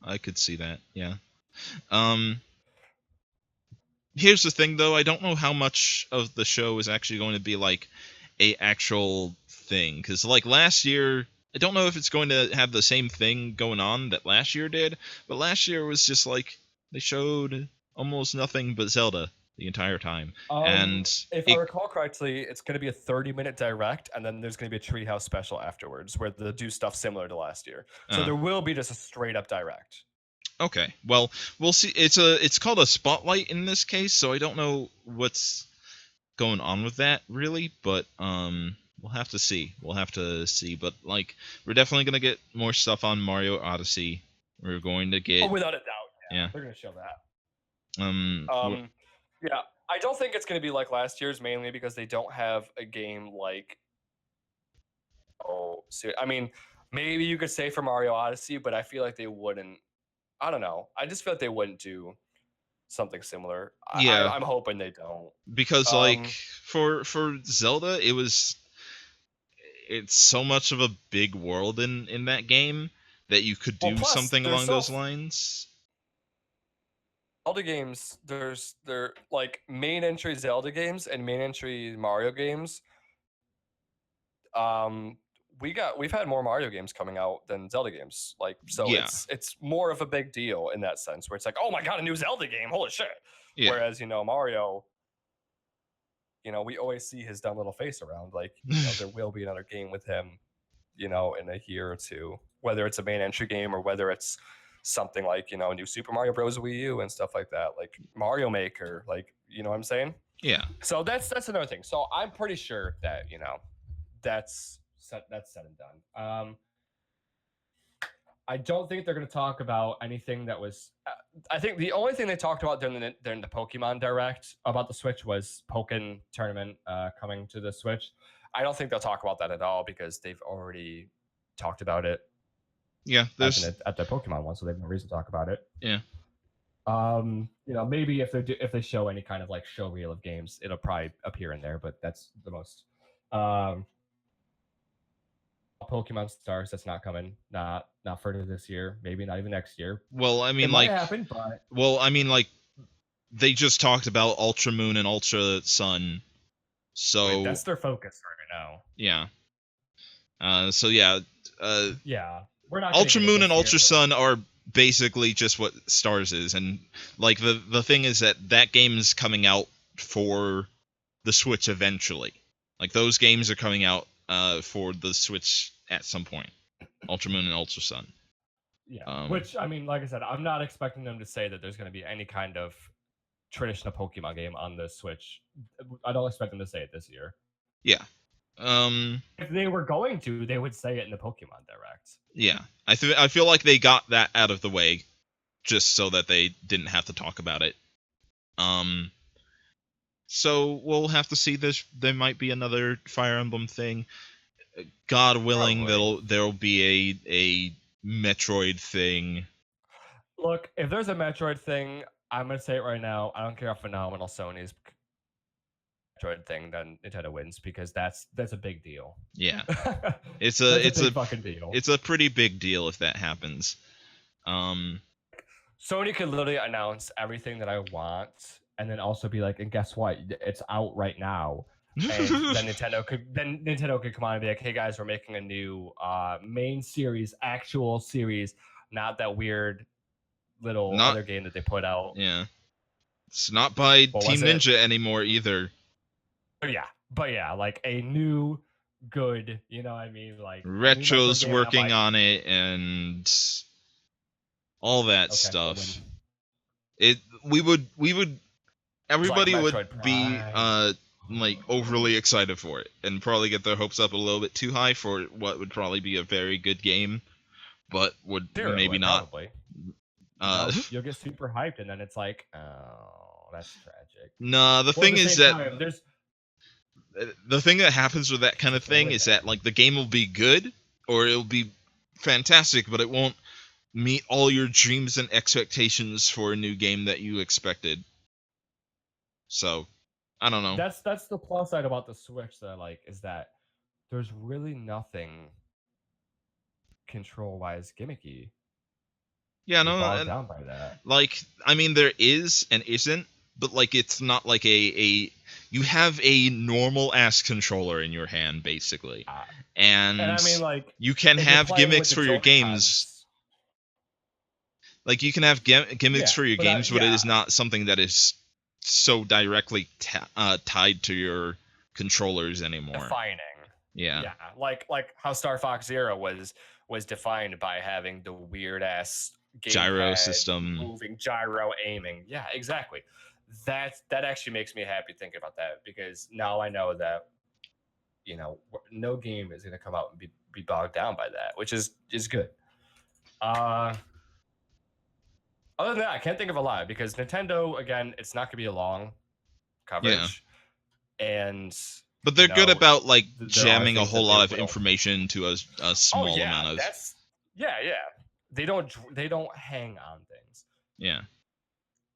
I could see that, yeah. here's the thing, though. I don't know how much of the show is actually going to be like a actual thing, because like last year, I don't know if it's going to have the same thing going on that last year did, but last year was just like they showed almost nothing but Zelda the entire time. And if I recall correctly, it's going to be a 30-minute direct, and then there's going to be a Treehouse special afterwards where they'll do stuff similar to last year. So there will be just a straight-up direct. Okay, well, we'll see. It's called a spotlight in this case, so I don't know what's going on with that really, but we'll have to see. But like, we're definitely gonna get more stuff on Mario Odyssey. We're going to get without a doubt. Yeah. They're gonna show that. Yeah, I don't think it's gonna be like last year's, mainly because they don't have a game like. I mean, maybe you could say for Mario Odyssey, but I feel like they wouldn't. I don't know. I just feel like they wouldn't do something similar. Yeah. I'm hoping they don't. Because like for Zelda, it's so much of a big world in that game that you could do something along those lines. Zelda games, they're like main entry Zelda games and main entry Mario games. We've had more Mario games coming out than Zelda games. Like, so Yeah. it's more of a big deal in that sense, where it's like, oh my god, a new Zelda game, holy shit. Yeah. Whereas, Mario, we always see his dumb little face around. Like, there will be another game with him, in a year or two, whether it's a main entry game or whether it's something like, new Super Mario Bros. Wii U and stuff like that, like Mario Maker, like, you know what I'm saying? Yeah. So that's another thing. So I'm pretty sure that, that's said and done. I don't think they're going to talk about anything that was. I think the only thing they talked about during the Pokemon Direct about the Switch was Pokken Tournament coming to the Switch. I don't think they'll talk about that at all because they've already talked about it. Yeah, at the Pokemon one, so they have no reason to talk about it. Yeah. Maybe if they show any kind of like show reel of games, it'll probably appear in there, but that's the most. Pokemon Stars, that's not coming. Not further this year. Maybe not even next year. Well, I mean, it like, might happen, but they just talked about Ultra Moon and Ultra Sun, so that's their focus right now. Yeah. So yeah. Yeah. We're not Ultra Moon and Ultra Sun are basically just what Stars is, and like the thing is that game is coming out for the Switch eventually. Like those games are coming out for the Switch at some point. Ultra Moon and Ultra Sun. Yeah. Which, I mean, like I said, I'm not expecting them to say that there's going to be any kind of traditional Pokemon game on the Switch. I don't expect them to say it this year. Yeah. If they were going to, they would say it in the Pokemon Direct. Yeah. I feel like they got that out of the way just so that they didn't have to talk about it. So we'll have to see this. There might be another Fire Emblem thing. God willing, there'll be a Metroid thing. Look, if there's a Metroid thing, I'm gonna say it right now. I don't care how phenomenal Sony's Metroid thing, then Nintendo wins because that's a big deal. Yeah, it's a fucking deal. It's a pretty big deal if that happens. Sony could literally announce everything that I want, and then also be like, and guess what? It's out right now. And then Nintendo could come on and be like, hey guys, we're making a new main series, actual series, not that weird little other game that they put out. Yeah. It's not by Team Ninja anymore either. But yeah, like a new good, you know what I mean? Like Retro's working on it and all that stuff. Everybody would be like overly excited for it and probably get their hopes up a little bit too high for what would probably be a very good game, but would maybe not. Probably. You'll get super hyped and then it's like, oh, that's tragic. Nah, the thing is that the thing that happens with that kind of thing is that like the game will be good or it'll be fantastic, but it won't meet all your dreams and expectations for a new game that you expected. So, I don't know. That's the plus side about the Switch that I like, is that there's really nothing control-wise gimmicky. Yeah, no, down by that. Like, I mean, there is and isn't, but like it's not like a you have a normal ass controller in your hand basically, and I mean, like, you can have gimmicks for your games. Like you can have gimmicks for your games, but it is not something that is so directly tied to your controllers anymore. Defining. Yeah. Like how Star Fox Zero was defined by having the weird ass gyro system, moving gyro aiming. Yeah, exactly. That actually makes me happy thinking about that, because now I know that, you know, no game is going to come out and be bogged down by that, which is good. Other than that, I can't think of a lot, because Nintendo, again, it's not going to be a long coverage. But they're good about like jamming a whole lot of information into a small amount of. Yeah. They don't hang on things. Yeah.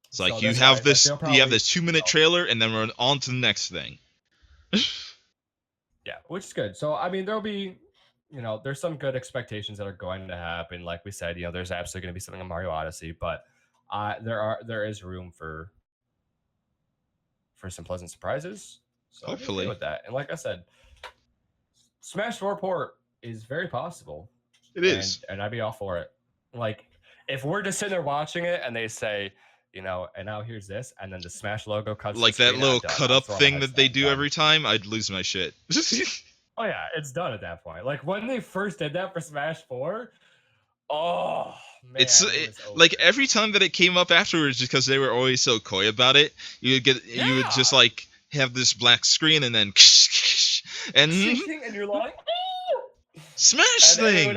It's like you have this 2-minute trailer, and then we're on to the next thing. Yeah, which is good. So I mean, there'll be, you know, there's some good expectations that are going to happen. Like we said, you know, there's absolutely going to be something in Mario Odyssey, but there is room for some pleasant surprises. So hopefully with that, and like I said, Smash 4 port is very possible. It is, and I'd be all for it. Like, if we're just sitting there watching it and they say, you know, and now here's this, and then the Smash logo cuts, like that little cut up thing that they do every time, I'd lose my shit. Oh yeah, it's done at that point. Like when they first did that for Smash 4, oh man, like every time that it came up afterwards, because they were always so coy about it, you would just like have this black screen and then and you're like, Smash thing.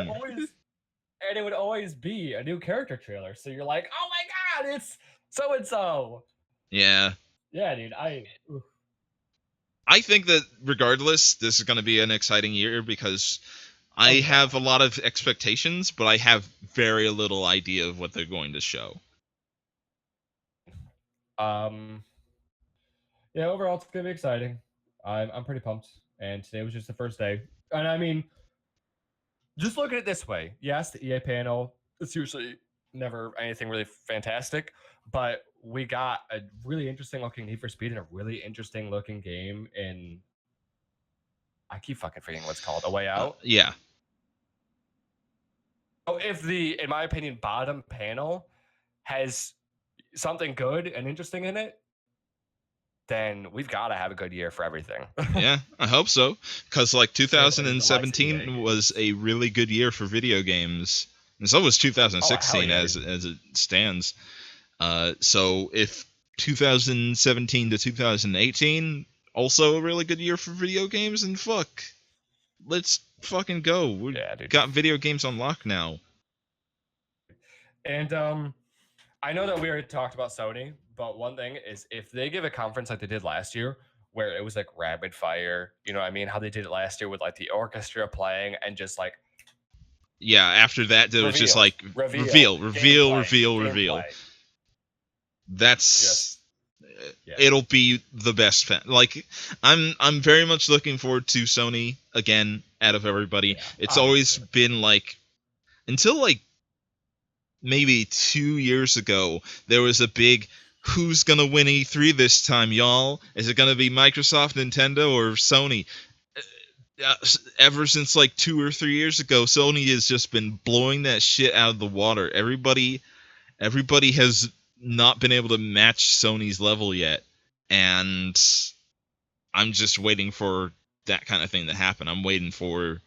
And it would always be a new character trailer. So you're like, oh my god, it's so and so. Yeah. Yeah, dude. I think that regardless, this is going to be an exciting year, because I have a lot of expectations, but I have very little idea of what they're going to show. Yeah, overall it's gonna be exciting. I'm pretty pumped, and today was just the first day. And I mean, just look at it this way. Yes, the EA panel, it's usually never anything really fantastic, but we got a really interesting looking Need for Speed and a really interesting looking game in, I keep fucking forgetting what's called, A Way Out. Yeah. So if the, in my opinion, bottom panel has something good and interesting in it, then we've got to have a good year for everything. Yeah, I hope so. Because like 2017 was a really good year for video games, and so was 2016 as it stands. So if 2017 to 2018 also a really good year for video games, and fuck, let's fucking go. We got video games on lock now. And I know that we already talked about Sony, but one thing is, if they give a conference like they did last year, where it was like rapid fire, you know what I mean? How they did it last year with like the orchestra playing and just like. Yeah, after that, it was just like reveal. That's it'll be the best. Like I'm very much looking forward to Sony again out of everybody. Yeah, it's always been like, until like maybe 2 years ago, there was a big, who's gonna win E3 this time, y'all? Is it gonna be Microsoft, Nintendo, or Sony? Ever since like 2 or 3 years ago, Sony has just been blowing that shit out of the water. Everybody has not been able to match Sony's level yet, and I'm just waiting for that kind of thing to happen. I'm waiting for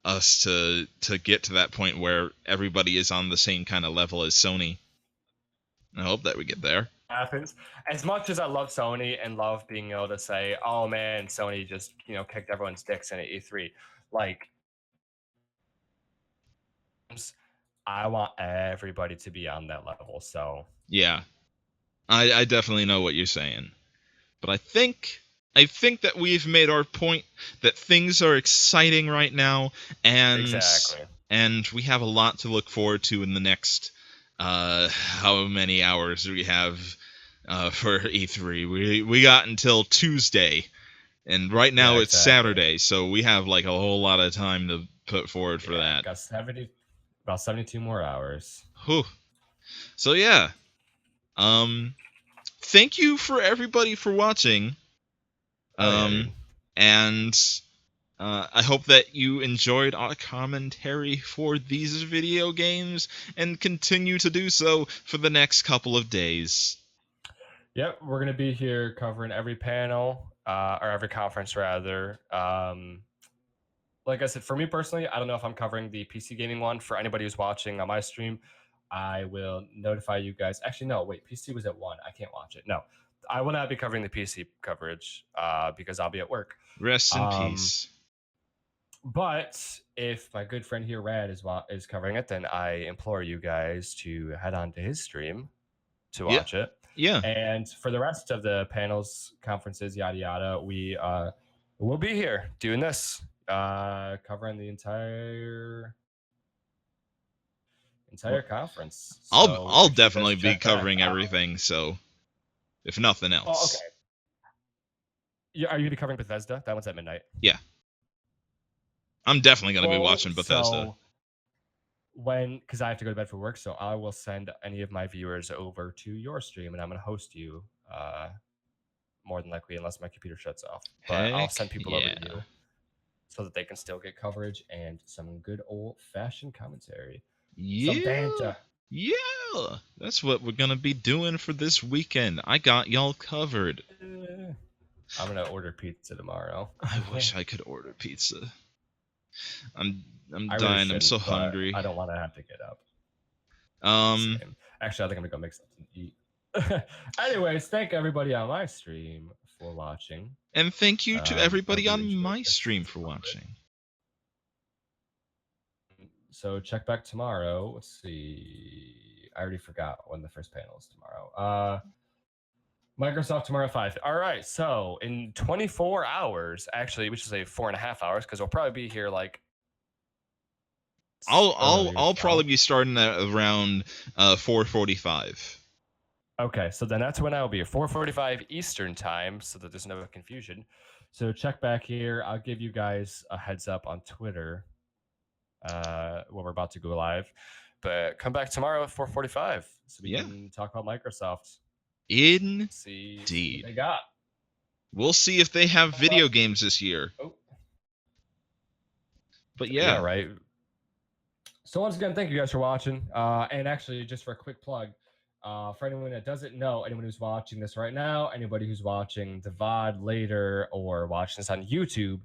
us to get to that point where everybody is on the same kind of level as Sony. I hope that we get there. Happens. As much as I love Sony and love being able to say, oh man, Sony just, you know, kicked everyone's dicks in at E3, like, I want everybody to be on that level. So yeah, I definitely know what you're saying, but I think that we've made our point that things are exciting right now, and and we have a lot to look forward to in the next how many hours we have for E3. We got until Tuesday, and right now it's Saturday, so we have like a whole lot of time to put forward for that. Got about 72 more hours. Whew. So yeah, thank you for everybody for watching. And I hope that you enjoyed our commentary for these video games and continue to do so for the next couple of days. Yep, we're going to be here covering every panel, or every conference, rather. Like I said, for me personally, I don't know if I'm covering the PC gaming one. For anybody who's watching on my stream, I will notify you guys. Actually, no, wait, PC was at 1. I can't watch it. No, I will not be covering the PC coverage because I'll be at work. Rest in peace. But if my good friend here, Rad, is covering it, then I implore you guys to head on to his stream to watch it. Yeah. And for the rest of the panels, conferences, yada yada, we will be here doing this, covering the entire conference. So I'll definitely be covering everything. So, if nothing else. Oh, okay. Yeah, are you gonna be covering Bethesda? That one's at midnight. Yeah. I'm definitely gonna be watching Bethesda. Because I have to go to bed for work, so I will send any of my viewers over to your stream, and I'm going to host you more than likely, unless my computer shuts off. But I'll send people over to you so that they can still get coverage and some good old-fashioned commentary. Some banter. Yeah, that's what we're going to be doing for this weekend. I got y'all covered. I'm going to order pizza tomorrow. I wish I could order pizza. I'm dying. I'm so hungry. I don't want to have to get up. Actually, I think I'm gonna go make something to eat. Anyways, thank everybody on my stream for watching, and thank you to everybody on my stream for watching. So check back tomorrow. Let's see. I already forgot when the first panel is tomorrow. Microsoft tomorrow at 5. All right, so in 24 hours, actually, we should say 4.5 hours, because we'll probably be here like. I'll probably be starting at around 4:45. Okay, so then that's when I'll be at 4:45 Eastern time, so that there's no confusion. So check back here. I'll give you guys a heads up on Twitter when we're about to go live. But come back tomorrow at 4:45 so we can talk about Microsoft. Indeed. They got. We'll see if they have video games this year. But yeah, right. So once again, thank you guys for watching. And actually, just for a quick plug, for anyone that doesn't know, anyone who's watching this right now, anybody who's watching the VOD later or watching this on YouTube,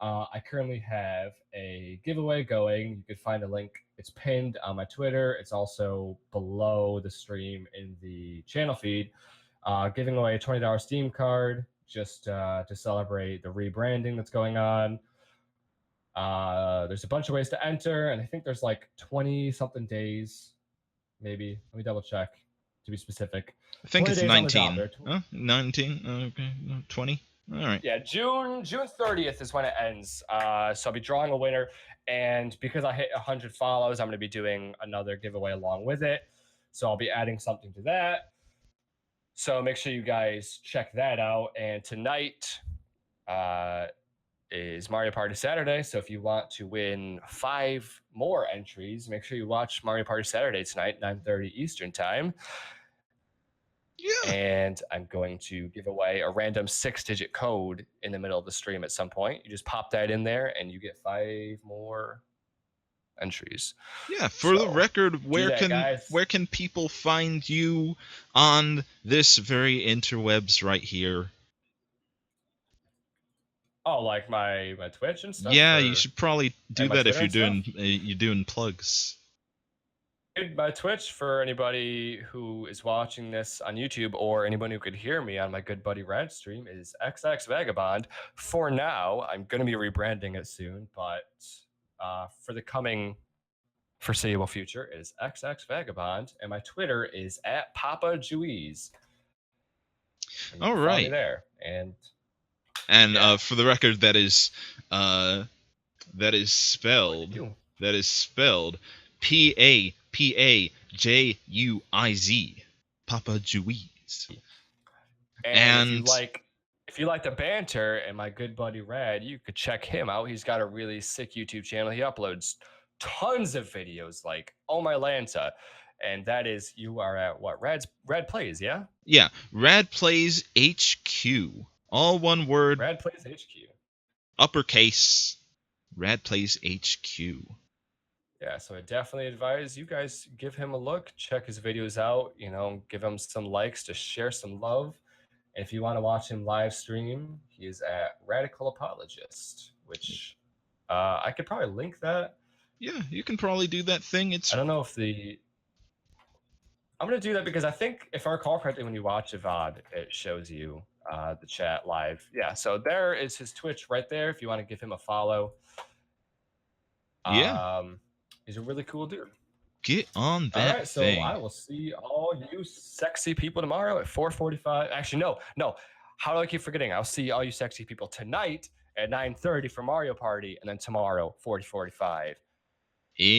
I currently have a giveaway going. You can find a link. It's pinned on my Twitter. It's also below the stream in the channel feed. Giving away a $20 Steam card just to celebrate the rebranding that's going on. There's a bunch of ways to enter, and I think there's like 20-something days, maybe. Let me double check to be specific. I think it's 19. 19? Okay, 20? All right. Yeah, June 30th is when it ends. So I'll be drawing a winner, and because I hit 100 follows, I'm going to be doing another giveaway along with it. So I'll be adding something to that. So make sure you guys check that out. And tonight is Mario Party Saturday. So if you want to win 5 more entries, make sure you watch Mario Party Saturday tonight, 9:30 Eastern time. Yeah. And I'm going to give away a random 6-digit code in the middle of the stream at some point. You just pop that in there and you get 5 more entries. Yeah, for the record, where can people find you on this very interwebs right here? Oh, like my Twitch and stuff? Yeah, you should probably do that if you're doing plugs. My Twitch, for anybody who is watching this on YouTube or anyone who could hear me on my good buddy Rad stream, is XX Vagabond. For now, I'm going to be rebranding it soon, but for the coming foreseeable future is XX Vagabond, and my Twitter is @PapaJuiz. All right. There and for the record, that is spelled PapaJuiz. Papa Juiz. And if you like the banter and my good buddy Rad, you could check him out. He's got a really sick YouTube channel. He uploads tons of videos like Oh My Lanta and that is you are at what? Rad Plays, yeah? Yeah, Rad Plays HQ. All one word. Rad Plays HQ. Uppercase. Rad Plays HQ. Yeah, so I definitely advise you guys give him a look, check his videos out, you know, give him some likes to share some love. And if you want to watch him live stream, he is at Radical Apologist, which I could probably link that. Yeah, you can probably do that thing. I don't know if I'm going to do that because I think if I recall correctly, when you watch a VOD, it shows you the chat live. Yeah, so there is his Twitch right there if you want to give him a follow. Yeah. He's a really cool dude. Get on that All right, so thing. I will see all you sexy people tomorrow at 4:45. Actually, no. How do I keep forgetting? I'll see all you sexy people tonight at 9:30 for Mario Party, and then tomorrow 40:45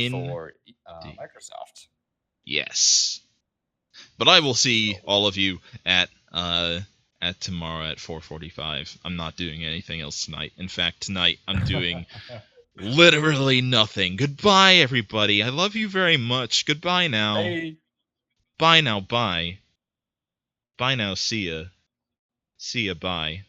for Microsoft. Yes. But I will see all of you at tomorrow at 4:45. I'm not doing anything else tonight. In fact, tonight I'm doing literally nothing. Goodbye, everybody. I love you very much. Goodbye now. Hey. Bye now. Bye. Bye now. See ya. See ya. Bye.